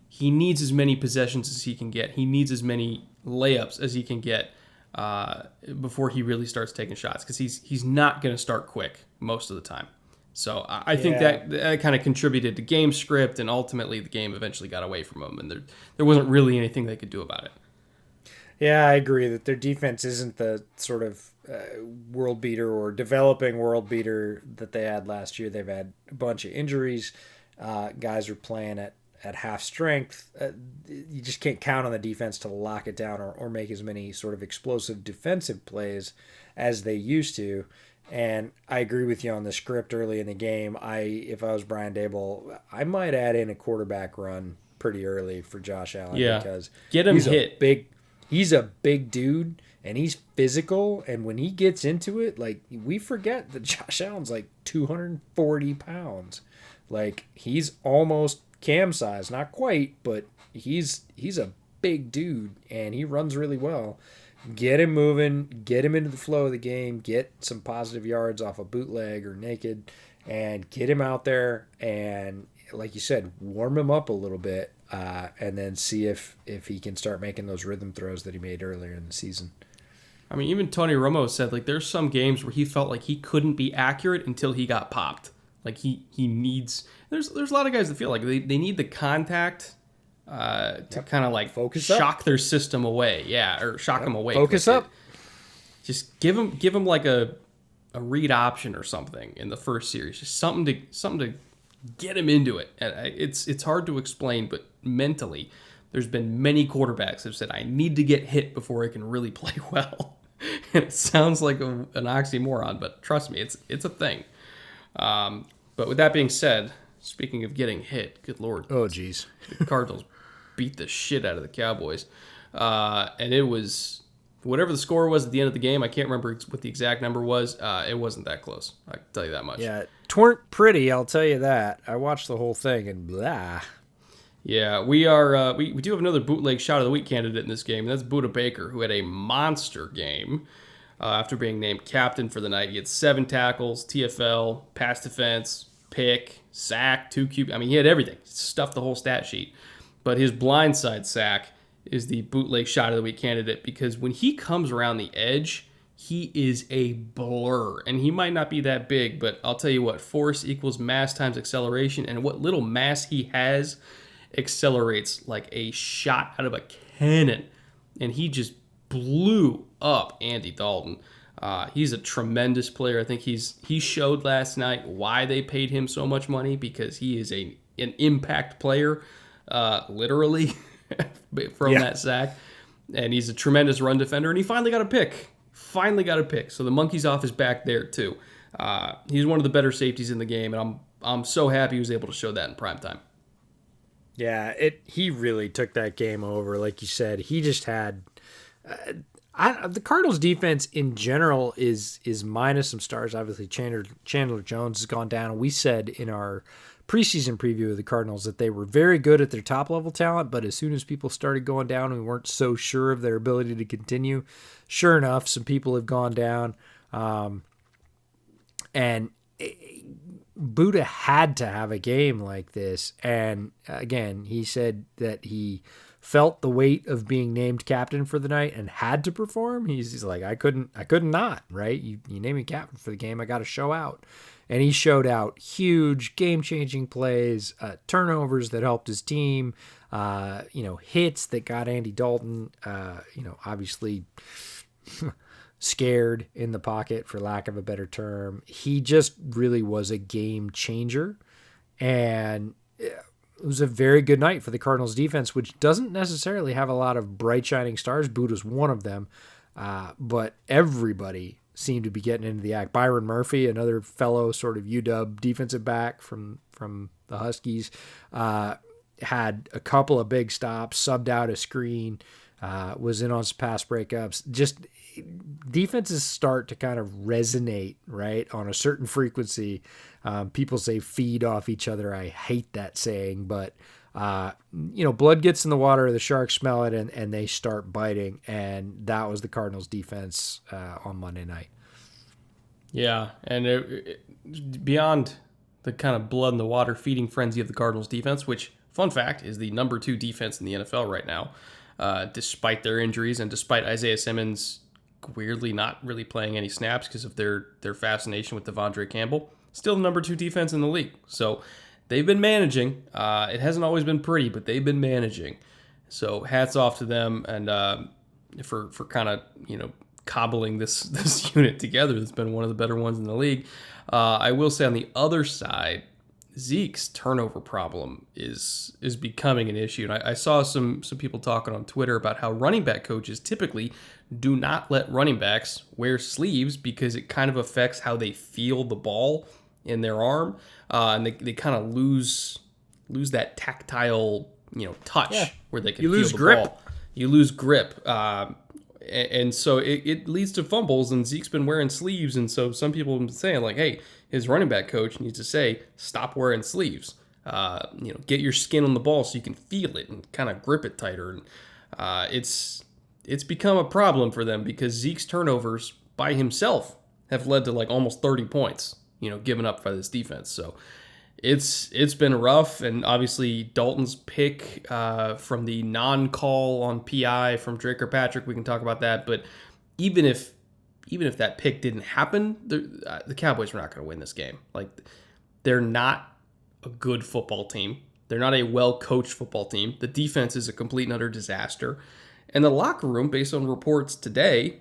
he needs as many possessions as he can get. He needs as many layups as he can get before he really starts taking shots, because he's not going to start quick most of the time. So I think that kind of contributed to game script, and ultimately the game eventually got away from him, and there wasn't really anything they could do about it. Yeah, I agree that their defense isn't the sort of world beater or developing world beater that they had last year. They've had a bunch of injuries. Guys are playing at half strength. You just can't count on the defense to lock it down or make as many sort of explosive defensive plays as they used to. And I agree with you on the script early in the game. If I was Brian Daboll, I might add in a quarterback run pretty early for Josh Allen, because get him hit. He's a big dude and he's physical. And when he gets into it, like, we forget that Josh Allen's like 240 pounds. Like, he's almost Cam size, not quite, but he's a big dude and he runs really well. Get him moving, get him into the flow of the game, get some positive yards off a bootleg or naked, and get him out there and, like you said, warm him up a little bit, and then see if he can start making those rhythm throws that he made earlier in the season. I mean, even Tony Romo said, like, there's some games where he felt like he couldn't be accurate until he got popped. Like, he needs... There's a lot of guys that feel like they need the contact to kind of like shock their system away. Yeah, or shock them away. Focus up. Just give them like a read option or something in the first series. Just something to get him into it. And it's hard to explain, but mentally, there's been many quarterbacks that have said, I need to get hit before I can really play well. And it sounds like an oxymoron, but trust me, it's a thing. But with that being said, speaking of getting hit, good Lord. Oh, geez. The Cardinals beat the shit out of the Cowboys. And it was, whatever the score was at the end of the game, I can't remember what the exact number was. It wasn't that close. I can tell you that much. Yeah, tweren't pretty, I'll tell you that. I watched the whole thing and blah. Yeah, we are. We do have another bootleg shot of the week candidate in this game, and that's Buda Baker, who had a monster game after being named captain for the night. He had 7 tackles, TFL, pass defense, pick, sack, 2 QB. I mean, he had everything. He stuffed the whole stat sheet. But his blindside sack is the bootleg shot of the week candidate, because when he comes around the edge, he is a blur. And he might not be that big, but I'll tell you what, force equals mass times acceleration, and what little mass he has accelerates like a shot out of a cannon. And he just blew up Andy Dalton. He's a tremendous player. I think he showed last night why they paid him so much money, because he is an impact player, literally, from that sack. and he's a tremendous run defender, and he finally got a pick. So the monkey's off his back there, too. He's one of the better safeties in the game, and I'm so happy he was able to show that in primetime. Yeah, he really took that game over. Like you said, he just had the Cardinals defense in general is minus some stars. Obviously, Chandler Jones has gone down. We said in our preseason preview of the Cardinals that they were very good at their top level talent, but as soon as people started going down, we weren't so sure of their ability to continue. Sure enough, some people have gone down, and Buddha had to have a game like this. And again, he said that he felt the weight of being named captain for the night and had to perform. He's like, I couldn't not, right? You name me captain for the game, I got to show out. And he showed out huge game-changing plays, turnovers that helped his team, hits that got Andy Dalton, obviously scared in the pocket, for lack of a better term. He just really was a game changer. And it was a very good night for the Cardinals defense, which doesn't necessarily have a lot of bright shining stars. Buddha's one of them. But everybody seemed to be getting into the act. Byron Murphy, another fellow sort of UW defensive back from the Huskies, had a couple of big stops, subbed out a screen, was in on some pass breakups. Just defenses start to kind of resonate, right, on a certain frequency. People say feed off each other. I hate that saying, but blood gets in the water, the sharks smell it, and they start biting. And that was the Cardinals defense on Monday night. Yeah, and beyond the kind of blood in the water feeding frenzy of the Cardinals defense, which, fun fact, is the number 2 defense in the NFL right now, despite their injuries and despite Isaiah Simmons weirdly not really playing any snaps because of their fascination with Devondre Campbell, still the number 2 defense in the league. So they've been managing. It hasn't always been pretty, but they've been managing. So hats off to them, and for kind of cobbling this unit together. It's been one of the better ones in the league. I will say on the other side, Zeke's turnover problem is becoming an issue. And I saw some people talking on Twitter about how running back coaches typically do not let running backs wear sleeves because it kind of affects how they feel the ball in their arm, and they kind of lose that tactile touch where they can feel the grip. ball. You lose grip. And so it leads to fumbles, and Zeke's been wearing sleeves, and so some people have been saying, like, hey, his running back coach needs to say, stop wearing sleeves. Get your skin on the ball so you can feel it and kind of grip it tighter. And it's become a problem for them because Zeke's turnovers by himself have led to like almost 30 points, given up by this defense. So it's been rough, and obviously Dalton's pick from the non-call on PI from Drake Kirkpatrick, we can talk about that. But even if that pick didn't happen, the Cowboys were not going to win this game. Like, they're not a good football team. They're not a well-coached football team. The defense is a complete and utter disaster. And the locker room, based on reports today,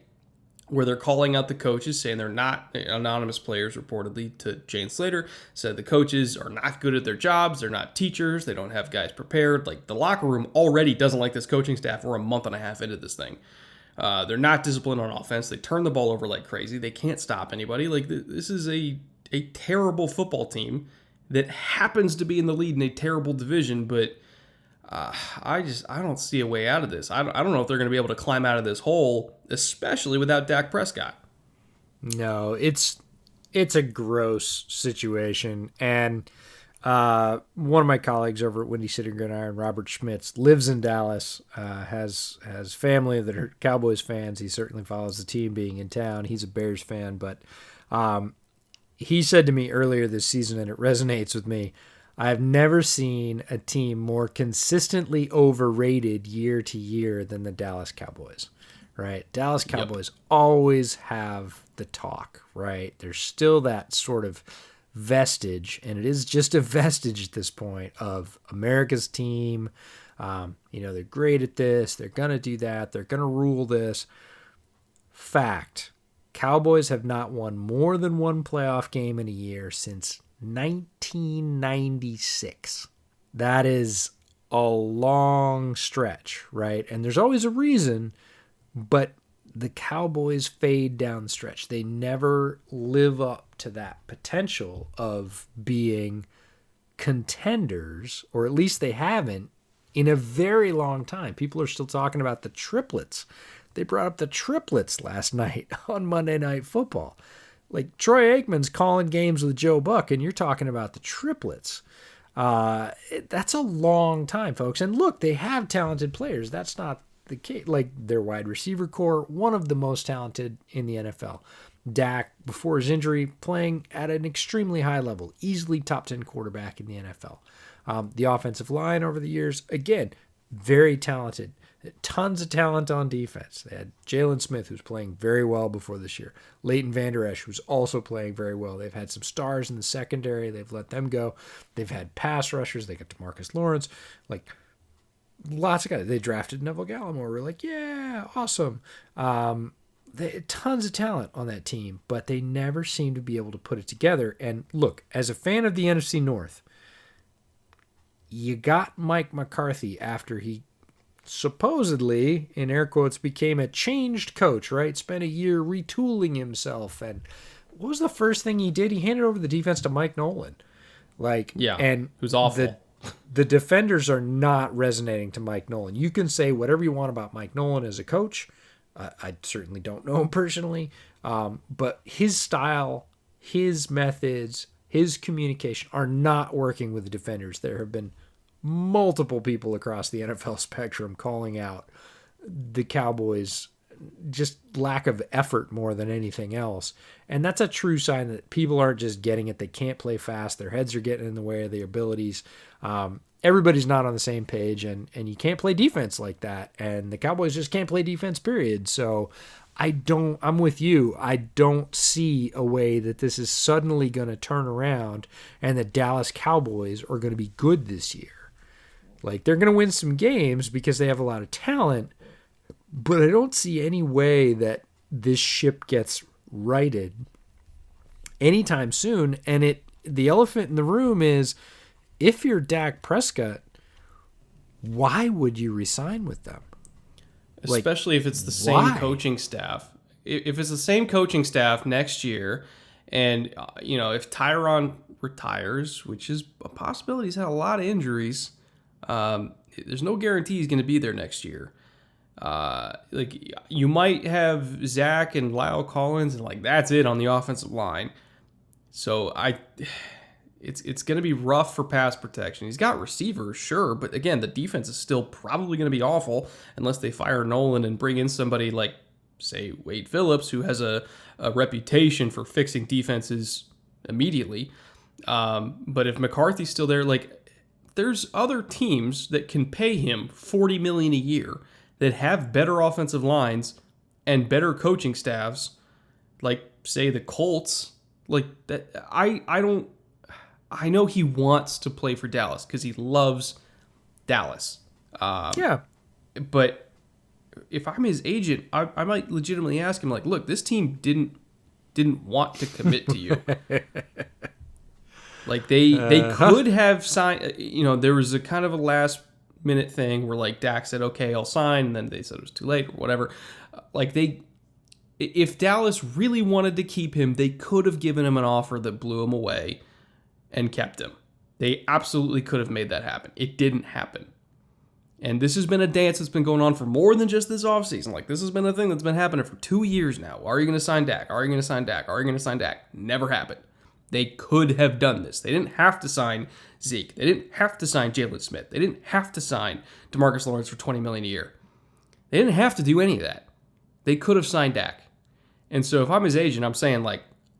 where they're calling out the coaches, saying they're not anonymous players, reportedly to Jane Slater, said the coaches are not good at their jobs. They're not teachers. They don't have guys prepared. Like, the locker room already doesn't like this coaching staff. We're a month and a half into this thing. They're not disciplined on offense. They turn the ball over like crazy. They can't stop anybody. Like, this is a terrible football team that happens to be in the lead in a terrible division, but I don't see a way out of this. I don't know if they're going to be able to climb out of this hole, especially without Dak Prescott. No, it's a gross situation. And one of my colleagues over at Windy City Gridiron, Robert Schmitz, lives in Dallas, has family that are Cowboys fans. He certainly follows the team being in town. He's a Bears fan, but he said to me earlier this season, and it resonates with me, I've never seen a team more consistently overrated year to year than the Dallas Cowboys, right? Dallas Cowboys always have the talk, right? There's still that sort of vestige, and it is just a vestige at this point, of America's team. They're great at this. They're going to do that. They're going to rule this. Fact, Cowboys have not won more than one playoff game in a year since 1996. That is a long stretch, right? And there's always a reason, but the Cowboys fade down the stretch. They never live up to that potential of being contenders, or at least they haven't in a very long time. People are still talking about the triplets. They brought up the triplets last night on Monday Night Football. Like Troy Aikman's calling games with Joe Buck, and you're talking about the triplets. That's a long time, folks. And look, they have talented players. That's not the case. Like their wide receiver core, one of the most talented in the NFL. Dak, before his injury, playing at an extremely high level, easily top 10 quarterback in the NFL. The offensive line over the years, again, very talented. Tons of talent on defense. They had Jalen Smith, who's playing very well before this year. Leighton Vander Esch, who's also playing very well. They've had some stars in the secondary. They've let them go. They've had pass rushers. They got DeMarcus Lawrence. Like, lots of guys. They drafted Neville Gallimore. We're like, yeah, awesome. They had tons of talent on that team, but they never seem to be able to put it together. And look, as a fan of the NFC North, you got Mike McCarthy after he supposedly, in air quotes, became a changed coach, right? Spent a year retooling himself. And what was the first thing he did? He handed over the defense to Mike Nolan. Like, Yeah, and who's awful. The defenders are not resonating to Mike Nolan. You can say whatever you want about Mike Nolan as a coach. I certainly don't know him personally. But his style, his methods, his communication are not working with the defenders. There have been multiple people across the NFL spectrum calling out the Cowboys' just lack of effort more than anything else. And that's a true sign that people aren't just getting it. They can't play fast. Their heads are getting in the way of their abilities. Everybody's not on the same page, and you can't play defense like that. And the Cowboys just can't play defense, period. So I'm with you. I don't see a way that this is suddenly going to turn around and the Dallas Cowboys are going to be good this year. Like, they're going to win some games because they have a lot of talent, but I don't see any way that this ship gets righted anytime soon. And the elephant in the room is, if you're Dak Prescott, why would you resign with them? Especially if it's the same coaching staff. If it's the same coaching staff next year, and if Tyron retires, which is a possibility, he's had a lot of injuries. There's no guarantee he's going to be there next year. You might have Zach and Lyle Collins, and that's it on the offensive line. So it's going to be rough for pass protection. He's got receivers, sure, but again, the defense is still probably going to be awful unless they fire Nolan and bring in somebody like, say, Wade Phillips, who has a reputation for fixing defenses immediately. But if McCarthy's still there, there's other teams that can pay him $40 million a year that have better offensive lines and better coaching staffs, like say the Colts. I know he wants to play for Dallas because he loves Dallas. Yeah. But if I'm his agent, I might legitimately ask him, look, this team didn't want to commit to you. They could have signed, there was a kind of a last minute thing where Dak said, okay, I'll sign. And then they said it was too late or whatever. If Dallas really wanted to keep him, they could have given him an offer that blew him away and kept him. They absolutely could have made that happen. It didn't happen. And this has been a dance that's been going on for more than just this offseason. This has been a thing that's been happening for 2 years now. Are you going to sign Dak? Are you going to sign Dak? Are you going to sign Dak? Never happened. They could have done this. They didn't have to sign Zeke. They didn't have to sign Jalen Smith. They didn't have to sign DeMarcus Lawrence for $20 million a year. They didn't have to do any of that. They could have signed Dak. And so if I'm his agent, I'm saying,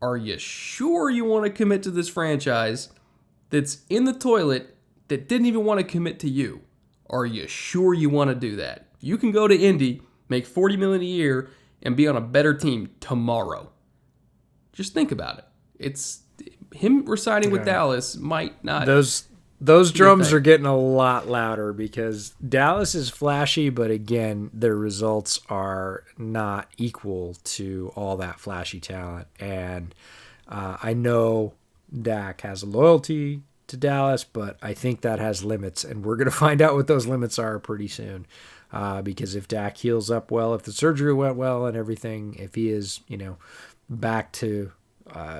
are you sure you want to commit to this franchise that's in the toilet that didn't even want to commit to you? Are you sure you want to do that? You can go to Indy, make $40 million a year, and be on a better team tomorrow. Just think about it. It's him resigning with Dallas might not. Those drums are getting a lot louder because Dallas is flashy, but again, their results are not equal to all that flashy talent. And I know Dak has loyalty to Dallas, but I think that has limits, and we're going to find out what those limits are pretty soon. Because if Dak heals up well, if the surgery went well and everything, if he is, back to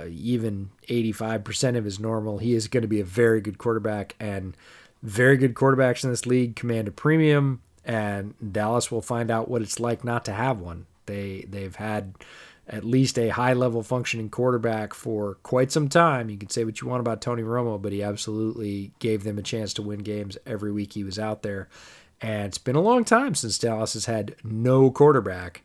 even 85% of his normal, he is going to be a very good quarterback, and very good quarterbacks in this league command a premium, and Dallas will find out what it's like not to have one. They've had at least a high-level functioning quarterback for quite some time. You can say what you want about Tony Romo, but he absolutely gave them a chance to win games every week he was out there. And it's been a long time since Dallas has had no quarterback.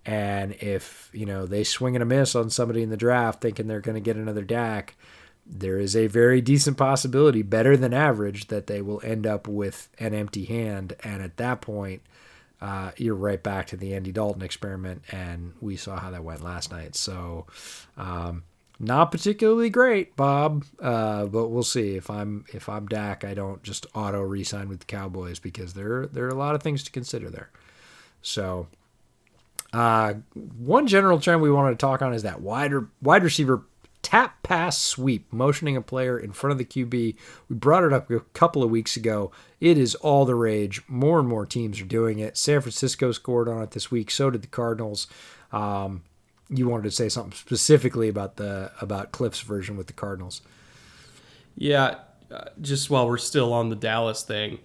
And if, they swing and a miss on somebody in the draft thinking they're going to get another Dak, there is a very decent possibility, better than average, that they will end up with an empty hand. And at that point, you're right back to the Andy Dalton experiment, and we saw how that went last night. So, not particularly great, Bob, but we'll see. If I'm Dak, I don't just auto re-sign with the Cowboys, because there are a lot of things to consider there. So, one general trend we wanted to talk on is that wide receiver tap pass sweep, motioning a player in front of the QB. We brought it up a couple of weeks ago. It is all the rage. More and more teams are doing it. San Francisco scored on it this week. So did the Cardinals. You wanted to say something specifically about Cliff's version with the Cardinals. Yeah, just while we're still on the Dallas thing,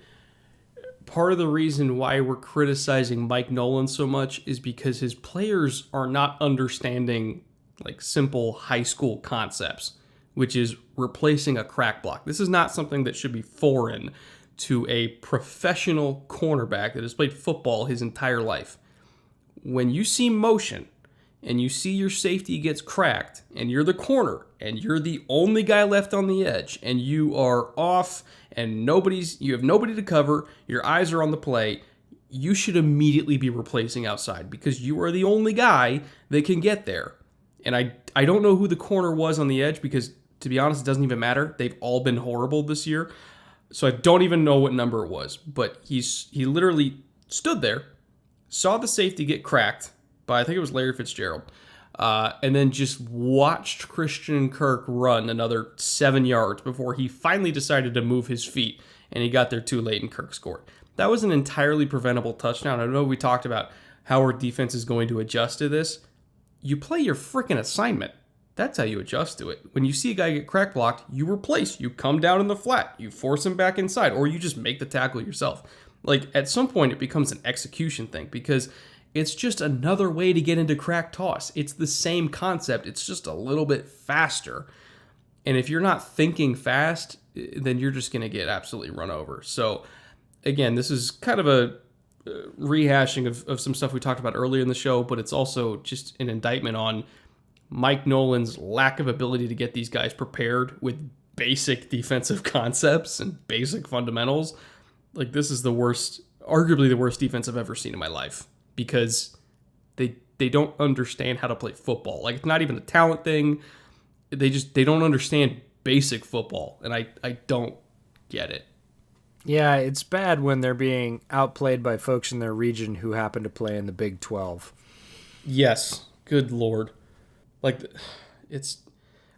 part of the reason why we're criticizing Mike Nolan so much is because his players are not understanding simple high school concepts, which is replacing a crack block. This is not something that should be foreign to a professional cornerback that has played football his entire life. When you see motion and you see your safety gets cracked and you're the corner and you're the only guy left on the edge and you are off and you have nobody to cover, your eyes are on the play, you should immediately be replacing outside, because you are the only guy that can get there. And I don't know who the corner was on the edge, because, to be honest, it doesn't even matter. They've all been horrible this year. So I don't even know what number it was. But he literally stood there, saw the safety get cracked by, I think it was Larry Fitzgerald, and then just watched Christian Kirk run another 7 yards before he finally decided to move his feet, and he got there too late and Kirk scored. That was an entirely preventable touchdown. I know we talked about how our defense is going to adjust to this. You play your freaking assignment. That's how you adjust to it. When you see a guy get crack blocked, you replace. You come down in the flat. You force him back inside, or you just make the tackle yourself. At some point, it becomes an execution thing, because it's just another way to get into crack toss. It's the same concept. It's just a little bit faster. And if you're not thinking fast, then you're just going to get absolutely run over. So, again, this is kind of a rehashing of some stuff we talked about earlier in the show, but it's also just an indictment on Mike Nolan's lack of ability to get these guys prepared with basic defensive concepts and basic fundamentals. This is arguably the worst defense I've ever seen in my life, because they don't understand how to play football. It's not even a talent thing. They don't understand basic football, and I don't get it. Yeah, it's bad when they're being outplayed by folks in their region who happen to play in the Big 12. Yes, good Lord.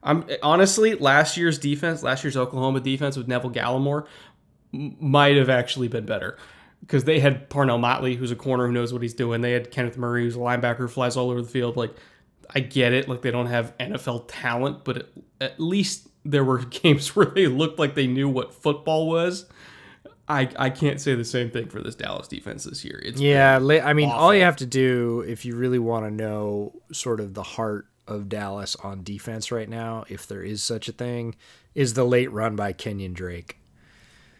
I'm honestly, last year's Oklahoma defense with Neville Gallimore might have actually been better, because they had Parnell Motley, who's a corner who knows what he's doing. They had Kenneth Murray, who's a linebacker who flies all over the field. I get it. They don't have NFL talent, but at least there were games where they looked like they knew what football was. I can't say the same thing for this Dallas defense this year. Awful. All you have to do, if you really want to know sort of the heart of Dallas on defense right now, if there is such a thing, is the late run by Kenyon Drake.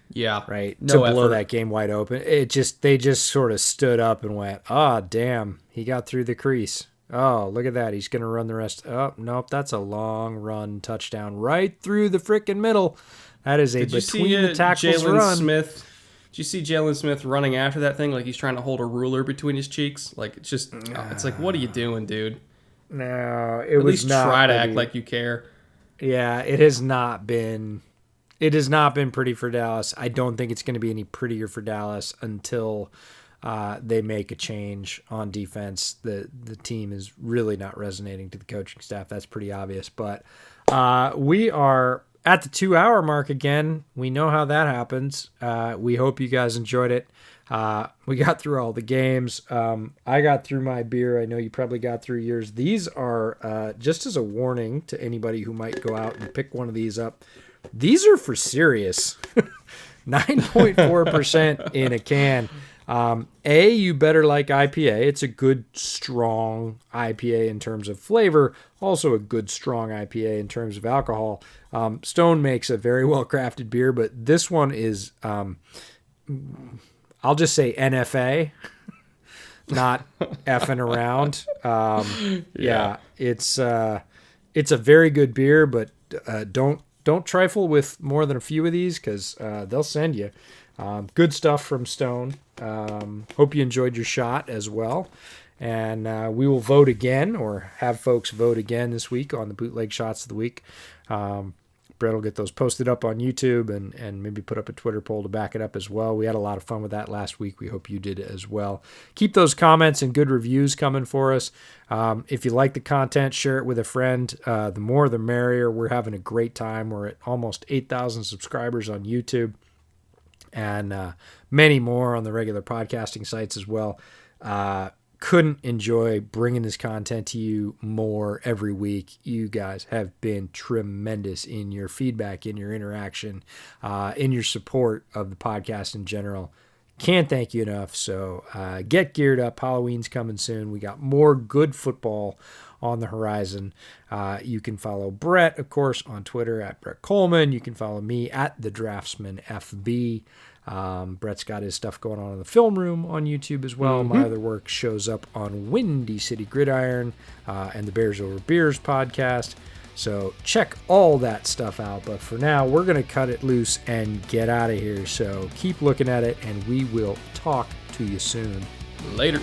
Yeah. Right? No to blow effort. that game wide open. They just sort of stood up and went, damn, he got through the crease. Oh, look at that. He's going to run the rest. Oh, nope, that's a long run touchdown right through the freaking middle. That is a between the tackles run. Did you see Jalen Smith running after that thing like he's trying to hold a ruler between his cheeks? It's just, it's what are you doing, dude? No, at least try to act like you care. Yeah, it has not been pretty for Dallas. I don't think it's going to be any prettier for Dallas until they make a change on defense. The team is really not resonating to the coaching staff. That's pretty obvious. But we are at the 2-hour mark again. We know how that happens. We hope you guys enjoyed it. We got through all the games. I got through my beer. I know you probably got through yours. These are, just as a warning to anybody who might go out and pick one of these up, these are for serious. 9.4% in a can. You better like IPA. It's a good, strong IPA in terms of flavor. Also a good, strong IPA in terms of alcohol. Stone makes a very well-crafted beer, but this one is, I'll just say NFA, not effing around. Yeah, it's a very good beer, but don't trifle with more than a few of these because they'll send you. Good stuff from Stone. Hope you enjoyed your shot as well. And we will vote again, or have folks vote again this week on the Bootleg Shots of the Week. Brett will get those posted up on YouTube and maybe put up a Twitter poll to back it up as well. We had a lot of fun with that last week. We hope you did as well. Keep those comments and good reviews coming for us. If you like the content, share it with a friend. The more the merrier. We're having a great time. We're at almost 8,000 subscribers on YouTube and many more on the regular podcasting sites as well. Couldn't enjoy bringing this content to you more every week. You guys have been tremendous in your feedback, in your interaction, in your support of the podcast in general. Can't thank you enough. So get geared up. Halloween's coming soon. We got more good football on the horizon. You can follow Brett, of course, on Twitter at Brett Coleman. You can follow me at the Draftsman FB. Brett's got his stuff going on in the film room on YouTube as well. My other work shows up on Windy City Gridiron and the Bears Over Beers podcast. So check all that stuff out. But for now, we're going to cut it loose and get out of here. So keep looking at it, and we will talk to you soon. Later.